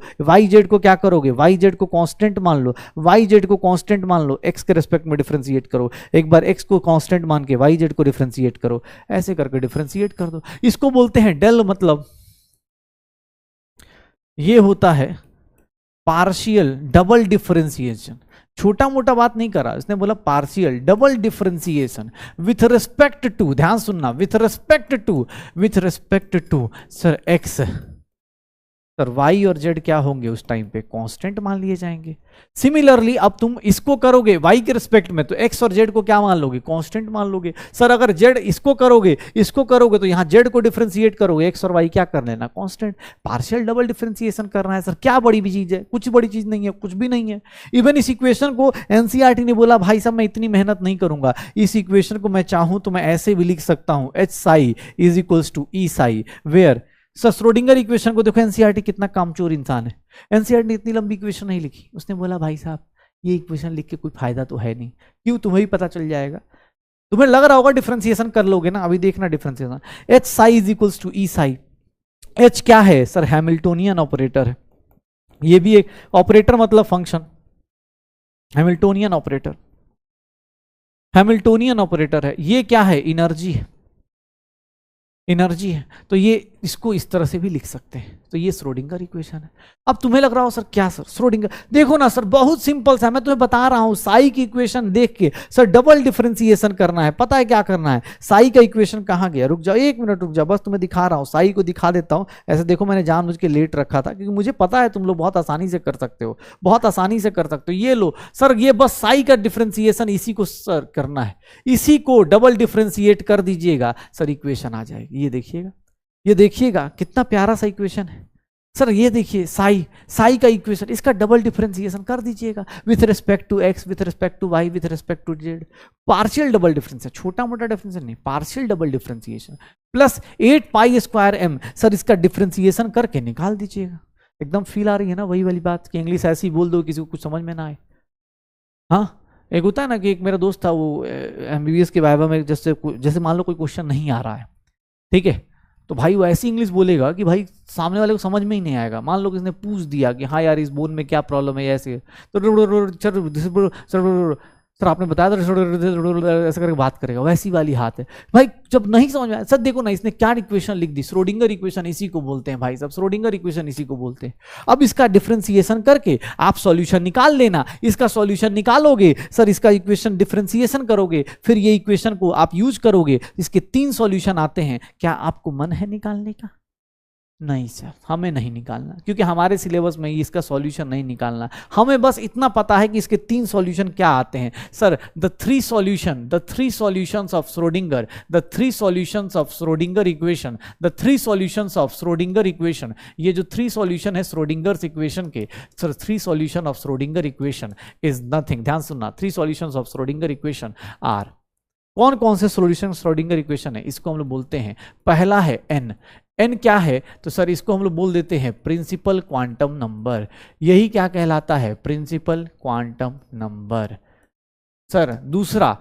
क्या करोगे, वाई जेड को कांस्टेंट मान लो, वाई जेड को कांस्टेंट मान लो, एक्स के रिस्पेक्ट में डिफरेंशिएट करो, एक बार एक्स को कांस्टेंट मान के वाई जेड को डिफरेंशिएट करो, ऐसे करके डिफरेंशिएट कर दो। इसको बोलते हैं डेल। मतलब ये होता है पार्शियल डबल डिफरेंशिएशन। छोटा मोटा बात नहीं करा इसने, बोला partial double differentiation with respect to, ध्यान सुनना, with respect to sir X, sir Y और जेड क्या होंगे उस टाइम पे कांस्टेंट मान लिए जाएंगे। सिमिलरली अब तुम इसको करोगे वाई के रिस्पेक्ट में, तो एक्स और जेड को क्या मान लोगे, कांस्टेंट मान लोगे। सर अगर जेड इसको करोगे तो यहां जेड को डिफरेंशिएट करोगे, एक्स और वाई क्या कर लेना, कांस्टेंट। पार्शियल डबल डिफरेंशिएशन करना है। सर क्या बड़ी भी चीज है, कुछ बड़ी चीज नहीं है, कुछ भी नहीं है। इवन इस इक्वेशन को एनसीईआरटी ने बोला भाई साहब मैं इतनी मेहनत नहीं करूंगा, इस इक्वेशन को मैं चाहूं तो मैं ऐसे भी लिख सकता हूं, H psi is equals to E psi, where sir Schrodinger equation को देखो, एनसीईआरटी कितना कामचोर इंसान है। एनसीईआरटी ने इतनी लंबी इक्वेशन नहीं लिखी, उसने बोला भाई साहब ये इक्वेशन लिख के कोई फायदा तो है नहीं। क्यों, तुम्हें भी पता चल जाएगा, तुम्हें लग रहा होगा डिफरेंशिएशन कर लोगे ना, अभी देखना differentiation. H psi is equals to E psi. H क्या है सर, हैमिल्टोनियन ऑपरेटर है। ये भी एक ऑपरेटर मतलब फंक्शन, हैमिल्टोनियन ऑपरेटर है। ये क्या है, एनर्जी है, एनर्जी है। तो ये इसको इस तरह से भी लिख सकते हैं। तो ये श्रोडिंगर इक्वेशन है। अब तुम्हें लग रहा हो सर क्या सर श्रोडिंगर, देखो ना सर बहुत सिंपल सा, मैं तुम्हें बता रहा हूं साई की इक्वेशन देख के सर डबल डिफरेंशिएशन करना है। पता है क्या करना है, साई का इक्वेशन कहां गया, रुक जाओ 1 मिनट रुक जाओ, बस तुम्हें दिखा रहा हूं, साई को दिखा देता हूं। ऐसे देखो मैंने जानबूझ के लेट रखा था क्योंकि मुझे पता है तुम लोग बहुत आसानी से कर सकते हो, बहुत आसानी से कर सकते हो। ये लो सर, ये बस साई का डिफरेंशिएशन इसी को सर करना है, इसी को डबल डिफरेंशिएट कर दीजिएगा सर, इक्वेशन आ जाएगी। ये देखिएगा कितना प्यारा सा इक्वेशन है सर। ये देखिए साई का इक्वेशन, इसका डबल डिफरेंशिएशन कर दीजिएगा with respect to x, with respect to y, with respect to z. Partial double differentiation, छोटा मोटा डिफरेंशिएशन नहीं, partial double differentiation plus 8 pi square m, sir इसका डिफरेंशिएशन करके निकाल दीजिएगा। एकदम फील आ रही है ना वही वाली बात कि इंग्लिश ऐसी बोल दो किसी को कुछ समझ में ना आए। हाँ, एक होता है ना कि एक मेरा दोस्त था, वो एमबीबीएस के वाइवा में जैसे मान लो कोई क्वेश्चन नहीं आ रहा है, ठीक है, तो भाई वो ऐसी इंग्लिश बोलेगा कि भाई सामने वाले को समझ में ही नहीं आएगा। मान लो किसने पूछ दिया कि हाँ यार इस बोन में क्या प्रॉब्लम है, ऐसे तो सर आपने बताया था, ऐसा करके बात करेगा, वैसी वाली हाथ है भाई। जब नहीं समझ में आया, सर देखो ना इसने क्या इक्वेशन लिख दी, श्रोडिंगर इक्वेशन इसी को बोलते हैं भाई साहब, श्रोडिंगर इक्वेशन इसी को बोलते हैं। अब इसका डिफरेंशिएशन करके आप सॉल्यूशन निकाल लेना। इसका सॉल्यूशन निकालोगे सर, इसका इक्वेशन डिफरेंशिएशन करोगे, फिर ये इक्वेशन को आप यूज करोगे। इसके 3 सॉल्यूशन आते हैं। क्या आपको मन है निकालने का? नहीं सर, हमें नहीं निकालना, क्योंकि हमारे सिलेबस में इसका सॉल्यूशन नहीं निकालना। हमें बस इतना पता है कि इसके 3 सॉल्यूशन क्या आते हैं sir, the three solutions of Schrodinger, the three solutions of Schrodinger equation, the three solutions of Schrodinger equation. ये जो 3 सॉल्यूशन है श्रोडिंगर इक्वेशन के, sir 3 solution of Schrodinger equation is nothing, ध्यान सुनना, 3 solutions of Schrodinger equation are, कौन कौन से solution Schrodinger equation है, इसको हम लोग बोलते हैं। पहला है एन, एन क्या है, तो सर इसको हम लोग बोल देते हैं प्रिंसिपल क्वांटम नंबर। यही क्या कहलाता है, प्रिंसिपल क्वांटम नंबर। सर दूसरा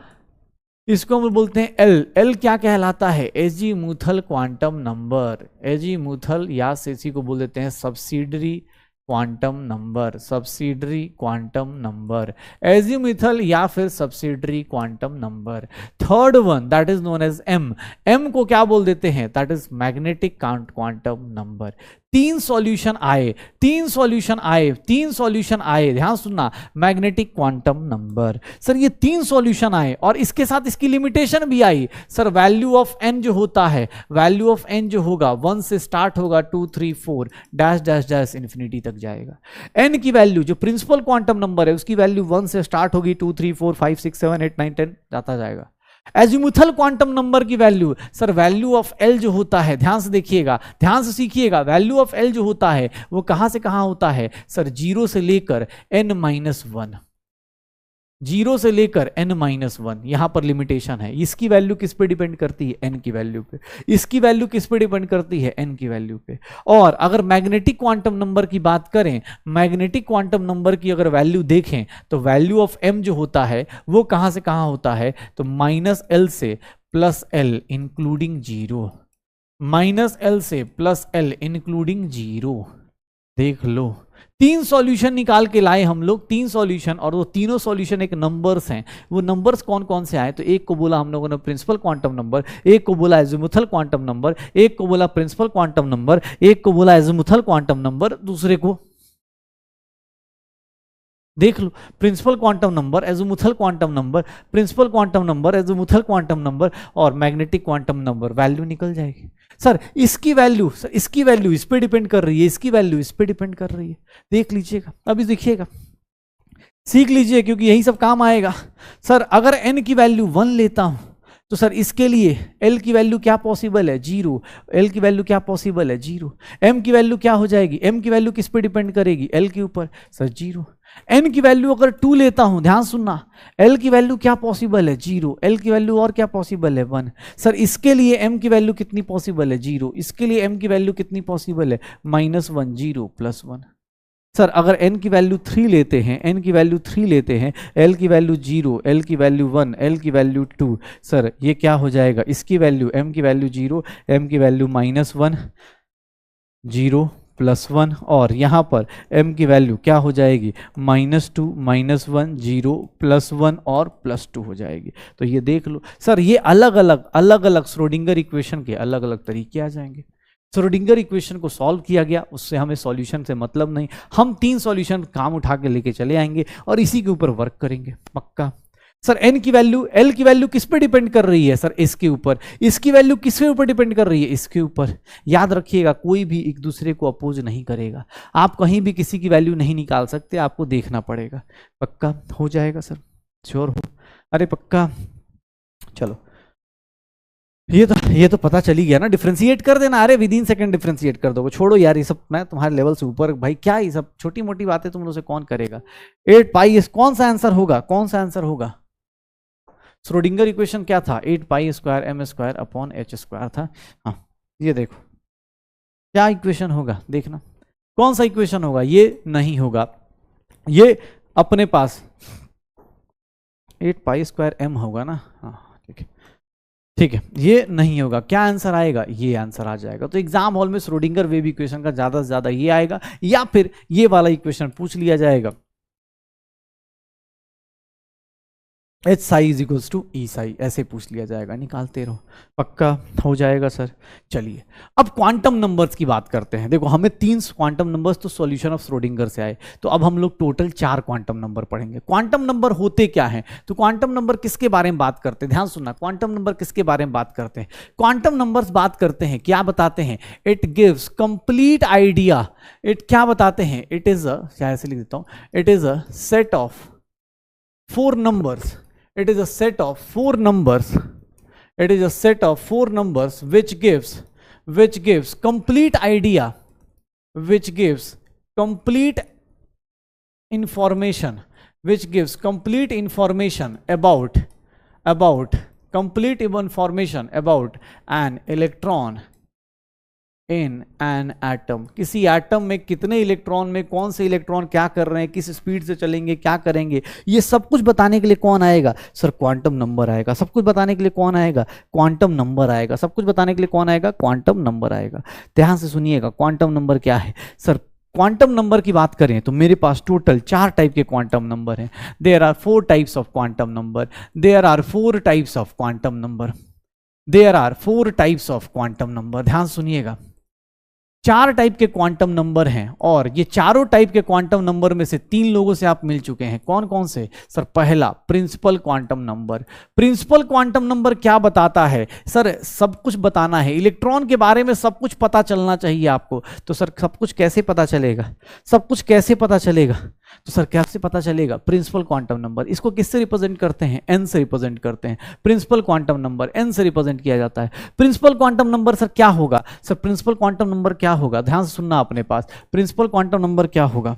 इसको हम बोलते हैं एल। एल क्या कहलाता है, एजीमुथल क्वांटम नंबर। एजीमुथल या इसी को बोल देते हैं subsidiary quantum number. Subsidiary quantum number, azimuthal या फिर subsidiary quantum number. Third one that is known as m. M को क्या बोल देते हैं, that is magnetic quantum number. तीन सॉल्यूशन आए, तीन सॉल्यूशन आए, तीन सॉल्यूशन आए, ध्यान सुनना, मैग्नेटिक क्वांटम नंबर। सर ये तीन सॉल्यूशन आए और इसके साथ इसकी लिमिटेशन भी आई। सर वैल्यू ऑफ एन जो होता है, वैल्यू ऑफ एन जो होगा 1 से स्टार्ट होगा 2 3 4 डैश डैश डैश इंफिनिटी तक जाएगा। एन की वैल्यू जो प्रिंसिपल क्वांटम नंबर है उसकी वैल्यू 1 से स्टार्ट होगी 2 3 4 5 6 7 8 9 10 जाता जाएगा। एजीमुथल क्वांटम नंबर की value, sir value of L जो होता है, ध्यान से देखिएगा, ध्यान से सीखिएगा, वैल्यू ऑफ एल जो होता है वो कहां से कहां होता है, सर 0 से लेकर n-1, 0 से लेकर n-1, यहां पर लिमिटेशन है। इसकी वैल्यू किस पे डिपेंड करती है, n की वैल्यू पे। इसकी वैल्यू किस पे डिपेंड करती है, n की वैल्यू पे। और अगर मैग्नेटिक क्वांटम नंबर की बात करें, मैग्नेटिक क्वांटम नंबर की अगर वैल्यू देखें तो वैल्यू ऑफ m जो होता है वो कहां से कहां होता है, तो -l से +l इंक्लूडिंग 0, -l से +l इंक्लूडिंग 0। देख लो, तीन सॉल्यूशन निकाल के लाए हम लोग, तीन सॉल्यूशन, और वो तीनों सॉल्यूशन एक नंबर्स हैं। वो नंबर्स कौन कौन से आए, तो एक को बोला हम लोगों ने प्रिंसिपल क्वांटम नंबर, एक को बोला एजीमुथल क्वांटम नंबर, एक को बोला प्रिंसिपल क्वांटम नंबर, एक को बोला एजीमुथल क्वांटम नंबर, दूसरे को देख लो, principal quantum number, azimuthal quantum number, principal quantum number, azimuthal quantum number और मैग्नेटिक क्वांटम नंबर, वैल्यू निकल जाएगी। सर इसकी वैल्यू, सर इसकी वैल्यू इस पे डिपेंड कर रही है, इसकी वैल्यू इस पे डिपेंड कर रही है। देख लीजिएगा, अभी देखिएगा, सीख लीजिए क्योंकि यही सब काम आएगा। सर अगर n की वैल्यू 1 लेता हूं तो सर इसके लिए l की वैल्यू क्या पॉसिबल है, 0। l की वैल्यू क्या पॉसिबल है, 0। m की वैल्यू क्या हो जाएगी, m की वैल्यू किस पे डिपेंड करेगी, l के ऊपर, सर 0। n की वैल्यू अगर 2 लेता हूं, ध्यान सुनना, l की वैल्यू क्या पॉसिबल है, 0। l की वैल्यू और क्या पॉसिबल है, 1। सर इसके लिए m की वैल्यू कितनी पॉसिबल है, 0। इसके लिए m की वैल्यू कितनी पॉसिबल है, -1, 0 +1। सर अगर n की वैल्यू 3 लेते हैं, n की वैल्यू 3 लेते हैं, l की वैल्यू 0, l की वैल्यू 1, l की वैल्यू 2, सर ये क्या हो जाएगा, इसकी वैल्यू m की वैल्यू 0, m की वैल्यू -1, 0 +1, और यहाँ पर m की वैल्यू क्या हो जाएगी, -2, -1, 0 +1 और +2 हो जाएगी। तो ये देख लो सर, ये अलग अलग श्रोडिंगर इक्वेशन के अलग अलग तरीके आ जाएंगे। श्रोडिंगर इक्वेशन को सॉल्व किया गया, उससे हमें सॉल्यूशन से मतलब नहीं, हम 3 सॉल्यूशन काम उठा के लेके चले आएंगे और इसी के ऊपर वर्क करेंगे पक्का। सर n की वैल्यू, l की वैल्यू किस पे डिपेंड कर रही है, सर इसके ऊपर। इसकी वैल्यू किसके ऊपर डिपेंड कर रही है, इसके ऊपर। याद रखिएगा, कोई भी एक दूसरे को अपोज नहीं करेगा। आप कहीं भी किसी की वैल्यू नहीं निकाल सकते, आपको देखना पड़ेगा। पक्का हो जाएगा सर, श्योर हो, अरे पक्का। चलो ये तो पता चली गया ना, डिफरेंशिएट कर देना, अरे विद इन सेकंड डिफरेंशिएट कर दोगे। छोड़ो यार ये सब, मैं तुम्हारे लेवल से ऊपर भाई, क्या ये सब छोटी मोटी बातें तुम लोग से कौन करेगा। 8 पाई, कौन सा आंसर होगा, कौन सा आंसर होगा। श्रोडिंगर इक्वेशन क्या था, 8 pi square m square upon h square था। हाँ ये देखो क्या इक्वेशन होगा, देखना कौन सा इक्वेशन होगा, ये नहीं होगा, ये अपने पास 8 पाई स्क्वायर m होगा ना। हाँ ठीक है, ठीक है, ये नहीं होगा। क्या आंसर आएगा, ये आंसर आ जाएगा। तो एग्जाम हॉल में श्रोडिंगर वेव इक्वेशन का ज्यादा से ज्यादा ये आएगा, या फिर ये वाला इक्वेशन पूछ लिया जाएगा, H psi is equals to E psi, ऐसे पूछ लिया जाएगा, निकालते रहो, पक्का हो जाएगा सर। चलिए अब क्वांटम नंबर्स की बात करते हैं। देखो हमें 3 क्वांटम नंबर्स तो सॉल्यूशन ऑफ श्रोडिंगर से आए, तो अब हम लोग टोटल 4 क्वांटम नंबर पढ़ेंगे। क्वांटम नंबर होते क्या हैं, तो क्वांटम नंबर किसके बारे में बात करते हैं, ध्यान सुनना, क्वांटम नंबर किसके बारे में बात करते हैं, क्वांटम नंबर्स बात करते हैं, क्या बताते हैं, it gives complete idea. It क्या बताते हैं, इट इज अ, ऐसे लिख देता हूं, it is a set of 4 numbers. It is a set of 4 numbers. It is a set of 4 numbers which gives complete idea, which gives complete information, which gives complete information about complete information about an electron in an atom, किसी atom में कितने electron में कौन से electron क्या कर रहे हैं, किस स्पीड से चलेंगे, क्या करेंगे, ये सब कुछ बताने के लिए कौन आएगा सर? क्वांटम नंबर आएगा। सब कुछ बताने के लिए कौन आएगा? क्वांटम नंबर आएगा। सब कुछ बताने के लिए कौन आएगा? क्वांटम नंबर आएगा। ध्यान से सुनिएगा, क्वांटम नंबर क्या है सर? क्वांटम नंबर की बात करें तो मेरे पास टोटल 4 टाइप के क्वांटम नंबर हैं। There are 4 types of quantum number. There are 4 types of quantum number. There are 4 types of quantum number. ध्यान सुनिएगा, 4 टाइप के क्वांटम नंबर हैं और ये चारों टाइप के क्वांटम नंबर में से 3 लोगों से आप मिल चुके हैं। कौन कौन से सर? पहला principal quantum number. Principal quantum number क्या बताता है सर? सब कुछ बताना है, इलेक्ट्रॉन के बारे में सब कुछ पता चलना चाहिए आपको। तो सर सब कुछ कैसे पता चलेगा? सब कुछ कैसे पता चलेगा? तो सर कैसे पता चलेगा? Principal quantum number. इसको किससे रिप्रेजेंट करते हैं? एन से रिप्रेजेंट करते हैं। प्रिंसिपल क्वांटम नंबर एन से रिप्रेजेंट किया जाता है। प्रिंसिपल क्वांटम नंबर सर क्या होगा? सर प्रिंसिपल क्वांटम नंबर क्या होगा? ध्यान से सुनना अपने पास। प्रिंसिपल क्वांटम नंबर क्या होगा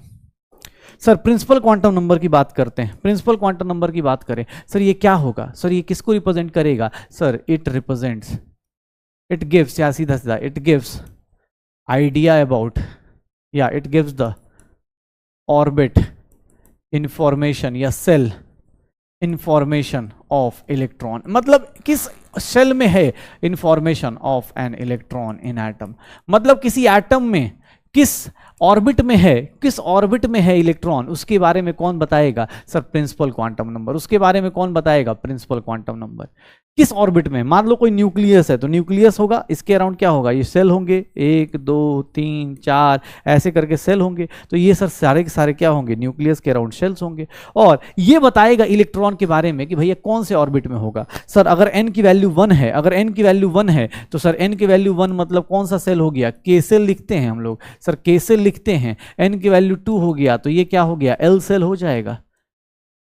सर? प्रिंसिपल क्वांटम नंबर की बात करते हैं। प्रिंसिपल क्वांटम नंबर की बात करें सर, ये क्या होगा सर? ये किसको रिप्रेजेंट करेगा sir? It represents, it gives, या सीधा सीधा इट गिव्स आइडिया अबाउट, या it gives the orbit information या सेल इंफॉर्मेशन ऑफ इलेक्ट्रॉन। मतलब किस सेल में है information of an electron in atom, मतलब किसी एटम में किस ऑर्बिट में है, किस ऑर्बिट में है इलेक्ट्रॉन, उसके बारे में कौन बताएगा सर? Principal quantum number. उसके बारे में कौन बताएगा? Principal quantum number. किस ऑर्बिट में? मान लो कोई न्यूक्लियस है तो न्यूक्लियस होगा, इसके अराउंड क्या होगा? ये सेल होंगे, 1 2 3 4 ऐसे करके सेल होंगे। तो ये सर सारे के सारे क्या होंगे? न्यूक्लियस के अराउंड सेल्स होंगे। और ये बताएगा इलेक्ट्रॉन के बारे में कि भैया कौन से ऑर्बिट में होगा। सर अगर एन की वैल्यू 1 है, अगर एन की वैल्यू 1 है तो सर एन की वैल्यू 1 मतलब कौन सा सेल हो गया? के सेल लिखते हैं हम लोग सर, के सेल लिखते हैं। एन की वैल्यू 2 हो गया तो ये क्या हो गया? एल सेल हो जाएगा।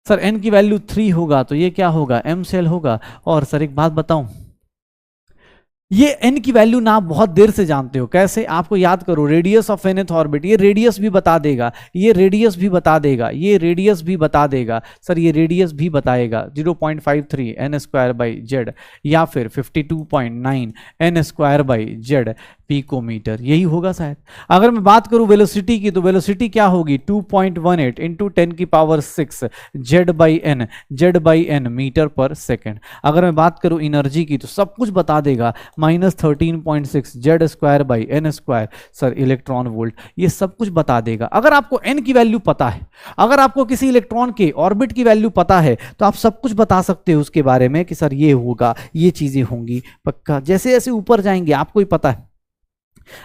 सर एन की वैल्यू 3 होगा तो ये क्या होगा? एम सेल होगा। और सर एक बात बताऊं, ये एन की वैल्यू ना आप बहुत देर से जानते हो। कैसे? आपको याद करो, रेडियस ऑफ nth ऑर्बिट, ये रेडियस भी बता देगा, ये रेडियस भी बता देगा, ये रेडियस भी बता देगा सर, ये रेडियस भी बताएगा 0.53 n स्क्वायर बाई जेड या फिर 52.9 n square by z picometre, यही होगा शायद। अगर मैं बात करूं वेलोसिटी की तो वेलोसिटी क्या होगी? 2.18 into 10⁻⁶ z by n metre पर सेकेंड। अगर मैं बात करूं एनर्जी की तो सब कुछ बता देगा, -13.6 z square by n square sir electron volt, ये सब कुछ बता देगा। अगर आपको एन की वैल्यू पता है, अगर आपको किसी इलेक्ट्रॉन के ऑर्बिट की वैल्यू पता है तो आप सब कुछ बता सकते हो उसके बारे में कि सर ये होगा, ये चीजें होंगी पक्का। जैसे जैसे ऊपर जाएंगे आपको ही पता है,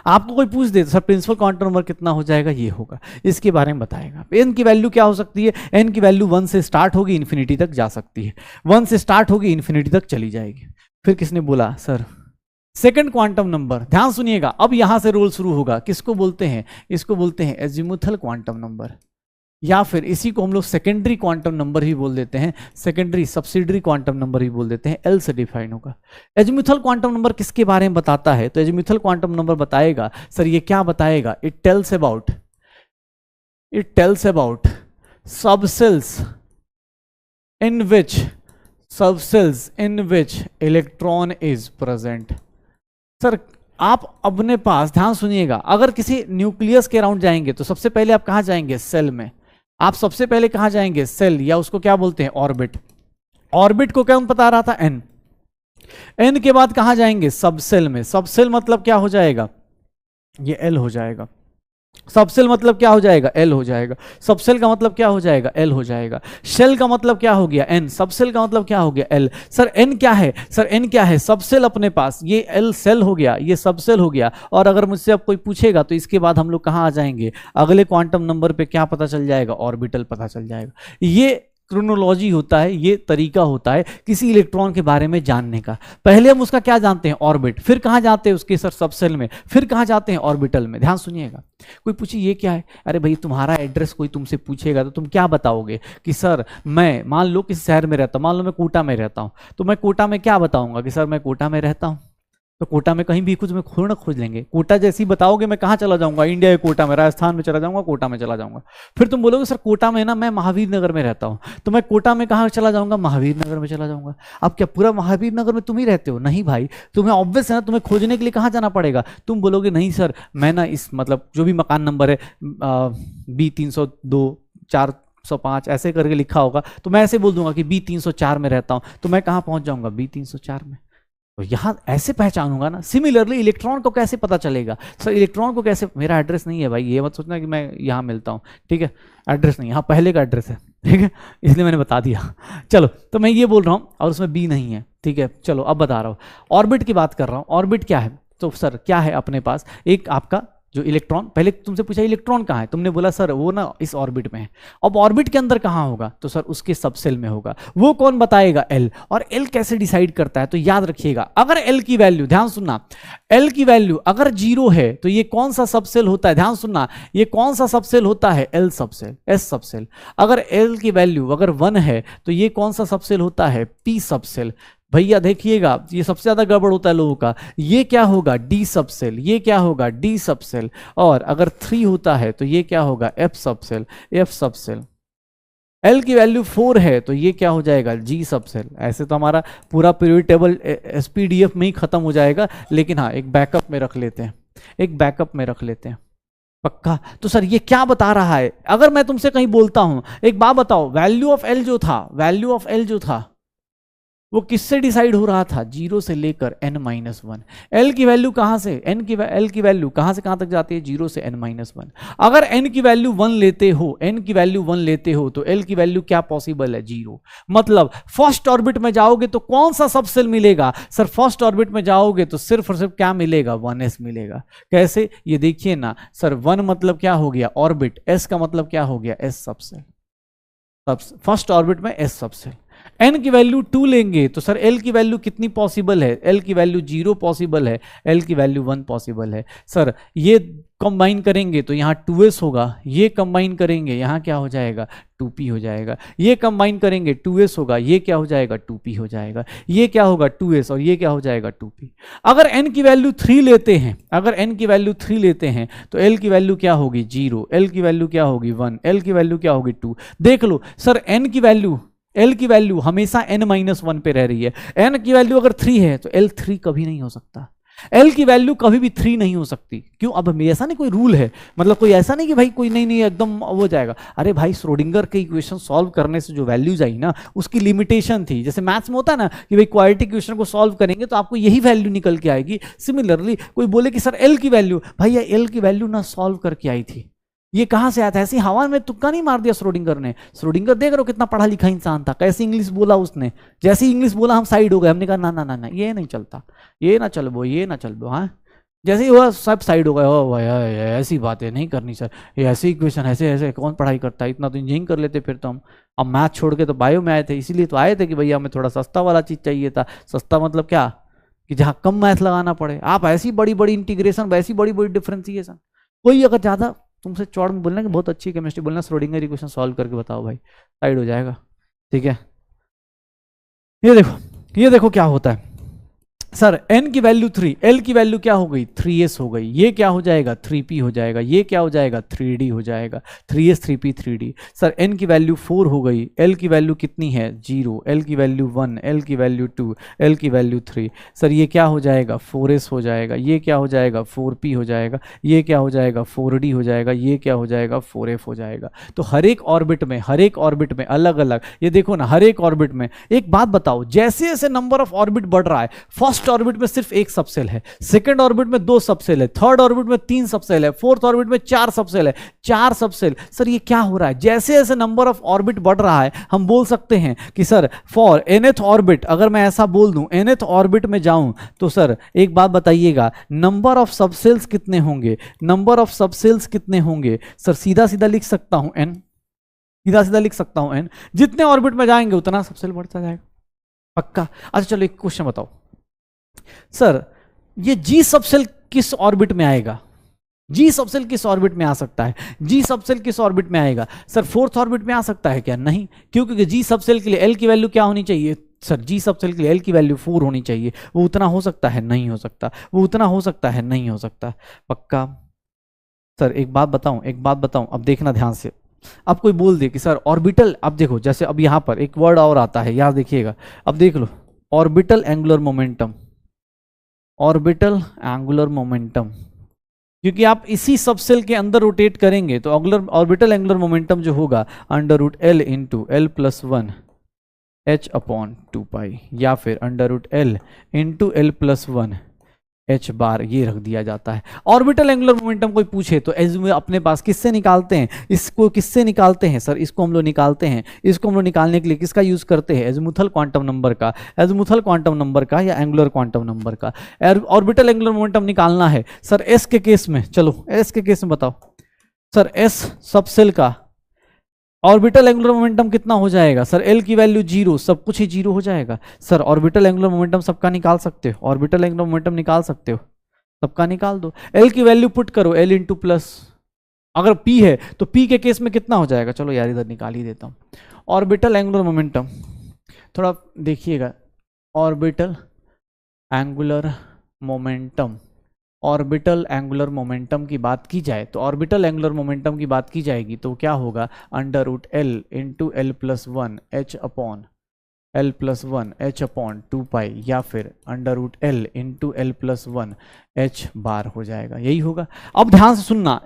आपको कोई पूछ दे तो सर प्रिंसिपल क्वांटम नंबर कितना हो जाएगा, ये होगा, इसके बारे में बताएगा। एन की वैल्यू क्या हो सकती है? एन की वैल्यू 1 से स्टार्ट होगी, इन्फिनिटी तक जा सकती है, 1 से स्टार्ट होगी, इन्फिनिटी तक चली जाएगी। फिर किसने बोला सर सेकंड क्वांटम नंबर? ध्यान सुनिएगा, अब यहां से रोल शुरू होगा। किसको बोलते हैं? इसको बोलते हैं एजीमुथल क्वांटम नंबर, या फिर इसी को हम लोग सेकेंडरी क्वांटम नंबर ही बोल देते हैं, सेकेंडरी सब्सिडरी क्वांटम नंबर ही बोल देते हैं, एल से डिफाइन होगा। एजीमुथल क्वांटम नंबर किसके बारे में बताता है? तो एजीमुथल क्वांटम नंबर बताएगा सर, ये क्या बताएगा? It tells about subcells in which electron is present. Sir आप अपने पास ध्यान सुनिएगा, अगर किसी न्यूक्लियस के अराउंड जाएंगे तो सबसे पहले आप कहां जाएंगे? सेल में। आप सबसे पहले कहां जाएंगे? सेल, या उसको क्या बोलते हैं? ऑर्बिट। ऑर्बिट को क्या बता रहा था? एन। एन के बाद कहां जाएंगे? सबसेल में। सबसेल मतलब क्या हो जाएगा? ये एल हो जाएगा। सबसेल मतलब क्या हो जाएगा? एल हो जाएगा। सबसेल का मतलब क्या हो जाएगा? एल हो जाएगा। शेल का मतलब क्या हो गया? एन। सबसेल का मतलब क्या हो गया? एल। सर एन क्या है? सर एन क्या है? सबसेल अपने पास, ये एल सेल हो गया, ये सबसेल हो गया। और अगर मुझसे अब कोई पूछेगा तो इसके बाद हम लोग कहां आ जाएंगे? अगले क्वांटम नंबर पे क्या पता चल जाएगा? ऑर्बिटल पता चल जाएगा। ये क्रोनोलॉजी होता है, ये तरीका होता है किसी इलेक्ट्रॉन के बारे में जानने का। पहले हम उसका क्या जानते हैं? ऑर्बिट। फिर कहां जाते हैं? उसके सर सबसेल में। फिर कहां जाते हैं? ऑर्बिटल में। ध्यान सुनिएगा, कोई पूछे ये क्या है? अरे भाई तुम्हारा एड्रेस कोई तुमसे पूछेगा तो तुम क्या बताओगे कि सर मैं मान लो किस शहर में रहता हूं, मान लो मैं कोटा में रहता हूं, तो मैं कोटा में क्या बताऊंगा कि सर मैं कोटा में रहता हूं। तो कोटा में कहीं भी कुछ में थोड़ा खोज लेंगे। कोटा जैसे ही बताओगे मैं कहाँ चला जाऊंगा, इंडिया के कोटा में, राजस्थान में चला जाऊंगा, कोटा में चला जाऊंगा। फिर तुम बोलोगे सर कोटा में ना मैं महावीर नगर में रहता हूँ, तो मैं कोटा में कहाँ चला जाऊंगा, महावीर नगर में चला जाऊंगा। अब क्या पूरा महावीर नगर में तुम ही रहते हो? नहीं भाई, तुम्हें ऑब्वियस है ना, तुम्हें खोजने के लिए कहाँ जाना पड़ेगा। तुम बोलोगे नहीं सर मैं ना इस मतलब जो भी मकान नंबर है B302 405 ऐसे करके लिखा होगा, तो मैं ऐसे बोल दूंगा कि B304 में रहता हूं, तो मैं कहां पहुंच जाऊंगा, B304 में। तो यहां ऐसे पहचानूंगा ना। सिमिलरली इलेक्ट्रॉन को कैसे पता चलेगा सर, इलेक्ट्रॉन को कैसे, मेरा एड्रेस नहीं है भाई, ये मत सोचना कि मैं यहां मिलता हूं, ठीक है, एड्रेस नहीं, यहाँ पहले का एड्रेस है, ठीक है, इसलिए मैंने बता दिया। चलो, तो मैं ये बोल रहा हूं और उसमें बी नहीं है, ठीक है। चलो अब बता रहा हूं, ऑर्बिट की बात कर रहा हूं। ऑर्बिट क्या है, तो सर क्या है अपने पास, एक आपका जो इलेक्ट्रॉन, पहले तुमसे पूछा इलेक्ट्रॉन कहाँ है, तुमने बोला सर वो ना इस ऑर्बिट में है। अब ऑर्बिट के अंदर कहाँ होगा, तो सर उसके सबसेल में होगा। वो कौन बताएगा, एल। और एल कैसे डिसाइड करता है, तो याद रखिएगा, अगर एल की वैल्यू, ध्यान सुनना, एल की वैल्यू अगर 0 है तो ये कौन सा सबसेल होता है, ध्यान सुनना, ये कौन सा सबसेल होता है, एल सबसेल, एस सबसेल। अगर एल की वैल्यू अगर 1 है तो ये कौन सा सबसेल होता है, पी सबसेल। भैया देखिएगा, ये सबसे ज्यादा गड़बड़ होता है लोगों का, ये क्या होगा, डी सबसेल, ये क्या होगा, डी सबसेल। और अगर 3 होता है तो ये क्या होगा, F subshell, F subshell. L की वैल्यू 4 है तो ये क्या हो जाएगा, जी सबसेल। ऐसे तो हमारा पूरा पीरियड टेबल एसपीडीएफ में ही खत्म हो जाएगा, लेकिन हाँ एक बैकअप में रख लेते हैं, एक बैकअप में रख लेते हैं, पक्का। तो सर ये क्या बता रहा है, अगर मैं तुमसे कहीं बोलता हूं, एक बात बताओ, वैल्यू ऑफ एल जो था, वैल्यू ऑफ एल जो था वो किससे डिसाइड हो रहा था, 0 से लेकर n-1। एल की वैल्यू कहां से, एल की वैल्यू कहां से कहां तक जाती है, 0 से n-1। अगर n की वैल्यू 1 लेते हो, n की वैल्यू 1 लेते हो तो एल की वैल्यू क्या पॉसिबल है, 0। मतलब फर्स्ट ऑर्बिट में जाओगे तो कौन सा सबसेल मिलेगा, सर फर्स्ट ऑर्बिट में जाओगे तो सिर्फ और सिर्फ क्या मिलेगा, 1s मिलेगा। कैसे, ये देखिए ना सर, 1 मतलब क्या हो गया, ऑर्बिट, s का मतलब क्या हो गया, s सबसेल, फर्स्ट ऑर्बिट में s सबसेल। n की वैल्यू 2 लेंगे तो सर l की वैल्यू कितनी पॉसिबल है, l की वैल्यू 0 पॉसिबल है, l की वैल्यू 1 पॉसिबल है। सर ये कंबाइन करेंगे तो यहाँ 2s होगा, ये कंबाइन करेंगे यहाँ क्या हो जाएगा, 2p हो जाएगा, ये कंबाइन करेंगे 2s होगा, ये क्या हो जाएगा, 2p हो जाएगा, ये क्या होगा 2s और ये क्या हो जाएगा 2p। अगर n की वैल्यू 3 लेते हैं, अगर n की वैल्यू 3 लेते हैं तो l की वैल्यू क्या होगी, 0, l की वैल्यू क्या होगी, 1, l की वैल्यू क्या होगी, 2। देख लो सर, n की वैल्यू, L की वैल्यू हमेशा n-1 पे रह रही है। n की वैल्यू अगर 3 है तो L 3 कभी नहीं हो सकता, L की वैल्यू कभी भी 3 नहीं हो सकती। क्यों, अब ऐसा नहीं कोई रूल है, मतलब कोई ऐसा नहीं कि भाई कोई नहीं एकदम हो जाएगा। अरे भाई श्रोडिंगर के इक्वेशन सॉल्व करने से जो वैल्यूज आई ना, उसकी लिमिटेशन थी। जैसे मैथ्स में होता है ना कि भाई क्वाड्रेटिक इक्वेशन को सॉल्व करेंगे तो आपको यही वैल्यू निकल के आएगी। सिमिलरली कोई बोले कि सर L की वैल्यू, भाई ये L की वैल्यू ना सॉल्व करके आई थी, ये कहां से आया था, ऐसी हवा में तुक्का नहीं मार दिया श्रोडिंगर ने। श्रोडिंगर देख रहे हो कितना पढ़ा लिखा इंसान था, कैसी इंग्लिश बोला उसने, जैसे इंग्लिश बोला हम साइड हो गए, हमने कहा ना ना ना ना ये नहीं चलता, ये ना चलबो, ये ना चलबो। हाँ जैसे ही हुआ सब साइड हो गए, ओ भाई ऐसी बातें नहीं करनी सर, ये ऐसी इक्वेशन ऐसे ऐसे कौन पढ़ाई करता है, इतना तो इंजीनियरिंग कर लेते फिर तो हम। अब मैथ छोड़ के तो बायो में आए थे, इसीलिए तो आए थे कि भैया हमें थोड़ा सस्ता वाला चीज़ चाहिए था। सस्ता मतलब क्या, कि जहाँ कम मैथ लगाना पड़े। आप ऐसी बड़ी बड़ी इंटीग्रेशन, वैसी बड़ी बड़ी डिफ्रेंसिएशन, कोई अगर ज़्यादा तुमसे चौड़ में बोलना कि बहुत अच्छी केमिस्ट्री बोलना, श्रोडिंगर इक्वेशन सॉल्व करके बताओ भाई, साइड हो जाएगा, ठीक है। ये देखो क्या होता है सर, n की वैल्यू 3, l की वैल्यू क्या हो गई, 3s हो गई, ये क्या हो जाएगा 3p हो जाएगा, ये क्या हो जाएगा 3d हो जाएगा, 3s 3p 3d। Sir n की वैल्यू 4 हो गई, l की वैल्यू कितनी है 0, l की वैल्यू 1, l की वैल्यू 2, l की वैल्यू 3। सर ये क्या हो जाएगा 4s हो जाएगा, ये क्या हो जाएगा 4p हो जाएगा, ये क्या हो जाएगा 4d हो जाएगा, ये क्या हो जाएगा 4f हो जाएगा। तो हर एक ऑर्बिट में अलग अलग, ये देखो ना हर एक ऑर्बिट में। एक बात बताओ, जैसे जैसे नंबर ऑफ ऑर्बिट बढ़ रहा है, फर्स्ट ऑर्बिट में सिर्फ एक सबसेल है, सेकंड ऑर्बिट में 2 सबसेल है, थर्ड ऑर्बिट में 3 सबसेल है, फोर्थ ऑर्बिट में 4 सबसेल है, 4 सबसेल। सर ये क्या हो रहा है, जैसे जैसे नंबर ऑफ ऑर्बिट बढ़ रहा है, हम बोल सकते हैं कि सर फॉर nth ऑर्बिट, अगर मैं ऐसा बोल दूं nth ऑर्बिट में जाऊं तो सर एक बात बताइएगा, नंबर ऑफ सबसेल्स कितने होंगे, नंबर ऑफ सबसेल्स कितने होंगे। सर सीधा सीधा लिख सकता हूं n, सीधा सीधा लिख सकता हूं n, जितने ऑर्बिट में जाएंगे उतना सबसेल बढ़ता जाएगा, पक्का। अच्छा चलो एक क्वेश्चन बताओ सर, ये जी सबसेल किस ऑर्बिट में आएगा, जी सबसेल किस ऑर्बिट में आ सकता है, जी सबसेल किस ऑर्बिट में आएगा। सर फोर्थ ऑर्बिट में आ सकता है क्या, नहीं, क्योंकि जी सबसेल के लिए एल की वैल्यू क्या होनी चाहिए सर जी सब सेल के लिए एल की वैल्यू 4 होनी चाहिए, वो उतना हो सकता है? नहीं हो सकता। वो उतना हो सकता है? नहीं हो सकता। पक्का? सर एक बात बताऊं, एक बात बताऊं, अब देखना ध्यान से। अब कोई बोल दे कि सर ऑर्बिटल, अब देखो जैसे अब यहां पर एक वर्ड और आता है, याद देखिएगा, अब देख लो, orbital angular momentum, orbital angular momentum, क्योंकि आप इसी सब सेल के अंदर रोटेट करेंगे तो ऑर्बिटल एंगुलर मोमेंटम जो होगा under root L into L plus one H upon 2 pi, या फिर under root L into L plus one H bar, ये रख दिया जाता है। ऑर्बिटल एंगुलर मोमेंटम कोई पूछे तो एज्यूम अपने पास किससे निकालते हैं? इसको किससे निकालते हैं? सर इसको हम लोग निकालते हैं, इसको हम लोग निकालने के लिए किसका यूज करते हैं? एज़िमुथल क्वांटम नंबर का, एज़िमुथल क्वांटम नंबर का या एंगुलर क्वांटम नंबर का। ऑर्बिटल एंगुलर मोमेंटम निकालना है सर एस के केस में, चलो एस के केस में बताओ सर, एस सब सेल का ऑर्बिटल एंगुलर मोमेंटम कितना हो जाएगा? सर एल की वैल्यू 0, सब कुछ ही 0 हो जाएगा। सर ऑर्बिटल एंगुलर मोमेंटम सबका निकाल सकते हो, ऑर्बिटल एंगुलर मोमेंटम निकाल सकते हो, सबका निकाल दो। एल की वैल्यू पुट करो, एल इंटू प्लस, अगर पी है तो पी के केस में कितना हो जाएगा? चलो यार इधर निकाल ही देता हूं। ऑर्बिटल एंगुलर मोमेंटम, थोड़ा देखिएगा, orbital angular momentum, orbital angular momentum की बात की जाए तो ऑर्बिटल एंगुलर मोमेंटम की बात की जाएगी तो क्या होगा? Under root L into L plus one H upon L plus one H upon 2 pi, या फिर under root L into L plus one H bar हो जाएगा, यही होगा। अब ध्यान से सुनना,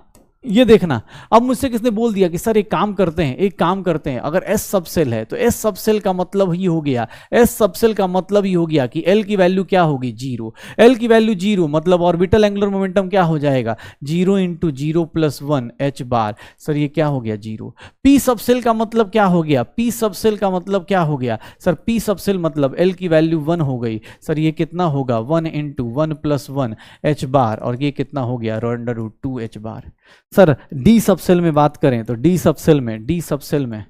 ये देखना, अब मुझसे किसने बोल दिया कि सर एक काम करते हैं, एक काम करते हैं, अगर एस सब सेल है तो एस सब सेल का मतलब ही हो गया, एस सब सेल का मतलब ही हो गया कि एल की वैल्यू क्या होगी? 0। एल की वैल्यू 0 मतलब ऑर्बिटल एंगुलर मोमेंटम क्या हो जाएगा? 0 इंटू 0 प्लस 1 एच बार। सर ये क्या हो गया? 0। पी सब सेल का मतलब क्या हो गया? पी सब सेल का मतलब क्या हो गया? सर पी सब सेल मतलब एल की वैल्यू 1 हो गई। सर ये कितना होगा? 1 इंटू 1 प्लस 1 एच बार, और ये कितना हो गया? अंडर रूट 2 एच बार। सर डी सब सेल में बात करें तो डी सब सेल में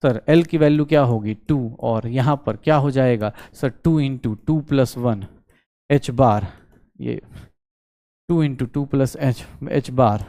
सर एल की वैल्यू क्या होगी? 2, और यहां पर क्या हो जाएगा? Sir 2 into 2 plus 1 H bar, ये 2 इंटू 2 प्लस एच बार,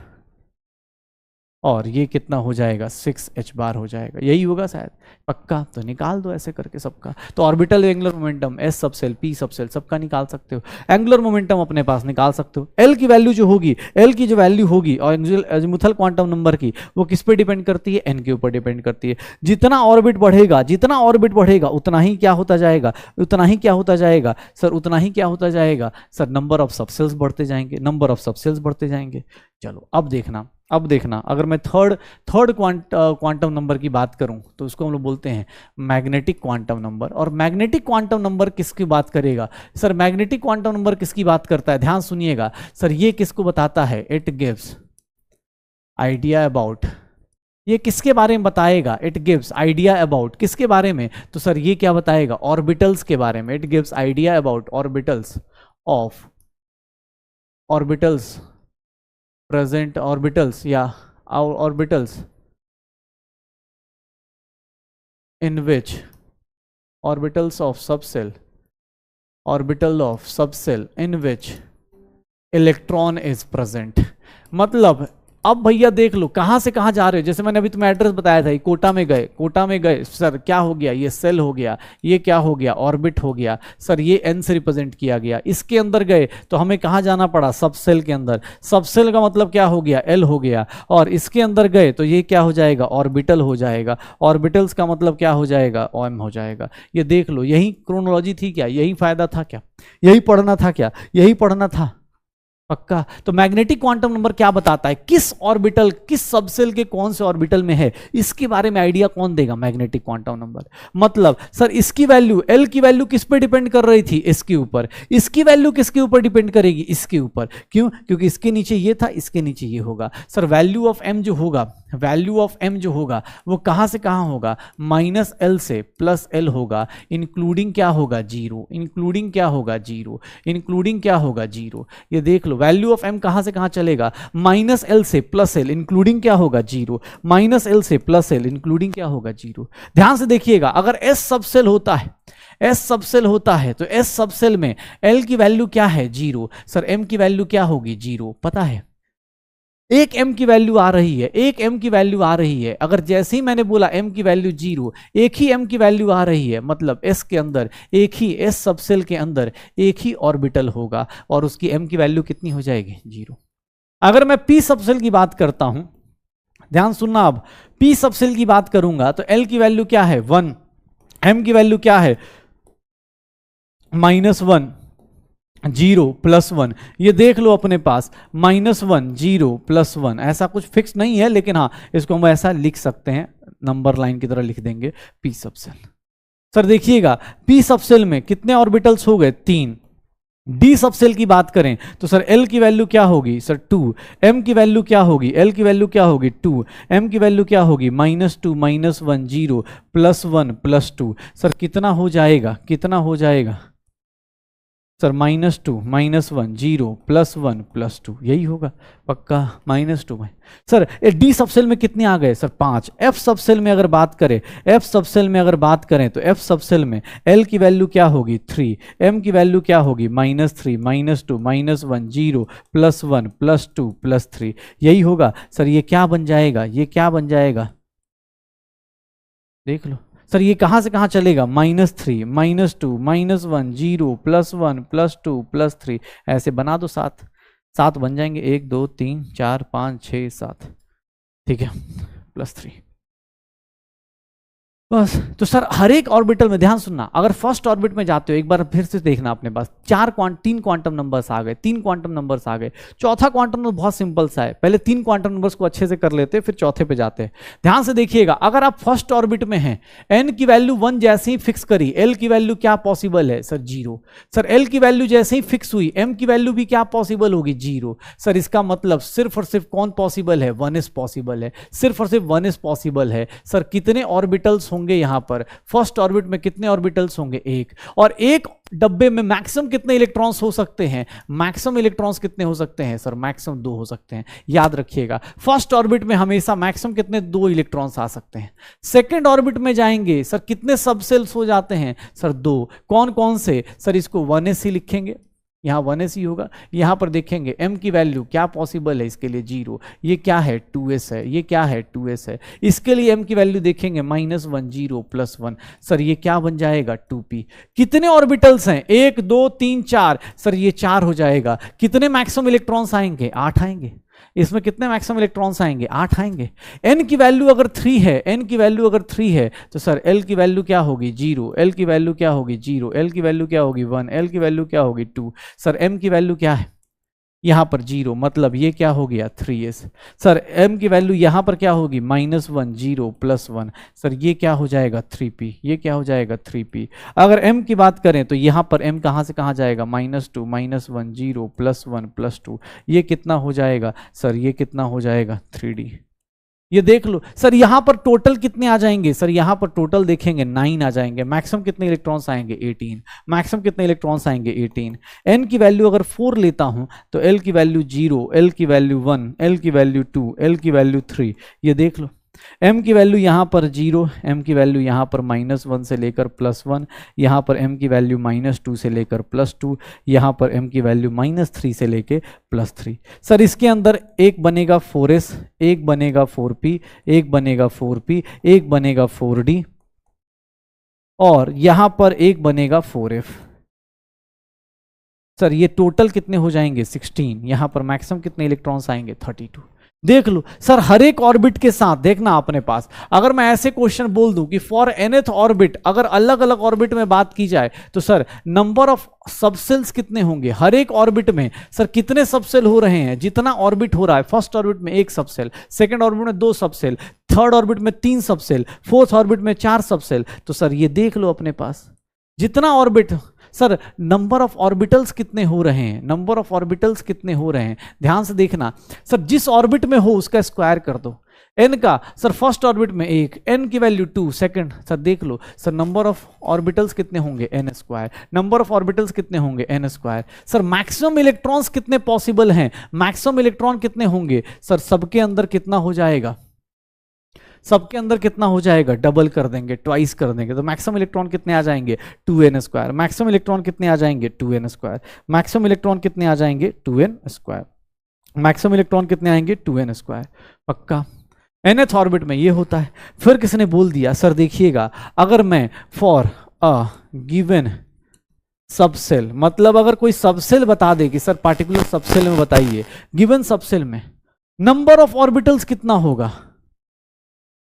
और ये कितना हो जाएगा? 6 एच बार हो जाएगा, यही होगा शायद। पक्का? तो निकाल दो ऐसे करके सबका। तो ऑर्बिटल एंगुलर मोमेंटम एस सब सेल, पी सब सेल, सबका निकाल सकते हो। एंगुलर मोमेंटम अपने पास निकाल सकते हो। एल की वैल्यू जो होगी, एल की जो वैल्यू होगी और एज़िमुथल क्वांटम नंबर की, वो किस पे डिपेंड करती है? एन के ऊपर डिपेंड करती है। जितना ऑर्बिट बढ़ेगा, जितना ऑर्बिट बढ़ेगा उतना ही क्या होता जाएगा? उतना ही क्या होता जाएगा? सर उतना ही क्या होता जाएगा? सर नंबर ऑफ सबसेल्स बढ़ते जाएंगे, नंबर ऑफ सबसेल्स बढ़ते जाएंगे। चलो अब देखना, अगर मैं थर्ड क्वांटम नंबर की बात करूं तो उसको हम लोग बोलते हैं मैग्नेटिक क्वांटम नंबर। और मैग्नेटिक क्वांटम नंबर किसकी बात करेगा? सर मैग्नेटिक क्वांटम नंबर किसकी बात करता है? ध्यान सुनिएगा सर, ये किसको बताता है? इट गिव्स आइडिया अबाउट, ये किसके बारे में बताएगा? इट गिव्स आइडिया अबाउट, किसके बारे में? तो सर ये क्या बताएगा? ऑर्बिटल्स के बारे में। It gives idea about orbitals of orbitals present orbitals या orbitals in which orbitals of subcell, orbital of subcell in which electron is present। मतलब अब भैया देख लो कहां से कहां जा रहे हो। जैसे मैंने अभी तुम्हें एड्रेस बताया था, कोटा में गए सर, क्या हो गया? ये सेल हो गया, ये क्या हो गया? ऑर्बिट हो गया। सर ये एन से रिप्रेजेंट किया गया। इसके अंदर गए तो हमें कहां जाना पड़ा? सब सेल के अंदर। सब सेल का मतलब क्या हो गया? एल हो गया। और इसके अंदर गए तो ये क्या हो जाएगा? ऑर्बिटल हो जाएगा। ऑर्बिटल्स का मतलब क्या हो जाएगा? ओएम हो जाएगा। ये देख लो, यही क्रोनोलॉजी थी क्या? यही फायदा था क्या? यही पढ़ना था क्या? यही पढ़ना था। पक्का? तो मैग्नेटिक क्वांटम नंबर क्या बताता है? किस ऑर्बिटल, किस सबसेल के कौन से ऑर्बिटल में है, इसके बारे में आइडिया कौन देगा? Magnetic quantum number. मतलब सर इसकी वैल्यू, एल की वैल्यू किस पे डिपेंड कर रही थी? इसके ऊपर। इसकी वैल्यू किसके ऊपर डिपेंड करेगी? इसके ऊपर। क्यों? क्योंकि इसके नीचे ये था, इसके नीचे ये होगा। सर वैल्यू ऑफ एम जो होगा, वैल्यू ऑफ एम जो होगा वो कहां से कहां होगा? माइनस एल से प्लस एल होगा, इंक्लूडिंग क्या होगा? 0। इंक्लूडिंग क्या होगा? 0। इंक्लूडिंग क्या होगा? 0। ये देख लो, वैल्यू ऑफ एम कहां से कहां चलेगा? माइनस एल से प्लस एल, इंक्लूडिंग क्या होगा? 0। माइनस एल से प्लस एल, इंक्लूडिंग क्या होगा? 0। ध्यान से देखिएगा, अगर एस सबसेल होता है, एस सबसेल होता है तो एस सबसेल में एल की वैल्यू क्या है? 0। सर एम की वैल्यू क्या होगी? 0। पता है? एक m की वैल्यू आ रही है, एक m की वैल्यू आ रही है। अगर जैसे ही मैंने बोला m की वैल्यू 0, एक ही m की वैल्यू आ रही है, मतलब s के अंदर एक ही s सबसेल के अंदर एक ही ऑर्बिटल होगा और उसकी m की वैल्यू कितनी हो जाएगी? 0। अगर मैं p सबसेल की बात करता हूं, ध्यान सुनना, अब p सबसेल की बात करूंगा तो l की वैल्यू क्या है? 1, m की वैल्यू क्या है? -1, 0 +1। ये देख लो अपने पास, -1 0 +1, ऐसा कुछ फिक्स नहीं है, लेकिन हाँ इसको हम ऐसा लिख सकते हैं, नंबर लाइन की तरह लिख देंगे p सबसेल। सर देखिएगा p सबसेल में कितने ऑर्बिटल्स हो गए? 3। d सबसेल की बात करें तो सर l की वैल्यू क्या होगी? सर 2। m की वैल्यू क्या होगी? l की वैल्यू क्या होगी? 2। m की वैल्यू क्या होगी? -2 -1 0 +1 +2। सर कितना हो जाएगा? कितना हो जाएगा सर? -2 -1 0 +1 +2, यही होगा पक्का, -2 में। सर डी सबसेल में कितने आ गए? सर 5। एफ सबसेल में अगर बात करें, एफ सबसेल में अगर बात करें तो एफ सबसेल में एल की वैल्यू क्या होगी? 3। एम की वैल्यू क्या होगी? -3 -2 -1 0 +1 +2 +3, यही होगा। सर ये क्या बन जाएगा? ये क्या बन जाएगा? देख लो सर, ये कहां से कहां चलेगा? -3 -2 -1 0 +1 +2 +3, ऐसे बना दो 7 7 बन जाएंगे, 1 2 3 4 5 6 7, ठीक है, +3 बस। तो सर हर एक ऑर्बिटल में ध्यान सुनना, अगर फर्स्ट ऑर्बिट में जाते हो एक बार फिर से देखना अपने पास, 3 क्वांटम नंबर्स आ गए, 3 क्वांटम नंबर्स आ गए। चौथा क्वांटम नंबर बहुत सिंपल सा है, पहले 3 क्वांटम नंबर्स को अच्छे से कर लेते फिर चौथे पे जाते हैं। ध्यान से देखिएगा, अगर आप फर्स्ट ऑर्बिट में हैं, n की वैल्यू 1 जैसे ही फिक्स करी, l की वैल्यू क्या पॉसिबल है? सर 0। सर l की वैल्यू जैसे ही फिक्स हुई, m की वैल्यू भी क्या पॉसिबल होगी? 0। सर इसका मतलब सिर्फ और सिर्फ कौन पॉसिबल है? 1s पॉसिबल है, सिर्फ और सिर्फ 1s पॉसिबल है। सर कितने ऑर्बिटल्स होंगे यहां पर? फर्स्ट ऑर्बिट में कितने ऑर्बिटल्स होंगे? 1। और एक डब्बे में मैक्सिमम कितने इलेक्ट्रॉन्स हो सकते हैं? मैक्सिमम इलेक्ट्रॉन्स कितने हो सकते हैं? सर मैक्सिमम 2 हो सकते हैं, याद रखिएगा। फर्स्ट ऑर्बिट में हमेशा मैक्सिमम कितने? 2 इलेक्ट्रॉन्स आ सकते हैं। सेकंड ऑर्बिट में जाएंगे, सर कितने सबसेल्स हो जाते हैं? सर 2। कौन कौन से? सर इसको 1s ही लिखेंगे, यहाँ 1s ही होगा। यहाँ पर देखेंगे m की वैल्यू क्या पॉसिबल है? इसके लिए 0। ये क्या है? 2s है। ये क्या है? 2s है। इसके लिए m की वैल्यू देखेंगे -1 0 +1। सर ये क्या बन जाएगा? 2p। कितने ऑर्बिटल्स हैं? 1 2 3 4। सर ये 4 हो जाएगा। कितने मैक्सिमम इलेक्ट्रॉन्स आएंगे? 8 आएंगे। इसमें कितने मैक्सिमम इलेक्ट्रॉन्स आएंगे? 8 आएंगे। n की वैल्यू अगर 3 है, n की वैल्यू अगर 3 है तो सर l की वैल्यू क्या होगी? 0। l की वैल्यू क्या होगी? 0। l की वैल्यू क्या होगी? 1। l की वैल्यू क्या होगी? 2। सर m की वैल्यू क्या है? यहां पर 0, मतलब ये क्या हो गया? 3s। सर m की वैल्यू यहां पर क्या होगी? -1 0 +1। सर ये क्या हो जाएगा? 3p। ये क्या हो जाएगा? 3p। अगर m की बात करें तो यहां पर m कहां से कहां जाएगा? -2 -1 0 +1 +2। ये कितना हो जाएगा? सर ये कितना हो जाएगा? 3d। ये देख लो सर, यहां पर टोटल कितने आ जाएंगे? सर यहां पर टोटल देखेंगे 9 आ जाएंगे। मैक्सिमम कितने इलेक्ट्रॉन्स आएंगे? 18। मैक्सिमम कितने इलेक्ट्रॉन्स आएंगे? 18। n की वैल्यू अगर 4 लेता हूं तो l की वैल्यू 0, l की वैल्यू 1, l की वैल्यू 2, l की वैल्यू 3। ये देख लो, m की वैल्यू यहां पर 0, m की वैल्यू यहां पर -1 से लेकर +1, यहां पर m की वैल्यू -2 से लेकर +2, यहां पर m की वैल्यू -3 से लेकर +3। सर इसके अंदर एक बनेगा 4s, एक बनेगा 4p, एक बनेगा 4p, एक बनेगा 4d और यहां पर एक बनेगा 4f। सर ये टोटल कितने हो जाएंगे? 16। यहां पर मैक्सिमम कितने इलेक्ट्रॉन्स आएंगे? 32। देख लो सर, हर एक ऑर्बिट के साथ देखना अपने पास, अगर मैं ऐसे क्वेश्चन बोल दूं कि फॉर nth ऑर्बिट, अगर अलग अलग ऑर्बिट में बात की जाए तो सर नंबर ऑफ सबसेल्स कितने होंगे हर एक ऑर्बिट में? सर कितने सबसेल हो रहे हैं? जितना ऑर्बिट हो रहा है, फर्स्ट ऑर्बिट में 1 सबसेल, सेकंड ऑर्बिट में 2 सबसेल, थर्ड ऑर्बिट में 3 सबसेल, फोर्थ ऑर्बिट में 4 सबसेल। तो सर ये देख लो अपने पास जितना orbit, sir number of orbitals कितने हो रहे हैं? नंबर ऑफ ऑर्बिटल्स कितने हो रहे हैं? ध्यान से देखना सर, जिस ऑर्बिट में हो उसका स्क्वायर कर दो। n का सर फर्स्ट ऑर्बिट में 1, n की वैल्यू 2, सेकंड सर देख लो सर नंबर ऑफ ऑर्बिटल्स कितने होंगे? n²। नंबर ऑफ ऑर्बिटल्स कितने होंगे? n²। सर मैक्सिमम इलेक्ट्रॉन्स कितने पॉसिबल हैं? मैक्सिमम इलेक्ट्रॉन कितने होंगे? सर सबके अंदर कितना हो जाएगा? सबके अंदर कितना हो जाएगा? डबल कर देंगे, ट्वाइस कर देंगे, तो मैक्सिमम इलेक्ट्रॉन कितने आ जाएंगे? 2n²। मैक्सिमम इलेक्ट्रॉन कितने आ जाएंगे? 2n²। मैक्सिमम इलेक्ट्रॉन कितने आ जाएंगे? 2n²। मैक्सिमम इलेक्ट्रॉन कितने आएंगे 2n²। पक्का। nth ऑर्बिट में ये होता है। फिर किसने बोल दिया सर देखिएगा, अगर मैं फॉर अ गिवन सबसेल, मतलब अगर कोई सबसेल बता दे कि सर पार्टिकुलर सबसेल में बताइए, गिवन सबसेल में नंबर ऑफ ऑर्बिटल्स कितना होगा।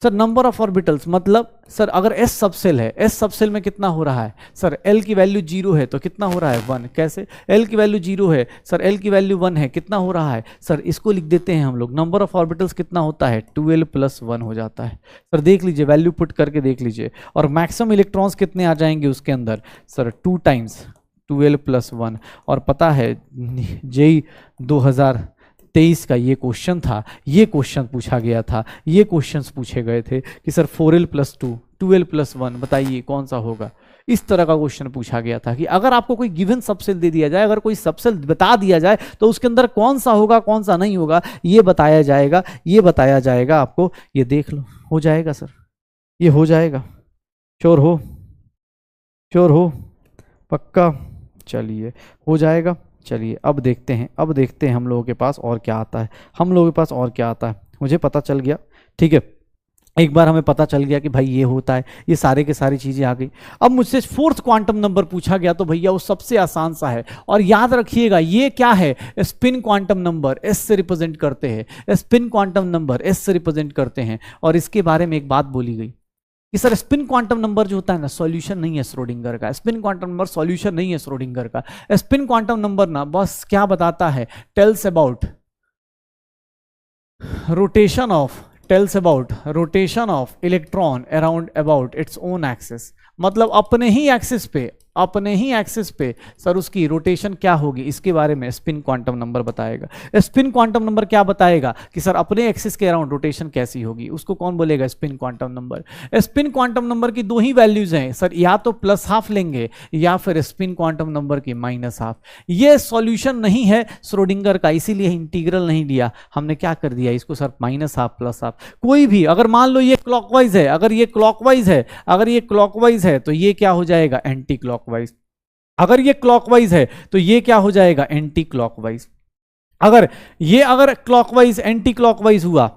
सर नंबर ऑफ ऑर्बिटल्स मतलब सर अगर एस सबसेल है, एस सबसेल में कितना हो रहा है सर, एल की वैल्यू 0 है तो कितना हो रहा है 1। कैसे, एल की वैल्यू 0 है सर, एल की वैल्यू 1 है, कितना हो रहा है सर, इसको लिख देते हैं हम लोग, नंबर ऑफ ऑर्बिटल्स कितना होता है 12 + 1 हो जाता है। सर देख लीजिए, वैल्यू पुट करके देख लीजिए, और मैक्सिमम इलेक्ट्रॉन्स कितने आ जाएंगे उसके अंदर सर 2 × 12 + 1। और पता है जेई 2023 का ये क्वेश्चन था, ये क्वेश्चन पूछा गया था, ये क्वेश्चंस पूछे गए थे कि सर 4l + 2 12 + 1 बताइए कौन सा होगा। इस तरह का क्वेश्चन पूछा गया था कि अगर आपको कोई गिवन सबसेल दे दिया जाए, अगर कोई सबसेल बता दिया जाए तो उसके अंदर कौन सा होगा कौन सा नहीं होगा ये बताया जाएगा, ये बताया जाएगा आपको। ये देख लो, हो जाएगा सर, ये हो जाएगा, श्योर हो, श्योर हो, पक्का। चलिए हो जाएगा। चलिए अब देखते हैं, अब देखते हैं हम लोगों के पास और क्या आता है, हम लोगों के पास और क्या आता है। मुझे पता चल गया, ठीक है, एक बार हमें पता चल गया कि भाई ये होता है, ये सारे के सारी चीजें आ गई। अब मुझसे फोर्थ क्वांटम नंबर पूछा गया तो भैया वो सबसे आसान सा है, और याद रखिएगा ये क्या है, स्पिन क्वांटम नंबर एस से रिप्रेजेंट करते हैं, स्पिन क्वांटम नंबर एस से रिप्रेजेंट करते हैं। और इसके बारे में एक बात बोली गई कि सर स्पिन क्वांटम नंबर जो होता है ना सॉल्यूशन नहीं है श्रोडिंगर का, स्पिन क्वांटम नंबर सॉल्यूशन नहीं है श्रोडिंगर का। स्पिन क्वांटम नंबर ना बस क्या बताता है, tells about rotation of, tells about rotation of electron around about its own axis, मतलब अपने ही एक्सिस पे, अपने ही एक्सिस पे सर उसकी रोटेशन क्या होगी, इसके बारे में स्पिन क्वांटम नंबर बताएगा। स्पिन क्वांटम नंबर क्या बताएगा कि सर अपने एक्सिस के अराउंड रोटेशन कैसी होगी, उसको कौन बोलेगा, spin quantum number. Spin quantum number की दो ही वैल्यूज हैं सर, या तो +½ लेंगे या फिर स्पिन क्वांटम नंबर की -½ ये सॉल्यूशन नहीं है श्रोडिंगर का, इसीलिए इंटीग्रल नहीं लिया हमने, क्या कर दिया इसको सर -½ +½ कोई भी, अगर मान लो ये क्लॉकवाइज है, अगर ये क्लॉकवाइज है, अगर ये क्लॉकवाइज है तो ये क्या हो जाएगा एंटी क्लॉकवाइज, अगर ये क्लॉकवाइज है तो ये क्या हो जाएगा एंटी क्लॉकवाइज। अगर ये अगर क्लॉकवाइज एंटी क्लॉकवाइज हुआ,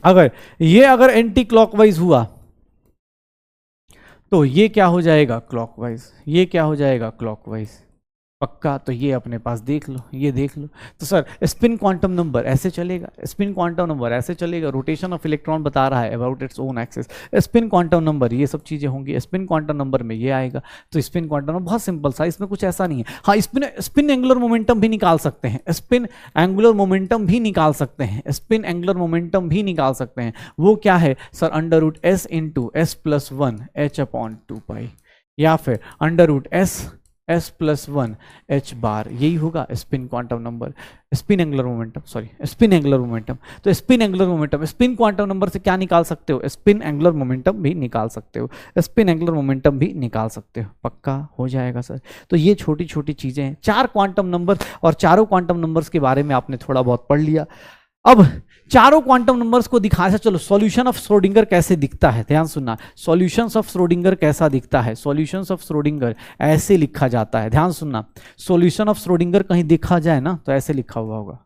अगर ये अगर एंटी क्लॉकवाइज हुआ तो ये क्या हो जाएगा क्लॉकवाइज, ये क्या हो जाएगा क्लॉकवाइज। पक्का, तो ये अपने पास देख लो, ये देख लो। तो सर स्पिन क्वांटम नंबर ऐसे चलेगा, स्पिन क्वांटम नंबर ऐसे चलेगा, रोटेशन ऑफ इलेक्ट्रॉन बता रहा है about its own axis, spin quantum number ये सब चीजें होंगी, स्पिन क्वांटम नंबर में ये आएगा। तो स्पिन क्वांटम नंबर बहुत सिंपल सा, इसमें कुछ ऐसा नहीं है। हाँ स्पिन स्पिन एंगुलर मोमेंटम भी निकाल सकते हैं, स्पिन एंगुलर मोमेंटम भी निकाल सकते हैं, स्पिन एंगुलर मोमेंटम भी निकाल सकते हैं। वो क्या है सर, √s × s+1 h/2π, या फिर √s+1 h बार, यही होगा spin quantum number, spin angular momentum, sorry spin angular momentum. तो spin angular momentum, spin quantum number से क्या निकाल सकते हो, स्पिन एंगुलर मोमेंटम भी निकाल सकते हो, स्पिन एंगुलर मोमेंटम भी निकाल सकते हो। पक्का हो जाएगा सर। तो ये छोटी छोटी चीजें हैं, 4 क्वांटम नंबर, और चारों क्वांटम नंबर्स के बारे में आपने थोड़ा बहुत पढ़ लिया। अब चारों क्वांटम नंबर्स को दिखाया, चलो सॉल्यूशन ऑफ श्रोडिंगर कैसे दिखता है, ध्यान सुनना, सॉल्यूशंस ऑफ श्रोडिंगर कैसा दिखता है, सॉल्यूशंस ऑफ श्रोडिंगर ऐसे लिखा जाता है, ध्यान सुनना, सॉल्यूशन ऑफ श्रोडिंगर कहीं देखा जाए ना तो ऐसे लिखा हुआ होगा।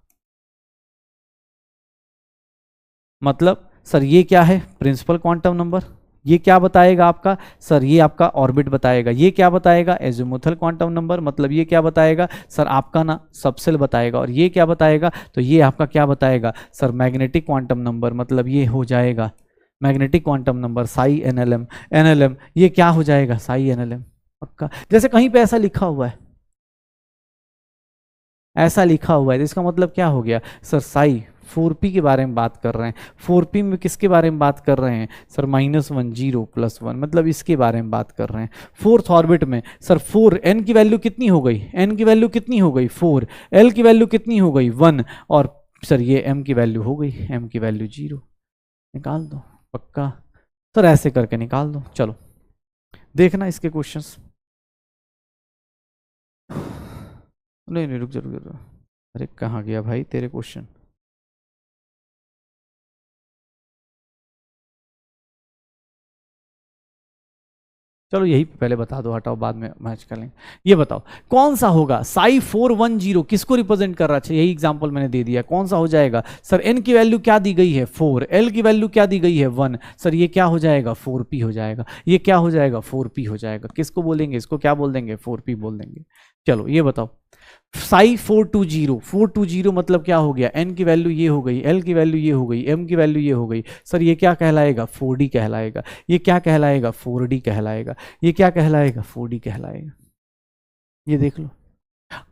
मतलब सर ये क्या है, प्रिंसिपल क्वांटम नंबर, ये क्या बताएगा आपका सर, ये आपका ऑर्बिट बताएगा, ये क्या बताएगा एजिमुथल क्वांटम नंबर, मतलब ये क्या बताएगा सर आपका ना सबसेल बताएगा, और ये क्या बताएगा तो ये आपका क्या बताएगा सर मैग्नेटिक क्वांटम नंबर, मतलब ये हो जाएगा magnetic quantum number Sai NLM, NLM ये क्या हो जाएगा साई NLM। पक्का, जैसे कहीं पे ऐसा लिखा हुआ है, ऐसा लिखा हुआ है तो इसका मतलब क्या हो गया सर, साई 4p के बारे में बात कर रहे हैं, 4p में किसके बारे में बात कर रहे हैं सर -1 0 +1, मतलब इसके बारे में बात कर रहे हैं। फोर्थ ऑर्बिट में सर 4, n की वैल्यू कितनी हो गई, n की वैल्यू कितनी हो गई 4, l की वैल्यू कितनी हो गई 1, और सर ये m की वैल्यू हो गई, m की वैल्यू 0, निकाल दो। पक्का सर, ऐसे करके निकाल दो। चलो देखना इसके क्वेश्चंस, नहीं नहीं रुक जा रुक जा, अरे कहाँ गया भाई तेरे क्वेश्चन। चलो यही पहले बता दो, हटाओ बाद में मैच कर लेंगे। ये बताओ कौन सा होगा साई 410 किसको रिप्रेजेंट कर रहा है? यही एग्जांपल मैंने दे दिया, कौन सा हो जाएगा सर? एन की वैल्यू क्या दी गई है 4, एल की वैल्यू क्या दी गई है 1, सर ये क्या हो जाएगा 4p हो जाएगा, ये क्या हो जाएगा 4p हो जाएगा। किसको बोलेंगे? इसको क्या बोल देंगे? 4p बोल देंगे। चलो ये बताओ साई 420 मतलब क्या हो गया? एन की वैल्यू ये हो गई, एल की वैल्यू ये हो गई, एम की वैल्यू ये हो गई, सर ये क्या कहलाएगा? 4d कहलाएगा। ये क्या कहलाएगा? 4d कहलाएगा। ये क्या कहलाएगा? 4d कहलाएगा। ये देख लो,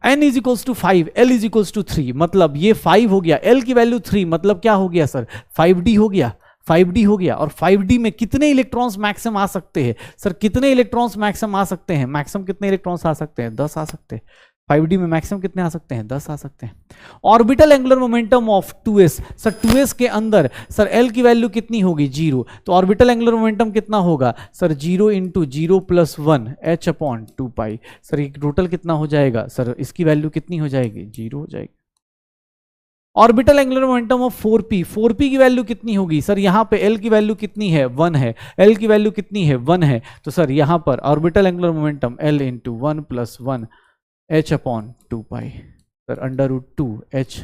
n is equals to 5, l is equals to 3, मतलब ये 5 हो गया, l की वैल्यू 3, मतलब क्या हो गया सर? 5d हो गया, 5d हो गया। और 5d में कितने इलेक्ट्रॉन्स मैक्सिमम आ सकते हैं सर? कितने इलेक्ट्रॉन्स मैक्सिमम आ सकते हैं? मैक्सिमम कितने इलेक्ट्रॉन्स आ सकते हैं? 10 आ सकते हैं। 5d में मैक्सिमम कितने आ सकते हैं? 10 आ सकते हैं। Orbital angular momentum of 2s, sir 2s के अंदर सर l की वैल्यू कितनी होगी? 0, तो ऑर्बिटल एंगुलर मोमेंटम कितना होगा sir? 0 into 0 plus 1 h upon 2 पाई। सर ये टोटल कितना हो जाएगा सर? इसकी वैल्यू कितनी हो जाएगी? 0 हो जाएगी। Orbital angular momentum of 4p, 4p की वैल्यू कितनी होगी सर? यहाँ पे l की वैल्यू कितनी है? 1 है, l की वैल्यू कितनी है? 1 है, तो सर यहाँ पर orbital angular momentum l into 1 plus 1 h upon 2 पाई, सर अंडर रूट 2 h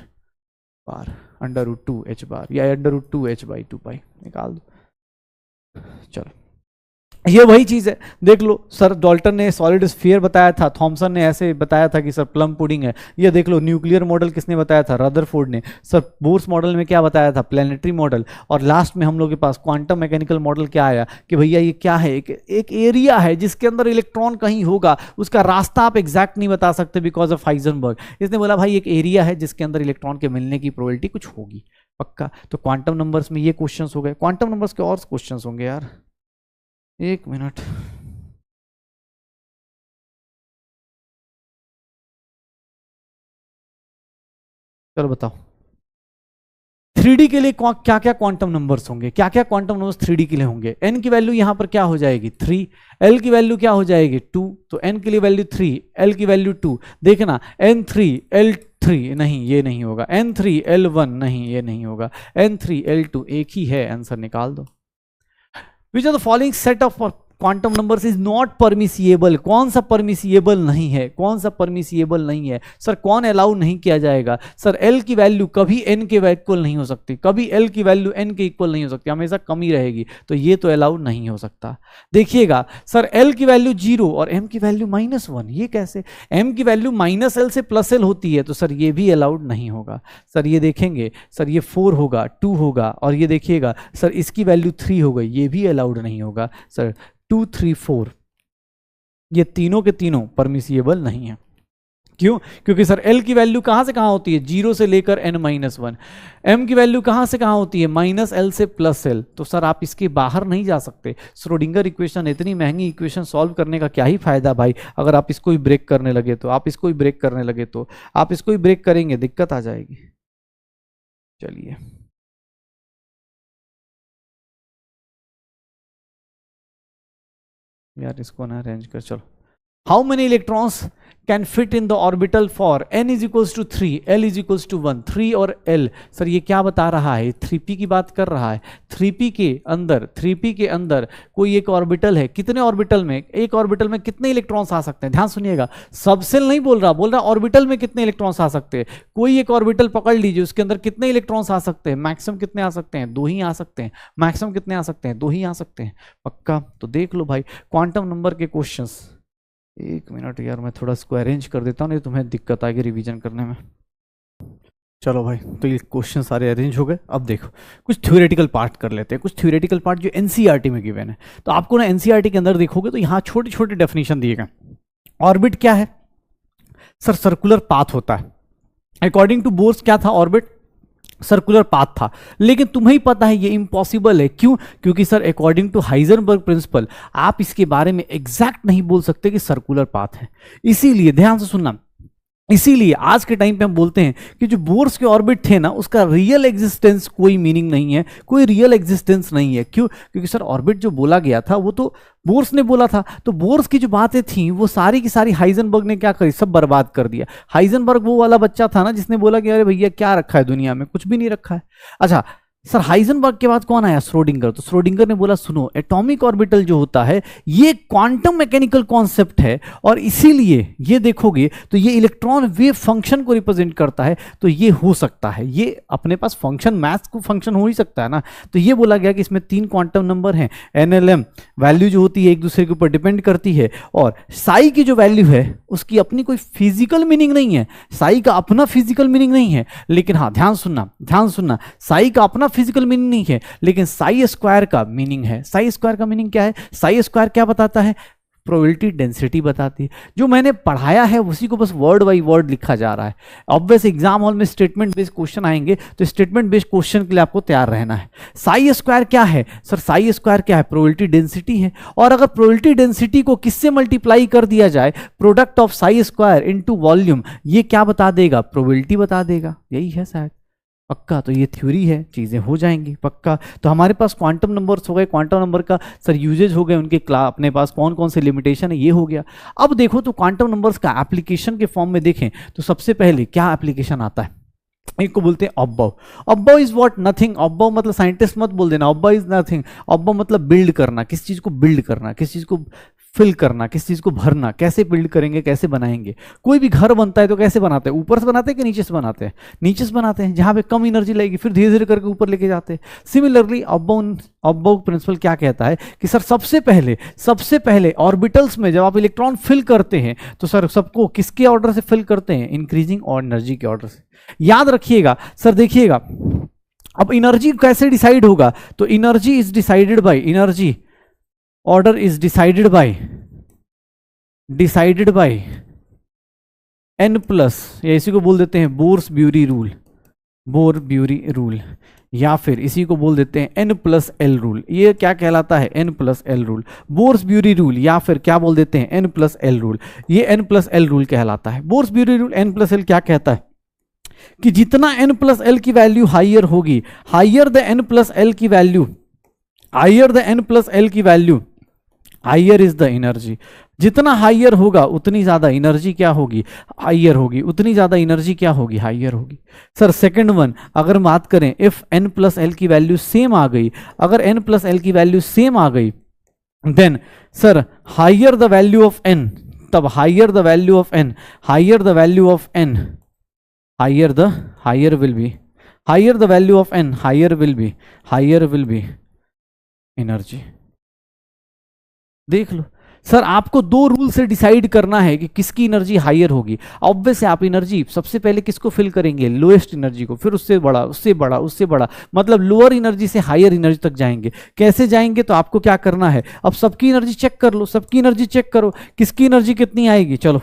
बार, अंडर रूट 2 h बार, या अंडर रूट 2 h बाई 2 पाई निकाल दो। चलो ये वही चीज है, देख लो सर डाल्टन ने सॉलिड स्फीयर बताया था, थॉमसन ने ऐसे बताया था कि सर प्लम पुडिंग है। ये देख लो न्यूक्लियर मॉडल किसने बताया था? रदरफोर्ड ने। सर बोर्स मॉडल में क्या बताया था? Planetary model. और लास्ट में हम लोग के पास क्वांटम मैकेनिकल मॉडल क्या आया कि भैया ये क्या है? एक एरिया है जिसके अंदर इलेक्ट्रॉन कहीं होगा, उसका रास्ता आप एग्जैक्ट नहीं बता सकते बिकॉज ऑफ हाइजेनबर्ग। इसने बोला भाई एक एरिया है जिसके अंदर इलेक्ट्रॉन के मिलने की प्रोबेबिलिटी कुछ होगी पक्का। तो क्वांटम नंबर्स में ये क्वेश्चन हो गए। क्वांटम नंबर्स के और क्वेश्चन होंगे यार, एक मिनट। चलो बताओ 3D के लिए क्या क्या क्वांटम नंबर्स होंगे? क्या क्या क्वांटम नंबर्स 3D के लिए होंगे? n की वैल्यू यहां पर क्या हो जाएगी? 3, l की वैल्यू क्या हो जाएगी? 2, तो n के लिए वैल्यू 3, l की वैल्यू 2। देखना n3 l3 नहीं, ये नहीं होगा। n3 l1 नहीं, ये नहीं होगा। n3 l2 एक ही है, आंसर निकाल दो। Which are the following set of quantum numbers is not permissible? कौन सा परमिसिएबल नहीं है? कौन सा परमिसिएबल नहीं है सर? कौन अलाउ नहीं किया जाएगा सर? l की वैल्यू कभी n के इक्वल नहीं हो सकती, कभी l की वैल्यू n के इक्वल नहीं हो सकती, हमेशा कमी रहेगी, तो ये तो अलाउ नहीं हो सकता। देखिएगा सर l की वैल्यू 0 और m की वैल्यू -1, ये कैसे? m की वैल्यू -l से +l होती है, तो सर ये भी अलाउड नहीं होगा। सर ये देखेंगे सर ये 4 होगा, 2 होगा, और ये देखिएगा सर इसकी वैल्यू 3 हो गई, ये भी अलाउड नहीं होगा। सर 2, 3, 4 ये तीनों के तीनों परमिसिएबल नहीं है। क्यों? क्योंकि सर l की वैल्यू कहां से कहां होती है? 0 से लेकर n-1। m की वैल्यू कहां से कहां होती है? -l से +l। तो सर आप इसके बाहर नहीं जा सकते। श्रोडिंगर इक्वेशन, इतनी महंगी इक्वेशन सॉल्व करने का क्या ही फायदा भाई, अगर आप इसको ही ब्रेक करने लगे तो। आप इसको ही ब्रेक करने लगे तो, आप इसको ही ब्रेक करेंगे दिक्कत आ जाएगी। चलिए यार इसको ना अरेंज कर। चलो how many electrons can fit in the orbital for n is equals to 3, l is equals to 1। 3 और l, सर ये क्या बता रहा है? 3p की बात कर रहा है। 3p के अंदर कोई एक ऑर्बिटल है, कितने ऑर्बिटल में? एक ऑर्बिटल में कितने इलेक्ट्रॉन्स आ सकते हैं? ध्यान सुनिएगा, सबसेल नहीं बोल रहा, बोल रहा ऑर्बिटल में कितने इलेक्ट्रॉन्स आ सकते हैं। कोई एक ऑर्बिटल पकड़ लीजिए, उसके अंदर कितने इलेक्ट्रॉन्स आ सकते हैं? मैक्सिमम कितने आ सकते हैं? 2 ही आ सकते हैं। मैक्सिमम कितने आ सकते हैं? 2 ही आ सकते हैं पक्का। तो देख लो भाई क्वांटम नंबर के क्वेश्चंस। एक मिनट यार, मैं थोड़ा इसको अरेंज कर देता हूँ, नहीं तुम्हें दिक्कत आएगी रिवीजन करने में। चलो भाई, तो ये क्वेश्चन सारे अरेंज हो गए। अब देखो कुछ थ्योरेटिकल पार्ट कर लेते हैं, कुछ थ्योरेटिकल पार्ट जो एनसीईआरटी में गिवन है। तो आपको ना एनसीईआरटी के अंदर देखोगे तो यहाँ छोटे छोटे डेफिनेशन दिए गए। ऑर्बिट क्या है सर? सर्कुलर पाथ होता है। अकॉर्डिंग टू बोर्स क्या था? ऑर्बिट सर्कुलर पाथ था। लेकिन तुम्हें ही पता है ये इम्पॉसिबल है। क्यों? क्योंकि sir according to Heisenberg principle आप इसके बारे में एग्जैक्ट नहीं बोल सकते कि सर्कुलर पाथ है। इसीलिए ध्यान से सुनना, इसीलिए आज के टाइम पे हम बोलते हैं कि जो बोर्स के ऑर्बिट थे ना, उसका रियल एग्जिस्टेंस कोई मीनिंग नहीं है, कोई रियल एग्जिस्टेंस नहीं है। क्यों? क्योंकि सर ऑर्बिट जो बोला गया था वो तो बोर्स ने बोला था। तो बोर्स की जो बातें थी वो सारी की सारी हाइजेनबर्ग ने क्या करी? सब बर्बाद कर दिया। हाइजेनबर्ग वो वाला बच्चा था ना जिसने बोला कि अरे भैया क्या रखा है दुनिया में? कुछ भी नहीं रखा है। अच्छा, सर हाइजेनबर्ग के बाद कौन आया? श्रोडिंगर। तो श्रोडिंगर ने बोला सुनो, एटॉमिक ऑर्बिटल जो होता है ये क्वांटम मैकेनिकल कॉन्सेप्ट है, और इसीलिए ये देखोगे तो ये इलेक्ट्रॉन वेव फंक्शन को रिप्रेजेंट करता है, तो ये हो सकता है, ये अपने पास फंक्शन, मैथ्स को फंक्शन हो ही सकता है ना। तो ये बोला गया कि इसमें 3 क्वांटम नंबर हैं, NLM वैल्यू जो होती है एक दूसरे के ऊपर डिपेंड करती है, और साई की जो वैल्यू है उसकी अपनी कोई फिजिकल मीनिंग नहीं है, साई का अपना फिजिकल मीनिंग नहीं है, लेकिन हाँ ध्यान सुनना, साई का अपना फिजिकल मीनिंग नहीं है, लेकिन साई स्क्वायर का मीनिंग है। साई स्क्वायर का मीनिंग क्या है? साई स्क्वायर क्या बताता है? प्रोबेबिलिटी डेंसिटी बताती है। जो मैंने पढ़ाया है उसी को बस वर्ड बाय वर्ड लिखा जा रहा है। ऑब्वियस एग्जाम हॉल में स्टेटमेंट बेस्ड क्वेश्चन आएंगे, तो स्टेटमेंट बेस्ड क्वेश्चन के लिए आपको तैयार रहना है। साई स्क्वायर क्या है? सर साई स्क्वायर क्या है? प्रोबेबिलिटी डेंसिटी है, और अगर प्रोबेबिलिटी डेंसिटी को किससे मल्टीप्लाई कर दिया जाए? Product of Sai square into volume, ये क्या बता देगा? प्रोबेबिलिटी बता देगा। यही है शायद, पक्का। तो ये थ्योरी है, चीज़ें हो जाएंगी पक्का। तो हमारे पास क्वांटम नंबर्स हो गए, क्वांटम नंबर का सर यूजेज हो गए, उनके अपने पास कौन कौन से लिमिटेशन है ये हो गया। अब देखो तो क्वांटम नंबर्स का एप्लीकेशन के फॉर्म में देखें तो सबसे पहले क्या एप्लीकेशन आता है? एक को बोलते हैं ऑब्बव। ऑब्बव इज व्हाट? नथिंग। ऑब्बव मतलब साइंटिस्ट मत बोल देना, ऑब्बव इज नथिंग। ऑब्बव मतलब बिल्ड करना, किस चीज को बिल्ड करना, किस चीज को फिल करना, किस चीज को भरना। कैसे बिल्ड करेंगे, कैसे बनाएंगे? कोई भी घर बनता है तो कैसे बनाते हैं? ऊपर से बनाते हैं कि नीचे से बनाते हैं? नीचे से बनाते हैं, जहां पे कम एनर्जी लगेगी, फिर धीरे धीरे करके ऊपर लेके जाते हैं। सिमिलरली ऑब्बव प्रिंसिपल क्या कहता है कि सर सबसे पहले ऑर्बिटल्स में जब आप इलेक्ट्रॉन फिल करते हैं तो सर सबको किसके ऑर्डर से फिल करते हैं? इंक्रीजिंग और एनर्जी के ऑर्डर से। याद रखिएगा सर, देखिएगा अब एनर्जी कैसे डिसाइड होगा? तो energy is decided by, energy order is decided by n plus, या इसी को बोल देते हैं बोर्स-ब्यूरी रूल, या फिर इसी को बोल देते हैं n प्लस एल रूल। ये क्या कहलाता है? n plus L rule, Bohr Bury rule, या फिर क्या बोल देते हैं? n plus L rule. ये n प्लस एल रूल कहलाता है। Bohr Bury rule n plus L क्या कहता है कि जितना n प्लस एल की वैल्यू हाइयर होगी, higher the n plus L की value, higher is the energy. जितना हाइयर होगा उतनी ज्यादा एनर्जी क्या होगी? हाइयर होगी। उतनी ज्यादा एनर्जी क्या होगी? हाइयर होगी। सर सेकंड वन अगर बात करें, इफ n प्लस एल की वैल्यू सेम आ गई, अगर n प्लस एल की वैल्यू सेम आ गई, then sir higher the value of n, तब higher the value of n, higher the value of n, higher will be, higher the value of n, higher will be energy. देख लो sir, आपको 2 rule से decide करना है कि किसकी energy higher होगी। ऑब्वियस है, आप एनर्जी सबसे पहले किसको फिल करेंगे? लोएस्ट एनर्जी को, फिर उससे बड़ा, उससे बड़ा, उससे बड़ा, मतलब लोअर एनर्जी से हायर एनर्जी तक जाएंगे। कैसे जाएंगे? तो आपको क्या करना है, अब सबकी एनर्जी चेक कर लो, सबकी एनर्जी चेक करो, किसकी एनर्जी कितनी आएगी। चलो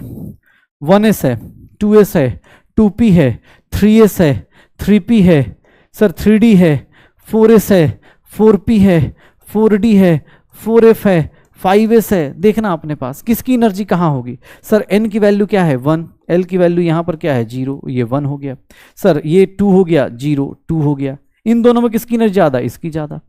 1s है, 2s है, 2p है, 3s है, 3p है, सर 3d है, 4s है, 4p है, 4d है, 4f है, 5s है। देखना अपने पास किसकी एनर्जी कहाँ होगी। सर n की वैल्यू क्या है? 1, l की वैल्यू यहाँ पर क्या है? 0, ये 1 हो गया। सर ये 2 हो गया, 0, 2 हो गया। इन दोनों में किसकी एनर्जी ज़्यादा? इसकी ज़्यादा।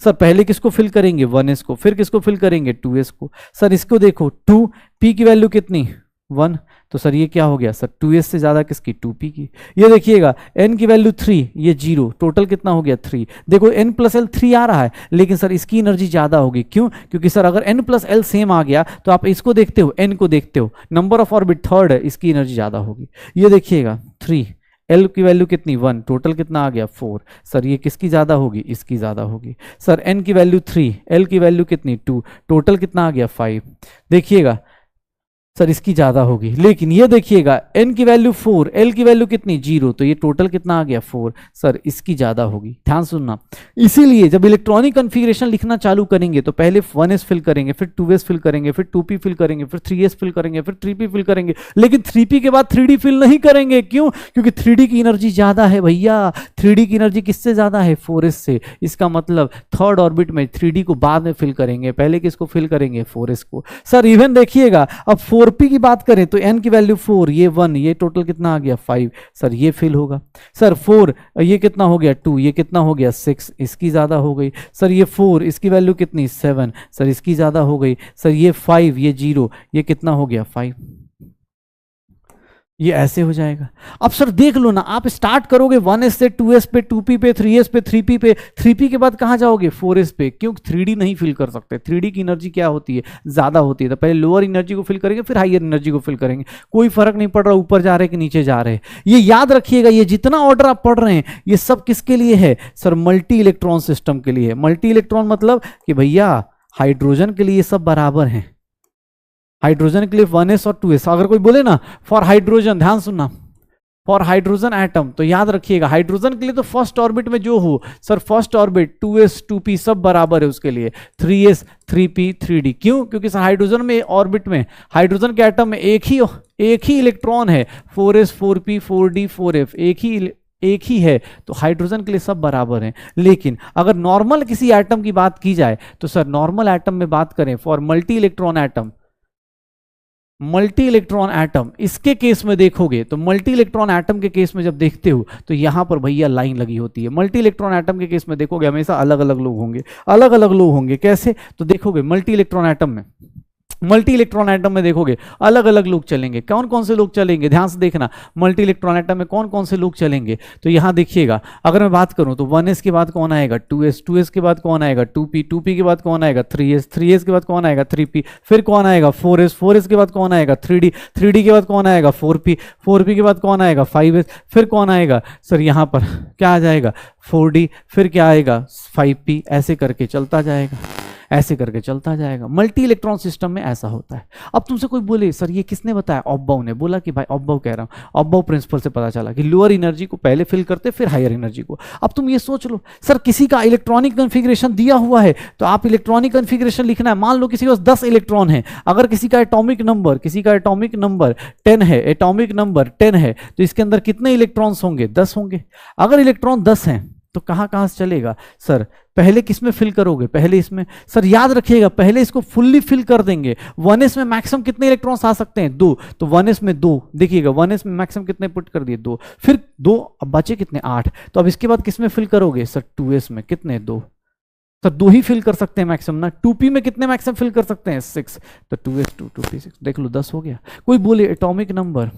सर पहले किसको फिल करेंगे? 1s को, फिर किसको फिल करेंगे? 2s को। सर इसको देखो, 2, p की वैल्यू कितनी? 1, तो सर ये क्या हो गया? सर 2s से ज्यादा किसकी? 2p की। ये देखिएगा n की वैल्यू 3, ये 0, टोटल कितना हो गया? 3। देखो n प्लस एल 3 आ रहा है, लेकिन सर इसकी एनर्जी ज्यादा होगी। क्यों? क्योंकि सर अगर n प्लस एल सेम आ गया तो आप इसको देखते हो, n को देखते हो, नंबर ऑफ ऑर्बिट थर्ड है, इसकी एनर्जी ज्यादा होगी। ये देखिएगा 3, L की वैल्यू कितनी? 1, टोटल कितना आ गया? 4। सर ये किसकी ज्यादा होगी? इसकी ज्यादा होगी। सर n की वैल्यू 3, L की वैल्यू कितनी? 2, टोटल कितना आ गया? 5। देखिएगा सर इसकी ज्यादा होगी, लेकिन ये देखिएगा n की वैल्यू 4, l की वैल्यू कितनी? 0, तो ये टोटल कितना आ गया? 4। सर इसकी ज्यादा होगी। ध्यान सुनना, इसीलिए जब इलेक्ट्रॉनिक कॉन्फ़िगरेशन लिखना चालू करेंगे तो पहले 1s फिल करेंगे, फिर 2s फिल करेंगे, फिर 2p फिल करेंगे, फिर 3s फिल करेंगे, फिर 3p फिल करेंगे, लेकिन 3p के बाद 3d फिल नहीं करेंगे। क्यों? क्योंकि 3d की एनर्जी ज्यादा है भैया। 3d की एनर्जी किससे ज्यादा है? 4s से। इसका मतलब थर्ड ऑर्बिट में 3d को बाद में फिल करेंगे, पहले किसको फिल करेंगे? 4s को। सर इवन देखिएगा, अब 4p की बात करें तो n की वैल्यू 4, ये 1, ये टोटल कितना आ गया? 5। सर ये फिल होगा। सर 4, ये कितना हो गया? 2, ये कितना हो गया? 6, इसकी ज्यादा हो गई। सर ये 4, इसकी वैल्यू कितनी? 7, सर इसकी ज्यादा हो गई। सर ये 5, ये 0, ये कितना हो गया? 5। ये ऐसे हो जाएगा। अब सर देख लो ना, आप स्टार्ट करोगे 1s से 2s पे, 2p पे, 3s पे, 3p पे, 3p के बाद कहाँ जाओगे 4s पे, क्योंकि 3d नहीं फिल कर सकते। 3d की एनर्जी क्या होती है, ज्यादा होती है, तो पहले लोअर एनर्जी को फिल करेंगे फिर हायर एनर्जी को फिल करेंगे। कोई फर्क नहीं पड़ रहा ऊपर जा रहे कि नीचे जा रहे हैं। ये याद रखिएगा, ये जितना ऑर्डर आप पढ़ रहे हैं ये सब किसके लिए है सर, मल्टी इलेक्ट्रॉन सिस्टम के लिए है। मल्टी इलेक्ट्रॉन मतलब कि भैया हाइड्रोजन के लिए ये सब बराबर है। हाइड्रोजन के लिए 1s और 2s, अगर कोई बोले ना फॉर हाइड्रोजन, ध्यान सुनना, फॉर हाइड्रोजन एटम, तो याद रखिएगा हाइड्रोजन के लिए तो फर्स्ट ऑर्बिट में जो हो sir, first orbit 2s 2p सब बराबर है उसके लिए, 3s 3p 3d। क्यों? क्योंकि सर हाइड्रोजन में ऑर्बिट में, हाइड्रोजन के एटम में एक ही इलेक्ट्रॉन है, 4s 4p 4d 4f, एक ही है, तो हाइड्रोजन के लिए सब बराबर हैं। लेकिन अगर नॉर्मल किसी एटम की बात की जाए तो सर नॉर्मल एटम में बात करें for multi electron atom, multi electron atom, इसके केस में देखोगे तो मल्टी इलेक्ट्रॉन एटम के केस में जब देखते हो तो यहां पर भैया लाइन लगी होती है। मल्टी इलेक्ट्रॉन एटम के केस में देखोगे हमेशा अलग अलग लोग होंगे, अलग अलग लोग होंगे। कैसे? तो देखोगे मल्टी इलेक्ट्रॉन एटम में, मल्टी इलेक्ट्रॉन एटम में देखोगे अलग अलग लोग चलेंगे। कौन कौन से लोग चलेंगे, ध्यान से देखना, मल्टी इलेक्ट्रॉन एटम में कौन कौन से लोग चलेंगे। तो यहां देखिएगा, अगर मैं बात करूं तो 1s के बाद कौन आएगा 2s, 2s के बाद कौन आएगा 2p, 2p के बाद कौन आएगा 3s, 3s के बाद कौन आएगा 3p, फिर कौन आएगा 4s, 4s के बाद कौन आएगा 3d, 3d के बाद कौन आएगा 4p, 4p के बाद कौन आएगा 5s, फिर कौन आएगा सर यहां पर क्या आ जाएगा 4d, फिर क्या आएगा 5p, ऐसे करके चलता जाएगा, ऐसे करके चलता जाएगा। मल्टी इलेक्ट्रॉन सिस्टम में ऐसा होता है। अब तुमसे कोई बोले सर ये किसने बताया, ऑब्बाउ ने बोला कि भाई ऑब्बाउ कह रहा हूं, ऑब्बाउ प्रिंसिपल से पता चला कि लोअर एनर्जी को पहले फिल करते फिर हायर एनर्जी को। अब तुम ये सोच लो सर किसी का इलेक्ट्रॉनिक कन्फिग्रेशन दिया हुआ है तो आप इलेक्ट्रॉनिक कन्फिग्रेशन लिखना है। मान लो किसी के पास 10 इलेक्ट्रॉन है, अगर किसी का एटॉमिक नंबर 10 है, एटॉमिक नंबर 10 है, तो इसके अंदर कितने इलेक्ट्रॉन्स होंगे 10 होंगे। अगर इलेक्ट्रॉन 10 हैं तो कहां कहां से चलेगा सर, पहले किस में फिल करोगे, पहले इसमें। सर याद रखिएगा पहले इसको फुल्ली फिल कर देंगे। 1s में मैक्सिमम कितने इलेक्ट्रॉन्स आ सकते हैं 2, तो 1s में 2, देखिएगा 1s में मैक्सिमम कितने पुट कर दिए 2, फिर 2, अब बचे कितने 8, तो अब इसके बाद किस में फिल करोगे सर 2s में, कितने 2, सर 2 ही फिल कर सकते हैं मैक्सिमम ना। 2p में कितने मैक्सिमम फिल कर सकते हैं 6, तो 2s 2 2p 6, देख लो 10 हो गया। कोई बोले एटॉमिक नंबर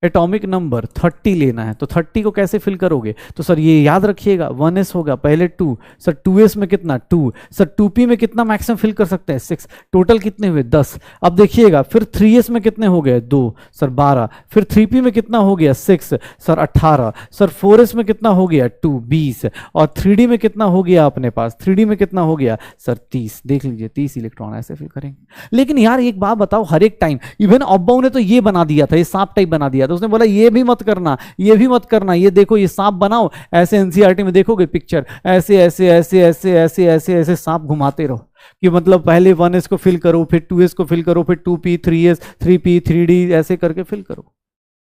30 लेना है तो 30 को कैसे फिल करोगे, तो सर ये याद रखिएगा 1s होगा पहले 2, सर 2s में कितना 2, सर 2p में कितना मैक्सिमम फिल कर सकते हैं 6, टोटल कितने हुए 10। अब देखिएगा फिर 3s में कितने हो गए 2, सर 12, फिर 3p में कितना हो गया 6, सर 18, सर 4s में कितना हो गया 2 20, और 3d में कितना हो गया अपने पास, 3d में कितना हो गया सर 30, देख लीजिए 30 इलेक्ट्रॉन ऐसे फिल करेंगे। लेकिन यार एक बात बताओ, हर एक टाइम इवन ऑब्बाउ ने तो ये बना दिया था, ये सांप टाइप बना दिया था, तो उसने बोला ये भी मत करना, ये भी मत करना, ये देखो ये सांप बनाओ, ऐसे एनसीईआरटी में देखोगे पिक्चर, ऐसे ऐसे ऐसे ऐसे ऐसे ऐसे ऐसे सांप घुमाते रहो कि मतलब पहले 1s को फिल करो, फिर 2s को फिल करो, फिर 2p 3s 3p 3d ऐसे करके फिल करो।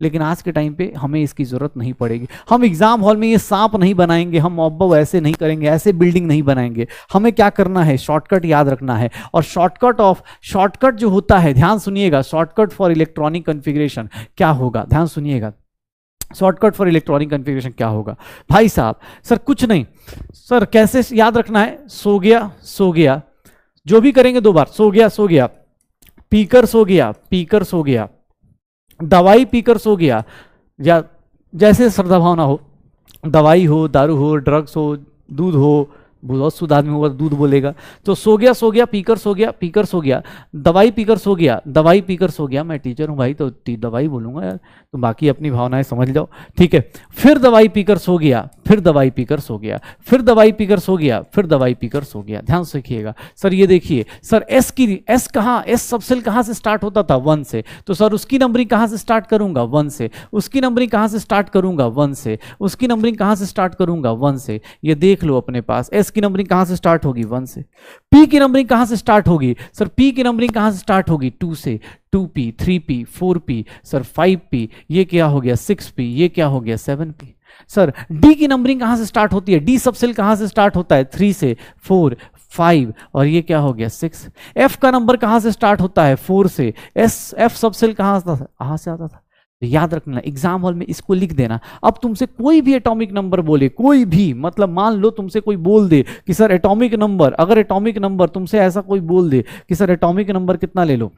लेकिन आज के टाइम पे हमें इसकी जरूरत नहीं पड़ेगी। हम एग्जाम हॉल में ये सांप नहीं बनाएंगे, हम ऑब्बाउ ऐसे नहीं करेंगे, ऐसे बिल्डिंग नहीं बनाएंगे। हमें क्या करना है, शॉर्टकट याद रखना है। और शॉर्टकट जो होता है, ध्यान सुनिएगा, शॉर्टकट फॉर इलेक्ट्रॉनिक कॉन्फ़िगरेशन क्या होगा, ध्यान सुनिएगा। शॉर्टकट फॉर इलेक्ट्रॉनिक कॉन्फ़िगरेशन क्या होगा भाई साहब, सर कुछ नहीं, सर कैसे याद रखना है, सो गया, जो भी करेंगे 2 बार, सो गया, पीकर सो गया, दवाई पीकर सो गया, या जैसे श्रद्धा भावना हो, दवाई हो, दारू हो, ड्रग्स हो, दूध हो, बहुत शुद्ध आदमी होगा दूध बोलेगा, तो सो गया, पीकर सो गया, दवाई पीकर सो गया, मैं टीचर हूँ भाई तो दवाई बोलूंगा यार, तो बाकी अपनी भावनाएं समझ जाओ, ठीक है। फिर दवाई पीकर सो गया, फिर दवाई पीकर सो गया, फिर दवाई पीकर सो गया, फिर दवाई पीकर सो गया। ध्यान से देखिएगा सर, ये देखिए सर एस कहाँ, एस सबसेल कहाँ से स्टार्ट होता था 1 से, तो सर उसकी नंबरिंग कहाँ से स्टार्ट करूंगा 1 से, उसकी नंबरिंग कहाँ से स्टार्ट करूंगा 1 से, उसकी नंबरिंग कहाँ से स्टार्ट करूंगा 1 से। ये देख लो अपने पास, एस की नंबरिंग कहां से स्टार्ट होगी 1 से। पी की नंबरिंग कहां से स्टार्ट होगी सर, पी की नंबरिंग कहां से स्टार्ट होगी 2 से, 2p 3p 4p sir 5p, ये क्या हो गया 6p, ये क्या हो गया 7p। सर डी की नंबरिंग कहां से स्टार्ट होती है, डी सबसेल कहां से स्टार्ट होता है 3 से, 4 5 और ये क्या हो गया 6। एफ का नंबर कहां से स्टार्ट होता है 4 से, एफ सबसेल कहां से आता था। तो याद रखना, एग्जाम हॉल में इसको लिख देना। अब तुमसे कोई भी एटॉमिक नंबर बोले, कोई भी, मतलब मान लो तुमसे कोई बोल दे कि सर एटॉमिक नंबर, अगर एटॉमिक नंबर तुमसे ऐसा कोई बोल दे कि सर एटॉमिक नंबर कितना ले लो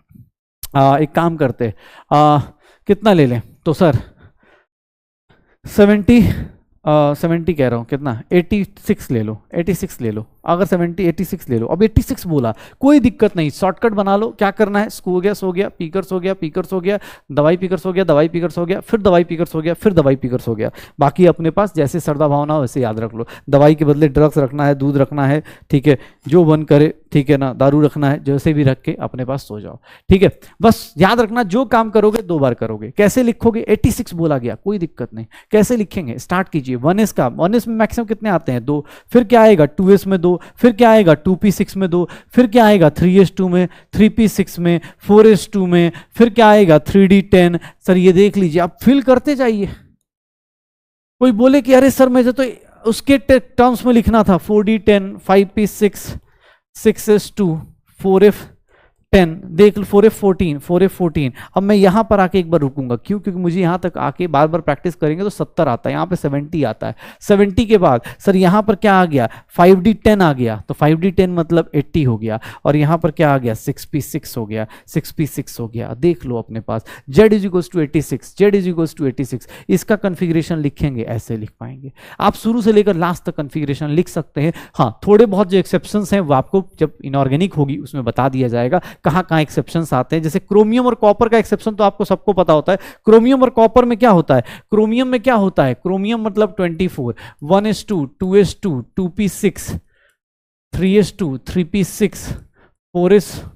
एक काम करते, कितना ले लें तो सर 70, 70 कह रहा हूँ, कितना 86 ले लो, 86 ले लो, अगर 70 86 ले लो। अब 86 बोला, कोई दिक्कत नहीं, शॉर्टकट बना लो। क्या करना है, स्को गैस हो गया, पीकर्स हो गया, पीकर्स हो गया, दवाई पीकर्स हो गया, दवाई पीकर्स हो गया, फिर दवाई पीकर्स हो गया, फिर दवाई पीकर्स हो गया। बाकी अपने पास जैसे श्रद्धा भावना हो वैसे याद रख लो। दवाई के बदले ड्रग्स रखना है, दूध रखना है, ठीक है, जो बन करे, ठीक है ना, दारू रखना है, जैसे भी रख के अपने पास सो जाओ, ठीक है। बस याद रखना, जो काम करोगे 2 बार करोगे। कैसे लिखोगे, 86 बोला गया, कोई दिक्कत नहीं, कैसे लिखेंगे, स्टार्ट कीजिए। 1s का, 1s में मैक्सिमम कितने आते हैं, 2, फिर क्या आएगा 2s में 2, फिर क्या आएगा 2p6 में 2, फिर क्या आएगा 3s2 में, 3p6 में, 4s2 में, फिर क्या आएगा 3d10। सर ये देख लीजिए, आप फिल करते जाइए। कोई बोले कि अरे सर मुझे तो उसके टर्म्स में लिखना था, 4d10, 5p6, 6s2, 4f10, देख लो 4f14, 4f14। अब मैं यहां पर आके एक बार रुकूंगा, क्यों, क्योंकि मुझे यहां तक आके बार बार प्रैक्टिस करेंगे तो 70 आता है, यहां पे 70 आता है। 70 के बाद सर यहां पर क्या आ गया, 5d10 आ गया, तो 5d10 मतलब 80 हो गया, और यहां पर क्या आ गया, 6p6 हो गया, 6p6 हो गया। देख लो अपने पास z is equals to 86, z is equals to 86। इसका कन्फिग्रेशन लिखेंगे, ऐसे लिख पाएंगे आप, शुरू से लेकर लास्ट तक कन्फिग्रेशन लिख सकते हैं। हाँ, थोड़े बहुत जो एक्सेप्शंस हैं वो आपको जब इनऑर्गेनिक होगी उसमें बता दिया जाएगा कहां कहां एक्सेप्शंस आते हैं। जैसे क्रोमियम और कॉपर का एक्सेप्शन तो आपको सबको पता होता है। क्रोमियम और कॉपर में क्या होता है, क्रोमियम में क्या होता है, क्रोमियम मतलब 24, 1s2, 2s2, 2p6, 3s2, 3p6, 4s2,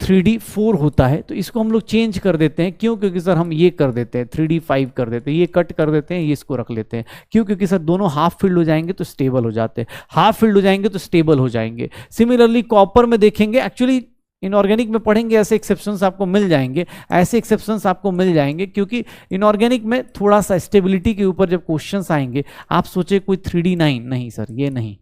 3d4 होता है। तो इसको हम लोग चेंज कर देते हैं, क्यों, क्योंकि सर हम ये कर देते हैं 3d5 कर देते हैं, ये कट कर देते हैं, ये इसको रख लेते हैं। क्यों, क्योंकि सर दोनों हाफ फील्ड हो जाएंगे तो स्टेबल हो जाते हैं, हाफ फील्ड हो जाएंगे तो स्टेबल हो जाएंगे। सिमिलरली कॉपर में देखेंगे, एक्चुअली इनऑर्गेनिक में पढ़ेंगे, ऐसे एक्सेप्शंस आपको मिल जाएंगे, ऐसे एक्सेप्शंस आपको मिल जाएंगे, क्योंकि इनऑर्गेनिक में थोड़ा सा स्टेबिलिटी के ऊपर जब क्वेश्चंस आएंगे, आप सोचे कोई 3d9, नहीं सर ये नहीं,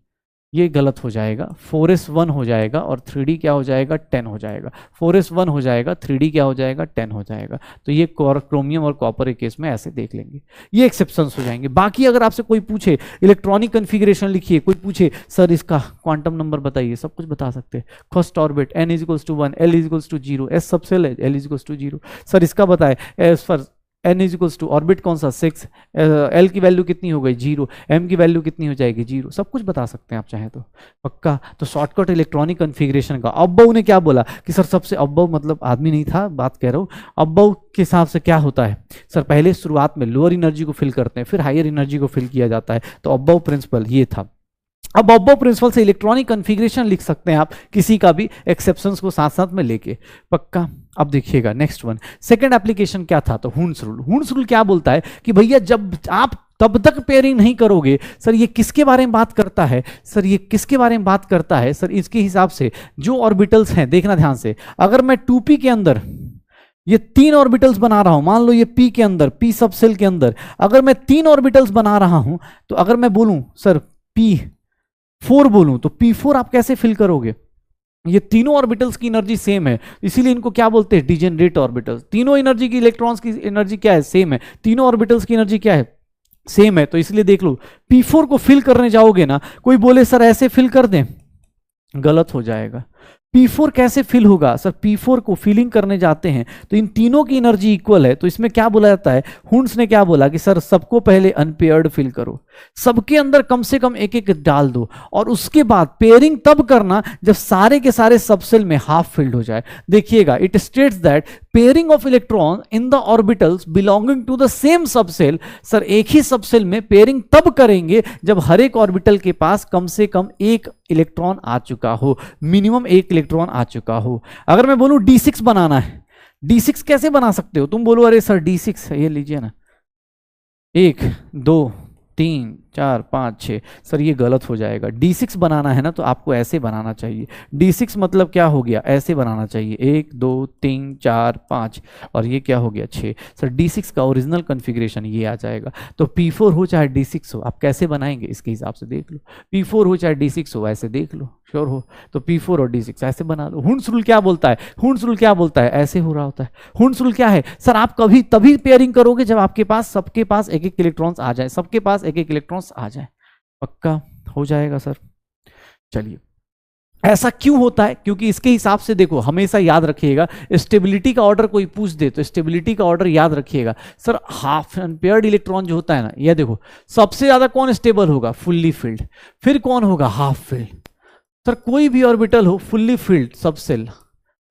ये गलत हो जाएगा। 4s1 हो जाएगा और 3d क्या हो जाएगा, 10 हो जाएगा। 4s1 हो जाएगा, 3d क्या हो जाएगा, 10 हो जाएगा। तो ये क्रोमियम और कॉपर के केस में ऐसे देख लेंगे, ये एक्सेप्शंस हो जाएंगे। बाकी अगर आपसे कोई पूछे इलेक्ट्रॉनिक कन्फिग्रेशन लिखिए, कोई पूछे सर इसका क्वांटम नंबर बताइए, सब कुछ बता सकते हैं। First orbit n is equals to 1, l is equals to 0, s subshell है, l is equals to 0। Sir इसका बताए, s for n is equals to orbit कौन सा 6, l की वैल्यू कितनी हो गई 0, m की वैल्यू कितनी हो जाएगी 0, सब कुछ बता सकते हैं आप चाहे तो, पक्का। तो शॉर्टकट इलेक्ट्रॉनिक कन्फिग्रेशन का। अब्बव ने क्या बोला कि सर सबसे, अब्बव मतलब आदमी नहीं था, बात कह रहा हूँ, अब्बव के हिसाब से क्या होता है सर, पहले शुरुआत में लोअर एनर्जी को फिल करते हैं, फिर हायर एनर्जी को फिल किया जाता है। तो अब्बव प्रिंसिपल ये था। अब अब्बव प्रिंसिपल से इलेक्ट्रॉनिक कन्फिग्रेशन लिख सकते हैं आप, किसी का भी एक्सेप्शंस को साथ साथ में लेके, पक्का। अब देखिएगा नेक्स्ट वन, सेकंड एप्लीकेशन क्या था, तो हुन्स रूल। हुन्स रूल क्या बोलता है कि भैया जब आप तब तक पेयरिंग नहीं करोगे, सर ये किसके बारे में बात करता है, सर ये किसके बारे में बात करता है, सर इसके हिसाब से जो ऑर्बिटल्स हैं, देखना ध्यान से, अगर मैं 2p के अंदर ये 3 ऑर्बिटल्स बना रहा हूं, मान लो ये p के अंदर, p सब सेल के अंदर अगर मैं 3 ऑर्बिटल्स बना रहा हूं, तो अगर मैं बोलूं सर p4 बोलूं, तो p4 आप कैसे फिल करोगे, ये तीनों ऑर्बिटल्स की एनर्जी सेम है, इसीलिए इनको क्या बोलते हैं, डिजेनरेट ऑर्बिटल्स। तीनों एनर्जी की, इलेक्ट्रॉन्स की एनर्जी क्या है, सेम है, तीनों ऑर्बिटल्स की एनर्जी क्या है, सेम है। तो इसलिए देख लो, p4 को फिल करने जाओगे ना, कोई बोले सर ऐसे फिल कर दें, गलत हो जाएगा। P4 कैसे फिल होगा, सर P4 को फिलिंग करने जाते हैं तो इन तीनों की एनर्जी इक्वल है, तो इसमें क्या बोला जाता है, हुन्स ने क्या बोला कि सर सबको पहले अनपेयर्ड फिल करो, सबके अंदर कम से कम एक एक डाल दो, और उसके बाद पेयरिंग तब करना जब सारे के सारे सबसेल में हाफ फिल्ड हो जाए। देखिएगा, it states that pairing of electron in the orbitals belonging to the same subshell. Sir एक ही सबसेल में पेयरिंग तब करेंगे जब हर एक ऑर्बिटल के पास कम से कम एक इलेक्ट्रॉन आ चुका हो, मिनिमम एक इलेक्ट्रॉन आ चुका हो। अगर मैं बोलूं D6 बनाना है, D6 कैसे बना सकते हो, तुम बोलो अरे सर D6 ये लीजिए ना, 1 2 3 4 5 6, सर ये गलत हो जाएगा। D6 बनाना है ना तो आपको ऐसे बनाना चाहिए, D6 मतलब क्या हो गया, ऐसे बनाना चाहिए, 1 2 3 4 5, और ये क्या हो गया 6। सर D6 का ओरिजिनल कॉन्फ़िगरेशन ये आ जाएगा। तो P4 हो चाहे D6 हो, आप कैसे बनाएंगे इसके हिसाब से देख लो, P4 हो चाहे D6 हो, ऐसे देख लो, श्योर हो तो P4 और D6 ऐसे बना लो। हुन्स रूल क्या बोलता है, हुन्स रूल क्या बोलता है, ऐसे हो रहा होता है। हुन्स रूल क्या है, सर आप कभी तभी पेयरिंग करोगे जब आपके पास सबके पास एक एक इलेक्ट्रॉन्स आ जाए, सबके पास एक एक इलेक्ट्रॉन्स आ जाए, पक्का हो जाएगा सर। चलिए ऐसा क्यों होता है? क्योंकि इसके हिसाब से देखो, हमेशा याद रखिएगा, स्टेबिलिटी का ऑर्डर कोई पूछ दे तो स्टेबिलिटी का ऑर्डर याद रखिएगा सर, हाफ अनपेयर्ड इलेक्ट्रॉन जो होता है ना, ये देखो सबसे ज्यादा कौन स्टेबल होगा? Fully filled. फिर कौन होगा? Half filled. सर कोई भी ऑर्बिटल हो, फुल्ली फिल्ड सब सेल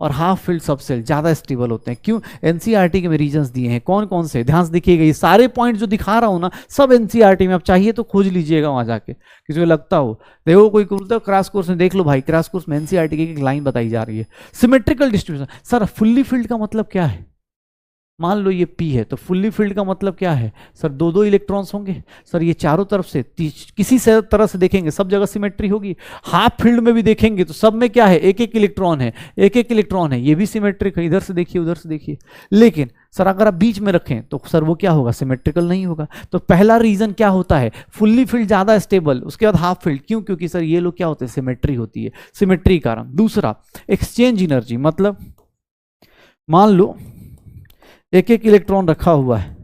और हाफ फील्ड सब सेल ज्यादा स्टेबल होते हैं। क्यों? एनसीईआरटी के में रीजंस दिए हैं। कौन कौन से? ध्यान से देखिएगा, ये सारे पॉइंट जो दिखा रहा हूं ना, सब एनसीईआरटी में। आप चाहिए तो खोज लीजिएगा वहां जाके, किसी को लगता हो। देखो कोई बोलता है क्रैश कोर्स में, देख लो भाई, क्रैश कोर्स में एनसीईआरटी की एक लाइन बताई जा रही है, symmetrical distribution. Sir fully field का मतलब क्या है? मान लो ये P है, तो फुल्ली फील्ड का मतलब क्या है? सर दो दो इलेक्ट्रॉन्स होंगे। सर ये चारों तरफ से किसी से तरह से देखेंगे सब जगह सिमेट्री होगी। हाफ फील्ड में भी देखेंगे तो सब में क्या है? एक एक इलेक्ट्रॉन है, एक एक इलेक्ट्रॉन है, ये भी सिमेट्रिक है, इधर से देखिए उधर से देखिए। लेकिन सर अगर आप बीच में रखें तो सर वो क्या होगा? सिमेट्रिकल नहीं होगा। तो पहला रीजन क्या होता है? फुल्ली फील्ड ज्यादा स्टेबल, उसके बाद हाफ फील्ड। क्यों? क्योंकि सर ये लोग क्या होते हैं? सिमेट्री होती है, सिमेट्री कारण। दूसरा एक्सचेंज एनर्जी, मतलब मान लो एक एक इलेक्ट्रॉन रखा हुआ है,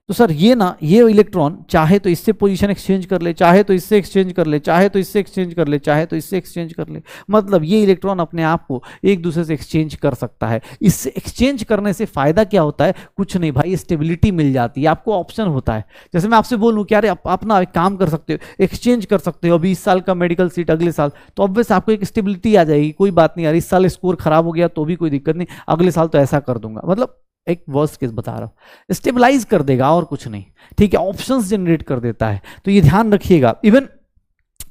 तो सर ये ना, ये इलेक्ट्रॉन चाहे तो इससे पोजीशन एक्सचेंज कर ले, चाहे तो इससे एक्सचेंज कर ले, चाहे तो इससे एक्सचेंज कर ले, चाहे तो इससे एक्सचेंज कर ले। मतलब ये इलेक्ट्रॉन अपने आप को एक दूसरे से एक्सचेंज कर सकता है। इससे एक्सचेंज करने से फायदा क्या होता है? कुछ नहीं भाई, स्टेबिलिटी मिल जाती है, आपको ऑप्शन होता है। जैसे मैं आपसे बोलूँ कि अरे आप ना एक काम कर सकते हो, एक्सचेंज कर सकते हो अभी इस साल का मेडिकल सीट अगले साल, तो ऑब्वियस आपको एक स्टेबिलिटी आ जाएगी। कोई बात नहीं यार, इस साल स्कोर खराब हो गया तो भी कोई दिक्कत नहीं, अगले साल तो ऐसा कर दूंगा। मतलब एक वर्स्ट केस बता रहा हूं, स्टेबलाइज कर देगा और कुछ नहीं, ठीक है, ऑप्शंस जनरेट कर देता है। तो ये ध्यान रखिएगा। इवन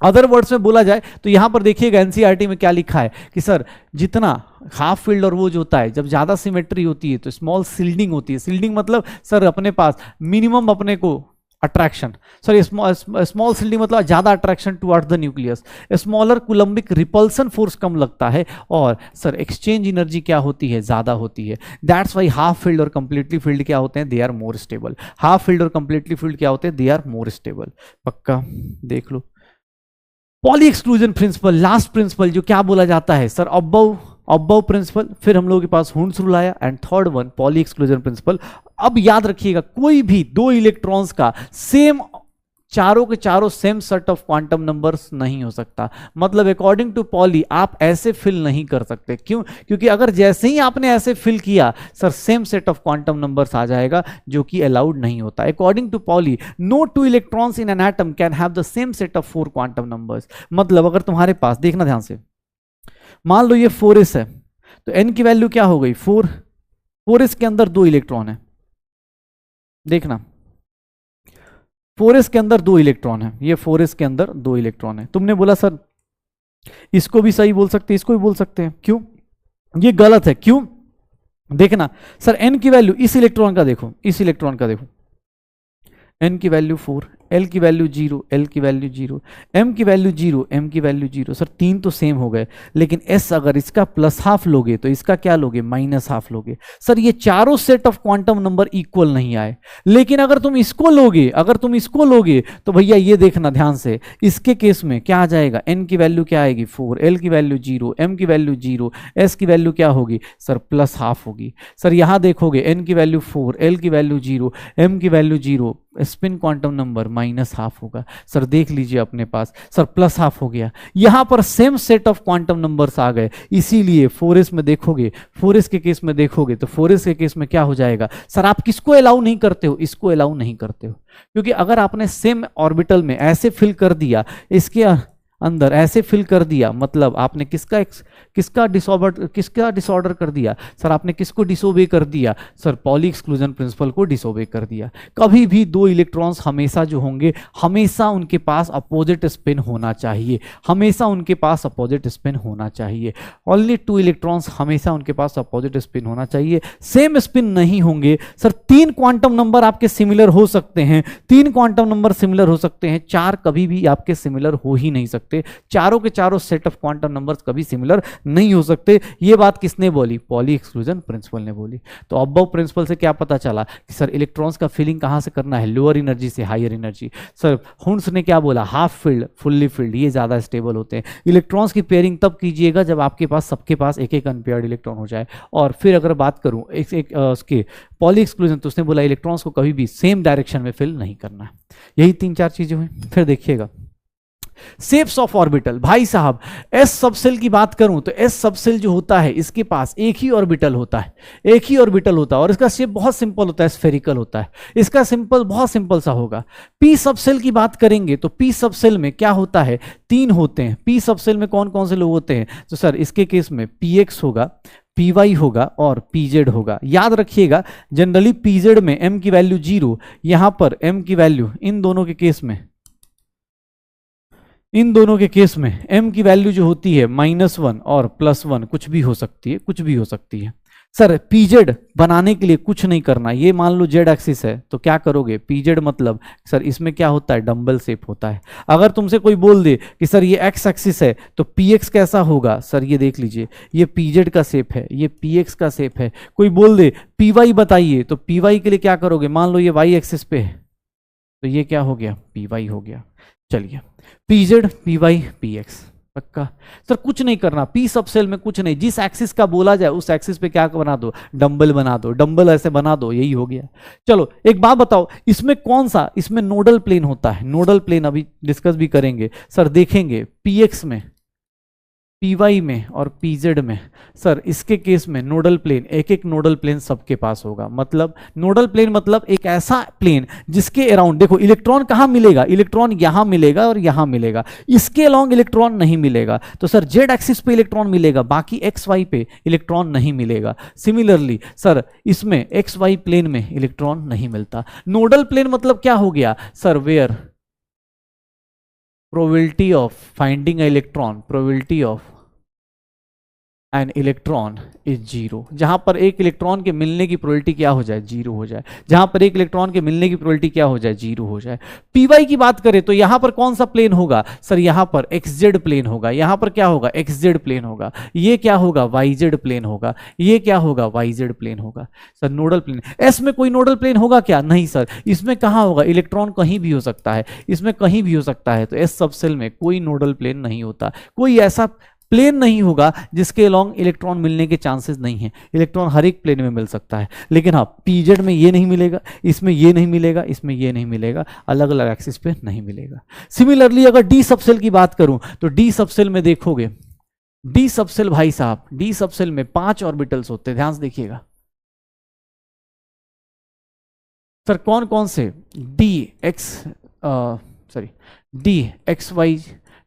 अदर वर्ड्स में बोला जाए तो यहां पर देखिएगा एनसीईआरटी में क्या लिखा है कि सर जितना हाफ फील्ड और वो जो होता है, जब ज्यादा सिमेट्री होती है तो स्मॉल सील्डिंग होती है। सील्डिंग मतलब सर अपने पास मिनिमम अपने को अट्रैक्शन, सॉरी स्मॉल सील्डिंग मतलब ज्यादा attraction towards the nucleus, smaller coulombic repulsion force कम लगता है, और सर एक्सचेंज एनर्जी क्या होती है? ज्यादा होती है। दैट्स वाई हाफ फील्ड और कंप्लीटली फील्ड क्या होते हैं? They are more stable. Half filled और कंप्लीटली फील्ड क्या होते हैं? They are more stable. पक्का देख लो। Pauli exclusion principle, last principle जो क्या बोला जाता है? सर अबव प्रिंसिपल, फिर हम लोगों के पास हुंड्स रूल आया, and third one poly exclusion principal. अब याद रखिएगा, कोई भी दो इलेक्ट्रॉन्स का सेम, चारों के चारों same set of quantum numbers नहीं हो सकता। मतलब अकॉर्डिंग टू पॉली आप ऐसे फिल नहीं कर सकते। क्यों? क्योंकि अगर जैसे ही आपने ऐसे फिल किया sir same set of quantum numbers आ जाएगा, जो कि अलाउड नहीं होता। According to Pauli no two electrons in an atom can have the same set of 4 quantum numbers. मतलब अगर तुम्हारे पास, देखना ध्यान से, मान लो ये 4s है, तो n की वैल्यू क्या हो गई? 4। 4s के अंदर 2 इलेक्ट्रॉन है, देखना 4s के अंदर 2 इलेक्ट्रॉन है, ये 4s के अंदर 2 इलेक्ट्रॉन है। तुमने बोला सर इसको भी सही बोल सकते हैं, इसको भी बोल सकते हैं, क्यों? ये गलत है। क्यों? देखना सर n की वैल्यू, इस इलेक्ट्रॉन का देखो, इस इलेक्ट्रॉन का देखो, n की वैल्यू 4, L की वैल्यू 0, L की वैल्यू 0, M की वैल्यू 0, M की वैल्यू 0। सर 3 तो सेम हो गए, लेकिन S अगर इसका प्लस हाफ लोगे तो इसका क्या लोगे? माइनस हाफ लोगे। सर ये चारों set of quantum number equal नहीं आए। लेकिन अगर तुम इसको लोगे, अगर तुम इसको लोगे तो भैया ये देखना ध्यान से, इसके केस में क्या आ जाएगा? N की वैल्यू क्या आएगी? 4, L की वैल्यू 0, M की वैल्यू 0, S की वैल्यू क्या होगी? सर प्लस हाफ होगी। सर यहां देखोगे N की वैल्यू 4, L की वैल्यू 0, M की value 0, spin quantum number minus half होगा। सर देख लीजिए अपने पास, सर प्लस हाफ हो गया। यहां पर same set of quantum numbers आ गए, इसीलिए 4s में देखोगे, 4s के केस में देखोगे तो 4s के केस में क्या हो जाएगा? सर आप किसको अलाउ नहीं करते हो? इसको अलाउ नहीं करते हो, क्योंकि अगर आपने सेम ऑर्बिटल में ऐसे फिल कर दिया, इसके अंदर ऐसे फिल कर दिया, मतलब आपने किसका डिसऑर्डर कर दिया? सर आपने किसको डिसोबे कर दिया? सर पॉली एक्सक्लूजन प्रिंसिपल को डिसोबे कर दिया। कभी भी 2 इलेक्ट्रॉन्स हमेशा जो होंगे, हमेशा उनके पास अपोजिट स्पिन होना चाहिए, हमेशा उनके पास अपोजिट स्पिन होना चाहिए। ओनली 2 इलेक्ट्रॉन्स हमेशा उनके पास अपोजिट स्पिन होना चाहिए, सेम स्पिन नहीं होंगे। सर 3 क्वांटम नंबर आपके सिमिलर हो सकते हैं, 3 क्वांटम नंबर सिमिलर हो सकते हैं, 4 कभी भी आपके सिमिलर हो ही नहीं सकते। चारों के चारों सेट ऑफ क्वांटम नंबर्स कभी सिमिलर नहीं हो सकते। ये बात किसने बोली? पॉली एक्सक्लूजन प्रिंसिपल ने बोली। तो अबव प्रिंसिपल से क्या पता चला कि सर इलेक्ट्रॉन्स का फिलिंग कहां से करना है? लोअर एनर्जी से हायर एनर्जी। सर हुंड्स ने क्या बोला? हाफ फील्ड, फुल्ली फील्ड, ये ज्यादा स्टेबल होते हैं। इलेक्ट्रॉन्स की पेयरिंग तब कीजिएगा जब आपके पास, सबके पास एक एक अनपेयर्ड इलेक्ट्रॉन हो जाए। और फिर अगर बात करूं उसके पॉली एक्सक्लूजन, तो उसने बोला इलेक्ट्रॉन्स को कभी भी सेम डायरेक्शन में फिल नहीं करना है। यही 3-4 चीजें हुई। फिर देखिएगा शेप्स ऑफ ऑर्बिटल भाई साहब, एस सबसेल की बात करूं तो एस सबसेल जो होता है इसके पास एक ही ऑर्बिटल होता है, एक ही ऑर्बिटल होता है और इसका शेप बहुत सिंपल होता है, स्फेरिकल होता है, इसका सिंपल बहुत सिंपल सा होगा। पी सबसेल की बात करेंगे तो पी सबसेल में क्या होता है, तीन होते हैं। पी सबसेल में कौन कौन से लोग होते हैं, तो सर इसके केस में पी एक्स होगा, पी वाई होगा और पी जेड होगा। याद रखिएगा जनरली पी जेड में एम की वैल्यू 0, यहां पर एम की वैल्यू इन दोनों के केस में, इन दोनों के केस में m की वैल्यू जो होती है -1 और +1, कुछ भी हो सकती है, कुछ भी हो सकती है। सर पीजेड बनाने के लिए कुछ नहीं करना, ये मान लो जेड एक्सिस है तो क्या करोगे, पीजेड मतलब सर इसमें क्या होता है, डंबल शेप होता है। अगर तुमसे कोई बोल दे कि सर ये एक्स एक्सिस है तो पी एक्स कैसा होगा, सर ये देख लीजिए ये पीजेड का शेप है, ये पी एक्स का शेप है। कोई बोल दे पी वाई बताइए तो पी वाई के लिए क्या करोगे, मान लो ये वाई एक्सिस पे है तो ये क्या हो गया, पी वाई हो गया। चलिए p z p y p x, पक्का। सर कुछ नहीं करना, पी सबसेल में कुछ नहीं, जिस एक्सिस का बोला जाए उस एक्सिस पे क्या बना दो, डंबल बना दो, डंबल ऐसे बना दो, यही हो गया। चलो एक बात बताओ, इसमें कौन सा, इसमें नोडल प्लेन होता है, नोडल प्लेन अभी डिस्कस भी करेंगे। सर देखेंगे पी एक्स में, पी वाई में और पी जेड में, सर इसके केस में नोडल प्लेन, एक एक नोडल प्लेन सबके पास होगा। मतलब नोडल प्लेन मतलब एक ऐसा प्लेन जिसके अराउंड, देखो इलेक्ट्रॉन कहाँ मिलेगा, इलेक्ट्रॉन यहां मिलेगा और यहां मिलेगा, इसके अलाउंग इलेक्ट्रॉन नहीं मिलेगा। तो सर जेड एक्सिस पे इलेक्ट्रॉन मिलेगा, बाकी एक्स वाई पे इलेक्ट्रॉन नहीं मिलेगा। सिमिलरली सर इसमें एक्स वाई प्लेन में इलेक्ट्रॉन नहीं मिलता। नोडल प्लेन मतलब क्या हो गया sir, where probability of finding an electron, probability of an electron is 0, जहां पर एक इलेक्ट्रॉन के मिलने की प्रोबेबिलिटी क्या हो जाए, 0 हो जाए। जहां पर एक इलेक्ट्रॉन के मिलने की प्रोबेबिलिटी क्या हो जाए, 0 हो जाए। पीवाई की बात करें तो यहां पर कौन सा प्लेन होगा, सर यहां पर एक्सजेड प्लेन होगा, यहां पर क्या होगा, एक्सजेड प्लेन होगा, ये क्या होगा, वाईजेड प्लेन होगा, ये क्या होगा, वाईजेड प्लेन होगा। सर नोडल प्लेन, एस में कोई नोडल प्लेन होगा क्या, नहीं सर। इसमें कहां होगा, इलेक्ट्रॉन कहीं भी हो सकता है, इसमें कहीं भी हो सकता है, तो एस सबसेल में कोई नोडल प्लेन नहीं होता, कोई ऐसा प्लेन नहीं होगा जिसके अलोंग इलेक्ट्रॉन मिलने के चांसेस नहीं है। इलेक्ट्रॉन हर एक प्लेन में मिल सकता है, लेकिन हाँ पीजेड में ये नहीं मिलेगा, इसमें ये नहीं मिलेगा, इसमें ये नहीं मिलेगा, अलग अलग एक्सिस पे नहीं मिलेगा। सिमिलरली अगर डी सबसेल की बात करूं तो डी सबसेल में देखोगे, डी सबसेल भाई साहब, डी सबसेल में 5 ऑर्बिटल्स होते हैं, ध्यान से देखिएगा। सर कौन कौन से, d x Y,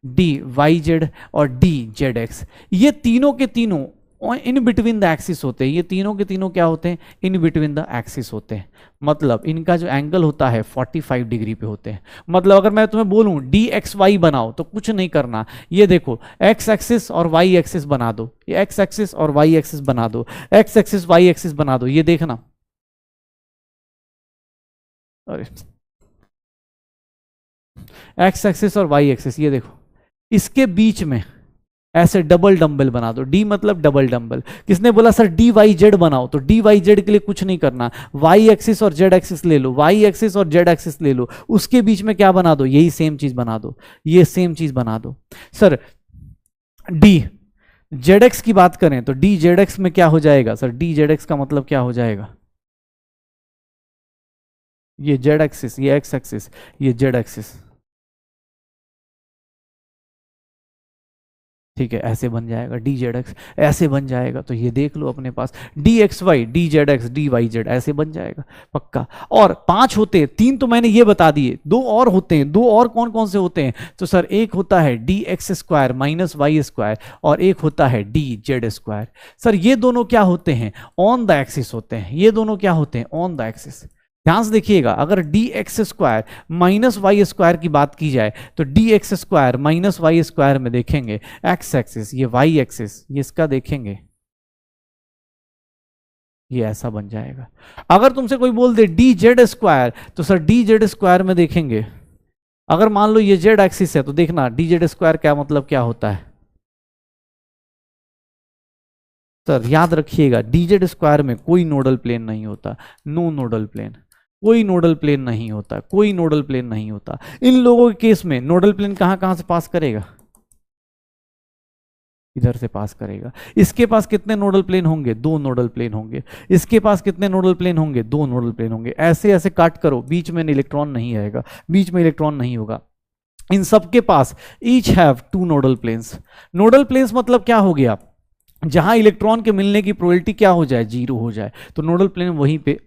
d Y z और डी जेड एक्स, ये तीनों के तीनों इन बिटवीन द एक्सिस होते हैं। ये तीनों के तीनों क्या होते हैं, इन बिटवीन द एक्सिस होते हैं। मतलब इनका जो एंगल होता है 45 डिग्री पे होते हैं। मतलब अगर मैं तुम्हें बोलूं डी एक्स वाई बनाओ तो कुछ नहीं करना, ये देखो एक्स एक्सिस और वाई एक्सिस बना दो, ये एक्स एक्सिस और वाई एक्सिस बना दो, एक्स एक्सिस वाई एक्सिस बना दो, ये देखना, अरे एक्स एक्सिस और वाई एक्सिस, ये देखो इसके बीच में ऐसे डबल डंबल बना दो, डी मतलब डबल डंबल। किसने बोला सर डी वाई जेड बनाओ, तो डी वाई जेड के लिए कुछ नहीं करना, वाई एक्सिस और जेड एक्सिस ले लो, वाई एक्सिस और जेड एक्सिस ले लो, उसके बीच में क्या बना दो, यही सेम चीज बना दो, ये सेम चीज बना दो। सर डी जेड एक्स की बात करें तो डी जेड एक्स में क्या हो जाएगा, सर डी जेड एक्स का मतलब क्या हो जाएगा, ये जेड एक्सिस, ये एक्स एक्सिस, ये जेड एक्सिस, ठीक है, ऐसे बन जाएगा डी जेड एक्स, ऐसे बन जाएगा। तो ये देख लो अपने पास D x Y, D Z X, D Y Z, ऐसे बन जाएगा पक्का। और 5 होते हैं, 3 तो मैंने ये बता दिए, 2 और होते हैं। 2 और कौन कौन से होते हैं, तो सर एक होता है d x square minus y square और एक होता है डी जेड स्क्वायर। सर ये दोनों क्या होते हैं, ऑन द एक्सिस होते हैं, ये दोनों क्या होते हैं, ऑन द एक्सिस। ध्यान से देखिएगा, अगर d x square minus y square की बात की जाए तो D x square minus y square में देखेंगे एक्स एक्सिस, ये वाई एक्सिस, ये इसका देखेंगे ये ऐसा बन जाएगा। अगर तुमसे कोई बोल दे डी जेड स्क्वायर तो सर डी जेड स्क्वायर में देखेंगे, अगर मान लो ये जेड एक्सिस है तो देखना डी जेड स्क्वायर क्या मतलब क्या होता है। सर याद रखिएगा डी जेड स्क्वायर में कोई नोडल प्लेन नहीं होता, नो नोडल प्लेन, कोई नोडल प्लेन नहीं होता, कोई नोडल प्लेन नहीं होता। इन लोगों के केस में नोडल प्लेन कहां कहां से पास करेगा, इधर से पास करेगा। इसके पास कितने नोडल प्लेन होंगे, 2 नोडल प्लेन होंगे। इसके पास कितने नोडल प्लेन होंगे, 2 नोडल प्लेन होंगे। ऐसे ऐसे काट करो, बीच में इलेक्ट्रॉन नहीं आएगा, बीच में इलेक्ट्रॉन नहीं होगा। इन सब के पास each have two nodal planes. Nodal planes मतलब क्या हो गया, जहां इलेक्ट्रॉन के मिलने की प्रोबेबिलिटी क्या हो जाए, जीरो हो जाए, तो नोडल प्लेन वहीं पे।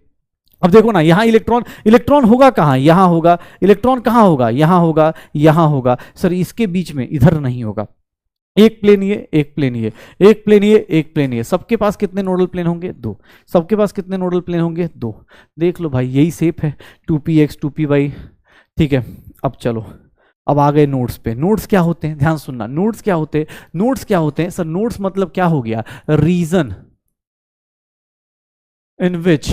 अब देखो ना, यहां इलेक्ट्रॉन, इलेक्ट्रॉन होगा कहां, यहां होगा, इलेक्ट्रॉन कहां होगा, यहां होगा, यहां होगा, सर इसके बीच में इधर नहीं होगा। एक प्लेन ये, एक प्लेन ये, एक प्लेन ये, एक प्लेन ये, सबके पास कितने नोडल प्लेन होंगे, दो। सबके पास कितने नोडल प्लेन होंगे, दो। देख लो भाई, यही शेप है 2px 2py, ठीक है। अब चलो, अब आ गए नोड्स पे। नोड्स क्या होते हैं, ध्यान सुनना, नोड्स क्या होते हैं, नोड्स क्या होते हैं सर, नोड्स मतलब क्या हो गया, region in which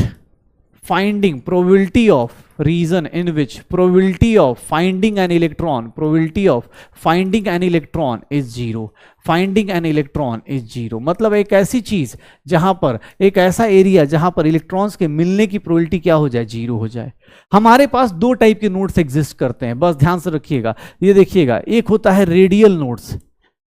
finding probability of region in which probability of finding an electron, probability of finding an electron is zero, finding an electron is zero। मतलब एक ऐसी चीज जहां पर, एक ऐसा एरिया जहां पर इलेक्ट्रॉन्स के मिलने की प्रोबेबिलिटी क्या हो जाए, जीरो हो जाए। हमारे पास दो टाइप के नोड्स एग्जिस्ट करते हैं, बस ध्यान से रखिएगा, ये देखिएगा, एक होता है रेडियल नोड्स,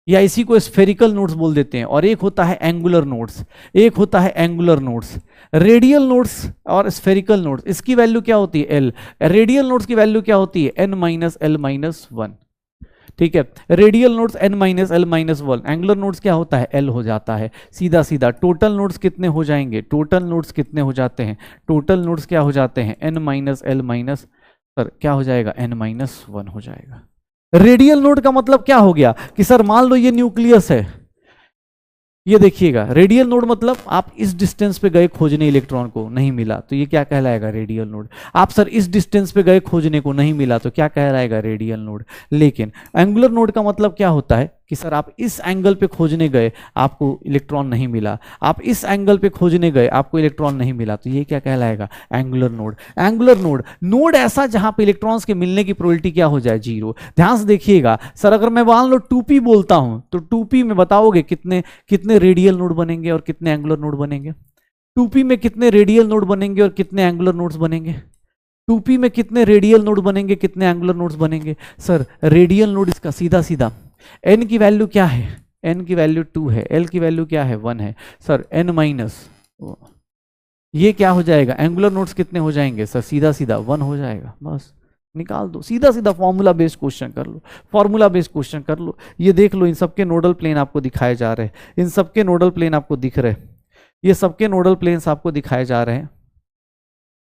या इसी को स्फेरिकल नोड्स बोल देते हैं, और एक होता है एंगुलर नोड्स, एक होता है एंगुलर नोड्स। रेडियल नोड्स और स्फेरिकल नोड्स, इसकी वैल्यू क्या होती है, एल। रेडियल नोड्स की वैल्यू क्या होती है, n minus L minus one, ठीक है। Radial nodes n minus L minus one, angular nodes क्या होता है, l हो जाता है, सीधा सीधा। टोटल नोड्स कितने हो जाएंगे, टोटल नोड्स कितने हो जाते हैं, टोटल नोड्स क्या हो जाते हैं, n minus L minus, sir क्या हो जाएगा, n माइनस वन हो जाएगा। रेडियल नोड का मतलब क्या हो गया कि सर मान लो ये न्यूक्लियस है, ये देखिएगा, रेडियल नोड मतलब आप इस डिस्टेंस पे गए खोजने, इलेक्ट्रॉन को नहीं मिला, तो ये क्या कहलाएगा, रेडियल नोड। आप सर इस डिस्टेंस पे गए खोजने को, नहीं मिला, तो क्या कहलाएगा, रेडियल नोड। लेकिन एंगुलर नोड का मतलब क्या होता है कि सर आप इस एंगल पे खोजने गए, आपको इलेक्ट्रॉन नहीं मिला, आप इस एंगल पे खोजने गए, आपको इलेक्ट्रॉन नहीं मिला, तो ये क्या कहलाएगा, angular node. Angular node, node ऐसा जहां पे इलेक्ट्रॉन्स के मिलने की प्रोबेबिलिटी क्या हो जाए, जीरो। ध्यान से देखिएगा, सर अगर मैं मान लो 2p बोलता हूं, तो 2p में बताओगे कितने कितने रेडियल नोड बनेंगे और कितने एंगुलर नोड बनेंगे। 2p में कितने रेडियल नोड बनेंगे और कितने एंगुलर नोड्स बनेंगे। 2p में कितने रेडियल नोड बनेंगे, कितने एंगुलर नोड्स बनेंगे। सर रेडियल नोड इसका सीधा सीधा, n की वैल्यू क्या है, n की वैल्यू 2 है, l की वैल्यू क्या है, 1 है, सर n माइनस, ये क्या हो जाएगा, एंगुलर नोड्स कितने हो जाएंगे, सर सीधा सीधा 1 हो जाएगा, बस निकाल दो, सीधा सीधा फॉर्मूला बेस्ड क्वेश्चन कर लो, फॉर्मूला बेस्ड क्वेश्चन कर लो। ये देख लो, इन सबके नोडल प्लेन आपको दिखाए जा रहे हैं, इन सबके नोडल प्लेन आपको दिख रहे हैं, ये सबके नोडल प्लेन्स आपको दिखाए जा रहे हैं,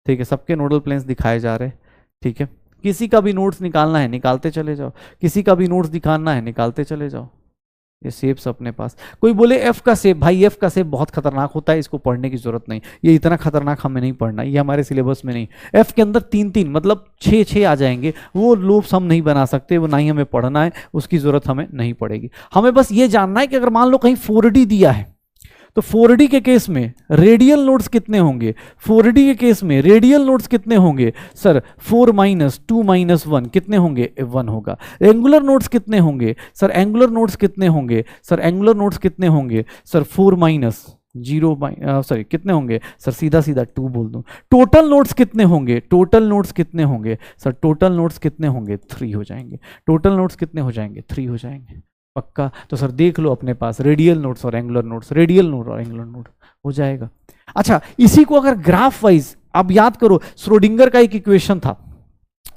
ठीक है, सबके नोडल प्लेन्स दिखाए जा रहे हैं, ठीक है। किसी का भी नोट्स निकालना है निकालते चले जाओ, किसी का भी नोट्स दिखाना है निकालते चले जाओ। ये शेप्स अपने पास, कोई बोले एफ का शेप, भाई एफ का शेप बहुत खतरनाक होता है, इसको पढ़ने की जरूरत नहीं, ये इतना खतरनाक हमें नहीं पढ़ना, ये हमारे सिलेबस में नहीं। एफ के अंदर 3-3 मतलब 6-6 आ जाएंगे, वो लूप्स हम नहीं बना सकते, वो नहीं हमें पढ़ना है, उसकी जरूरत हमें नहीं पड़ेगी। हमें बस ये जानना है कि अगर मान लो कहीं 4D दिया है, तो 4D के केस में रेडियल नोड्स कितने होंगे, 4D के केस में रेडियल नोड्स कितने होंगे, सर 4 माइनस 2 माइनस 1 कितने होंगे, 1 होगा। एंगुलर नोड्स कितने होंगे, सर एंगुलर नोड्स कितने होंगे, सर एंगुलर नोड्स कितने होंगे, सर 4 माइनस 0 सॉरी कितने होंगे, सर सीधा सीधा 2 बोल दूं। टोटल नोड्स कितने होंगे, टोटल नोड्स कितने होंगे, सर टोटल नोड्स कितने होंगे, 3 हो जाएंगे। टोटल नोड्स कितने हो जाएंगे, 3 हो जाएंगे, पक्का। तो सर देख लो अपने पास रेडियल नोड्स और एंगुलर नोड्स, रेडियल नोड और एंगुलर नोड हो जाएगा। अच्छा, इसी को अगर ग्राफ वाइज, अब याद करो श्रोडिंगर का एक इक्वेशन था,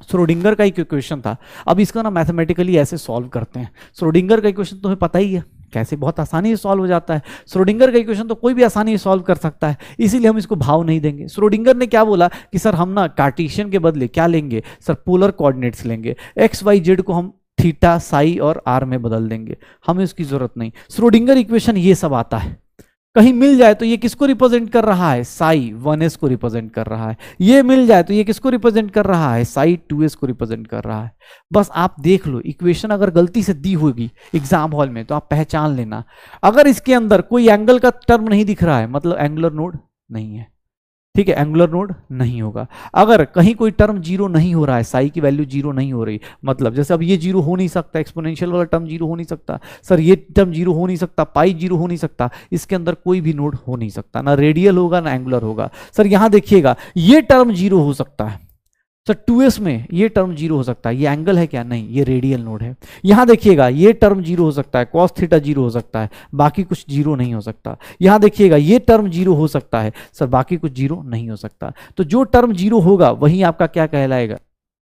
श्रोडिंगर का एक इक्वेशन था, अब इसका ना मैथमेटिकली ऐसे सॉल्व करते हैं। श्रोडिंगर का इक्वेशन तुम्हें पता ही है कैसे, बहुत आसानी से सॉल्व हो जाता है। श्रोडिंगर का इक्वेशन तो कोई भी आसानी से सॉल्व कर सकता है, इसीलिए हम इसको भाव नहीं देंगे। श्रोडिंगर ने क्या बोला कि सर हम ना कार्टेशियन के बदले क्या लेंगे, सर पोलर कोऑर्डिनेट्स लेंगे, एक्स वाई जेड को हम थीटा साई और आर में बदल देंगे, हमें उसकी जरूरत नहीं। श्रोडिंगर इक्वेशन ये सब आता है, कहीं मिल जाए तो ये किसको रिप्रेजेंट कर रहा है, साई 1s को रिप्रेजेंट कर रहा है, ये मिल जाए तो ये किसको रिप्रेजेंट कर रहा है, साई 2s को रिप्रेजेंट कर रहा है। बस आप देख लो, इक्वेशन अगर गलती से दी होगी एग्जाम हॉल में तो आप पहचान लेना। अगर इसके अंदर कोई एंगल का टर्म नहीं दिख रहा है मतलब एंगुलर नोड नहीं है, ठीक है, एंगुलर नोड नहीं होगा। अगर कहीं कोई टर्म जीरो नहीं हो रहा है, साई की वैल्यू जीरो नहीं हो रही, मतलब जैसे अब ये जीरो हो नहीं सकता, एक्सपोनेंशियल वाला टर्म जीरो हो नहीं सकता, सर ये टर्म जीरो हो नहीं सकता, पाई जीरो हो नहीं सकता, इसके अंदर कोई भी नोड हो नहीं सकता, ना रेडियल होगा ना एंगुलर होगा। सर यहां देखिएगा ये टर्म जीरो हो सकता है, सर 2s में ये टर्म जीरो हो सकता है, ये एंगल है क्या, नहीं, ये रेडियल नोड है। यहां देखिएगा ये टर्म जीरो हो सकता है, कॉस थीटा जीरो हो सकता है, बाकी कुछ जीरो नहीं हो सकता। यहां देखिएगा ये टर्म जीरो हो सकता है, सर बाकी कुछ जीरो नहीं हो सकता। तो जो टर्म जीरो होगा वही आपका क्या कहलाएगा,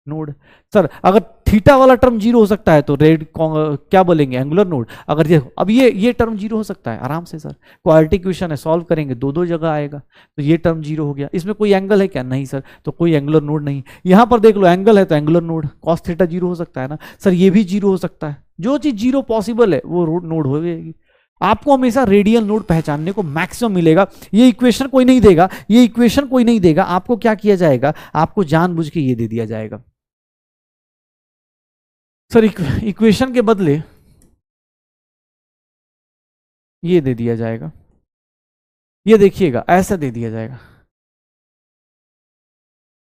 नोड। सर अगर थीटा वाला टर्म जीरो हो सकता है तो रेड क्या बोलेंगे, एंगुलर नोड। अगर ये अब ये टर्म जीरो हो सकता है आराम से सर, क्वाड्रेटिक इक्वेशन है, सॉल्व करेंगे दो दो जगह आएगा, तो ये टर्म जीरो हो गया। इसमें कोई एंगल है क्या, नहीं सर, तो कोई एंगुलर नोड नहीं। यहां पर देख लो एंगल है तो angular node, cos theta zero हो सकता है ना सर, ये भी जीरो हो सकता है। जो चीज जीरो पॉसिबल है वो नोड हो जाएगी। आपको हमेशा रेडियल नोड पहचानने को मैक्सिमम मिलेगा। ये इक्वेशन कोई नहीं देगा, ये इक्वेशन कोई नहीं देगा, आपको क्या किया जाएगा, आपको जानबूझ के ये दे दिया जाएगा सर, इक्वेशन के बदले ये दे दिया जाएगा, ये देखिएगा ऐसा दे दिया जाएगा।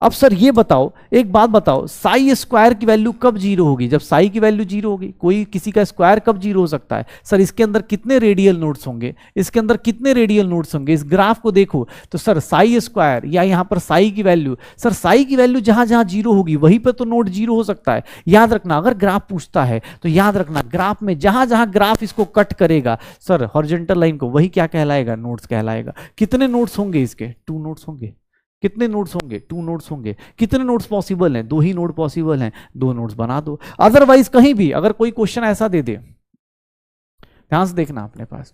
अब सर ये बताओ, एक बात बताओ, साई स्क्वायर की वैल्यू कब जीरो होगी, जब साई की वैल्यू जीरो होगी। कोई किसी का स्क्वायर कब जीरो हो सकता है सर, इसके अंदर कितने रेडियल नोड्स होंगे, इसके अंदर कितने रेडियल नोड्स होंगे, इस ग्राफ को देखो तो सर साई स्क्वायर या यहां पर साई की वैल्यू, सर साई की वैल्यू जहां जहां जीरो होगी वहीं पर तो नोड जीरो हो सकता है। याद रखना, अगर ग्राफ पूछता है तो याद रखना ग्राफ में जहां जहां ग्राफ इसको कट करेगा सर हॉरिजॉन्टल लाइन को, वही क्या कहलाएगा, नोड्स कहलाएगा। कितने नोड्स होंगे इसके, 2 नोड्स होंगे। कितने नोड्स होंगे, 2 नोड्स होंगे। कितने नोड्स पॉसिबल हैं, 2 ही नोड पॉसिबल हैं, 2 नोड्स बना दो। अदरवाइज कहीं भी अगर कोई क्वेश्चन ऐसा दे दे, ध्यान से देखना अपने पास,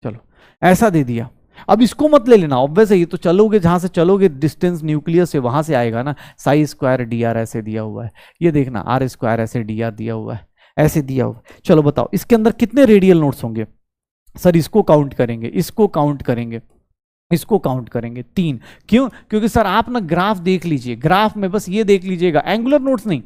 चलो ऐसा दे दिया, अब इसको मत ले लेना, ऑब्वियस है ये तो चलोगे जहां से चलोगे डिस्टेंस न्यूक्लियस से वहां से आएगा ना। साई स्क्वायर डी आर ऐसे दिया हुआ है, ये देखना आर स्क्वायर ऐसे डी आर दिया हुआ है, ऐसे दिया हुआ है। चलो बताओ इसके अंदर कितने रेडियल नोड्स होंगे सर, इसको काउंट करेंगे, इसको काउंट करेंगे, इसको काउंट करेंगे 3। क्यों, क्योंकि सर आप ना ग्राफ देख लीजिए, ग्राफ में बस ये देख लीजिएगा, एंगुलर नोड्स नहीं,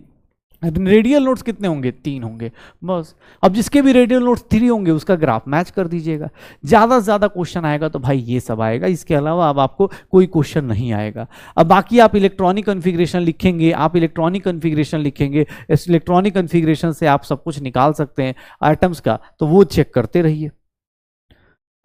रेडियल नोड्स कितने होंगे, 3 होंगे बस। अब जिसके भी रेडियल नोड्स 3 होंगे उसका ग्राफ मैच कर दीजिएगा। ज्यादा से ज्यादा क्वेश्चन आएगा तो भाई ये सब आएगा, इसके अलावा अब आपको कोई क्वेश्चन नहीं आएगा। अब बाकी आप इलेक्ट्रॉनिक कॉन्फ़िगरेशन लिखेंगे, आप इलेक्ट्रॉनिक कॉन्फ़िगरेशन लिखेंगे, इस इलेक्ट्रॉनिक कॉन्फ़िगरेशन से आप सब कुछ निकाल सकते हैं आइटम्स का, तो वो चेक करते रहिए।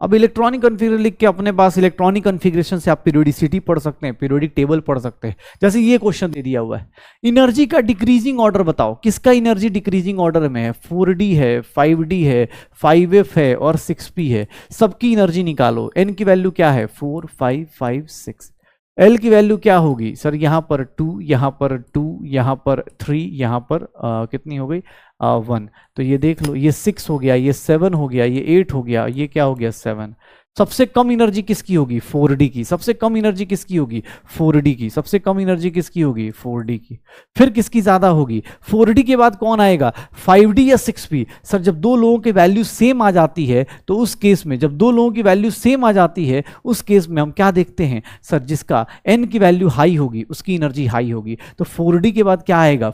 अब इलेक्ट्रॉनिक कॉन्फ़िगरेशन लिख के अपने पास इलेक्ट्रॉनिक कॉन्फ़िगरेशन से आप पीरियोडिसिटी पढ़ सकते हैं, पीरियोडिक टेबल पढ़ सकते हैं। जैसे ये क्वेश्चन दे दिया हुआ है, एनर्जी का डिक्रीजिंग ऑर्डर बताओ, किसका एनर्जी डिक्रीजिंग ऑर्डर में है, 4D है, 5D है, 5F है और 6P है, सबकी एनर्जी निकालो। n की वैल्यू क्या है, 4 5 5 6। L की वैल्यू क्या होगी सर, यहाँ पर 2, यहाँ पर 2, यहाँ पर 3, यहाँ पर कितनी हो गई 1। तो ये देख लो, ये 6 हो गया, ये 7 हो गया, ये 8 हो गया, ये क्या हो गया 7। सबसे कम एनर्जी किसकी होगी, 4D की। सबसे कम एनर्जी किसकी होगी, 4D की। सबसे कम एनर्जी किसकी होगी, 4D की। फिर किसकी ज्यादा होगी, 4D के बाद कौन आएगा, 5D या 6P। सर जब दो लोगों की वैल्यू सेम आ जाती है तो उस केस में, जब दो लोगों की वैल्यू सेम आ जाती है उस केस में हम क्या देखते हैं सर, जिसका n की वैल्यू हाई होगी उसकी एनर्जी हाई होगी। तो 4D के बाद क्या आएगा,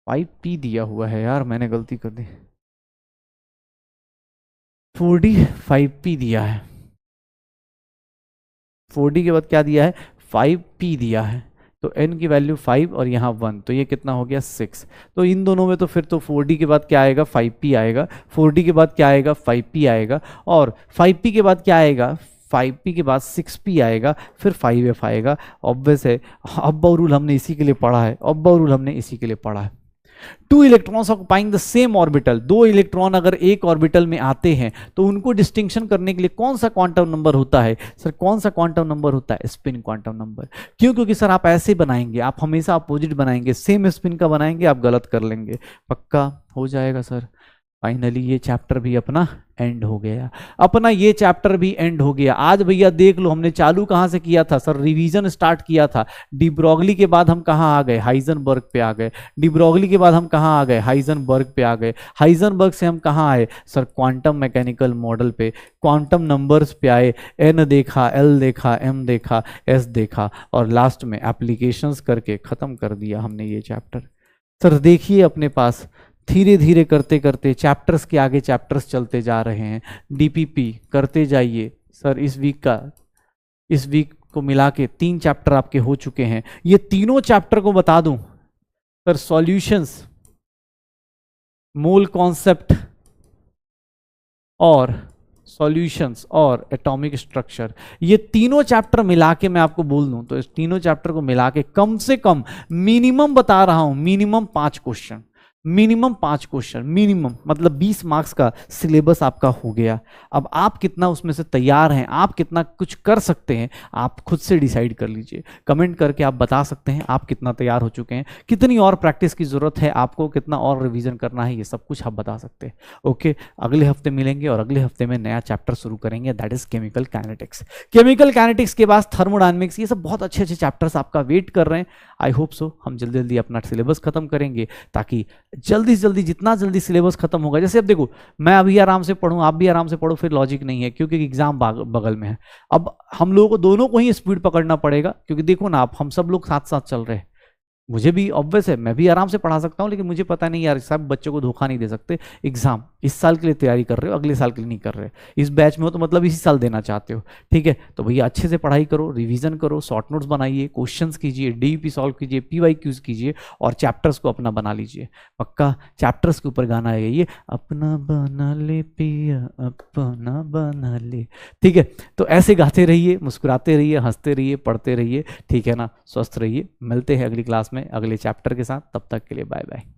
5P दिया हुआ है यार, मैंने गलती कर दी, 4D 5P दिया है, 4D के बाद क्या दिया है, 5P दिया है। तो n की वैल्यू 5 और यहाँ 1, तो ये कितना हो गया 6। तो इन दोनों में तो फिर तो 4D के बाद क्या आएगा, 5P आएगा, 4D के बाद क्या आएगा, 5P आएगा, और 5P के बाद क्या आएगा, 5P के बाद 6P आएगा, फिर 5F आएगा। ऑब्वियस है, अब्बा रूल हमने इसी के लिए पढ़ा है, अब्बा रूल हमने इसी के लिए पढ़ा है। 2 electrons occupying the same orbital, 2 electron अगर एक ऑर्बिटल में आते हैं तो उनको डिस्टिंक्शन करने के लिए कौन सा क्वांटम नंबर होता है सर, कौन सा क्वांटम नंबर होता है, स्पिन क्वांटम नंबर। क्यों, क्योंकि सर आप ऐसे बनाएंगे, आप हमेशा अपोजिट बनाएंगे, सेम स्पिन का बनाएंगे, आप गलत कर लेंगे। पक्का हो जाएगा सर। फाइनली ये चैप्टर भी अपना एंड हो गया, अपना ये चैप्टर भी एंड हो गया। आज भैया देख लो हमने चालू कहां से किया था सर, रिवीजन स्टार्ट किया था। डी ब्रॉगली के बाद हम कहां आ गए, हाइजनबर्ग पे आ गए। डी ब्रॉगली के बाद हम कहां आ गए, हाइजनबर्ग पे आ गए। हाइजनबर्ग से हम कहां आए सर, क्वांटम मैकेनिकल मॉडल पे, क्वांटम नंबर्स पे आए, एन देखा, एल देखा, एम देखा, एस देखा, और लास्ट में एप्लीकेशंस करके खत्म कर दिया हमने ये चैप्टर। सर देखिए अपने पास धीरे धीरे करते करते चैप्टर्स के आगे चैप्टर्स चलते जा रहे हैं। डीपीपी करते जाइए सर। इस वीक को मिला के 3 चैप्टर आपके हो चुके हैं। ये तीनों चैप्टर को बता दूं सर, सॉल्यूशंस, मोल कॉन्सेप्ट और सॉल्यूशंस और एटॉमिक स्ट्रक्चर, ये तीनों चैप्टर मिला के मैं आपको बोल दूं तो इस तीनों चैप्टर को मिला के कम से कम मिनिमम बता रहा हूं, minimum 5 question, minimum 5 question, minimum मतलब 20 मार्क्स का सिलेबस आपका हो गया। अब आप कितना उसमें से तैयार हैं, आप कितना कुछ कर सकते हैं, आप खुद से डिसाइड कर लीजिए। कमेंट करके आप बता सकते हैं आप कितना तैयार हो चुके हैं, कितनी और प्रैक्टिस की जरूरत है आपको, कितना और रिवीजन करना है, ये सब कुछ आप बता सकते हैं। ओके, अगले हफ्ते मिलेंगे और अगले हफ्ते में नया चैप्टर शुरू करेंगे, that is chemical kinetics. Chemical kinetics के बाद थर्मोडायनेमिक्स, ये सब बहुत अच्छे अच्छे चैप्टर्स आपका वेट कर रहे हैं। आई होप सो हम जल्दी जल्दी अपना सिलेबस खत्म करेंगे, ताकि जल्दी से जल्दी, जितना जल्दी सिलेबस खत्म होगा, जैसे अब देखो मैं अभी आराम से पढ़ूं, आप भी आराम से पढ़ो, फिर लॉजिक नहीं है, क्योंकि एग्जाम बगल में है। अब हम लोगों को दोनों को ही स्पीड पकड़ना पड़ेगा, क्योंकि देखो ना आप, हम सब लोग साथ साथ चल रहे हैं। मुझे भी ऑब्वियस है, मैं भी आराम से पढ़ा सकता हूँ, लेकिन मुझे पता नहीं यार, सब बच्चों को धोखा नहीं दे सकते। एग्जाम इस साल के लिए तैयारी कर रहे हो, अगले साल के लिए नहीं कर रहे। इस बैच में हो तो मतलब इसी साल देना चाहते हो, ठीक है? तो भैया अच्छे से पढ़ाई करो, रिवीजन करो, शॉर्ट नोट्स बनाइए, क्वेश्चंस कीजिए, डीईपी सॉल्व कीजिए, पीवाईक्यूज कीजिए, और चैप्टर्स को अपना बना लीजिए। पक्का चैप्टर्स के ऊपर गाना है ये, अपना बना ले पिया अपना बना ले, ठीक है? तो ऐसे गाते रहिए, मुस्कुराते रहिए, हंसते रहिए, पढ़ते रहिए, ठीक है ना? स्वस्थ रहिए। मिलते हैं अगली क्लास में अगले चैप्टर के साथ, तब तक के लिए बाय बाय।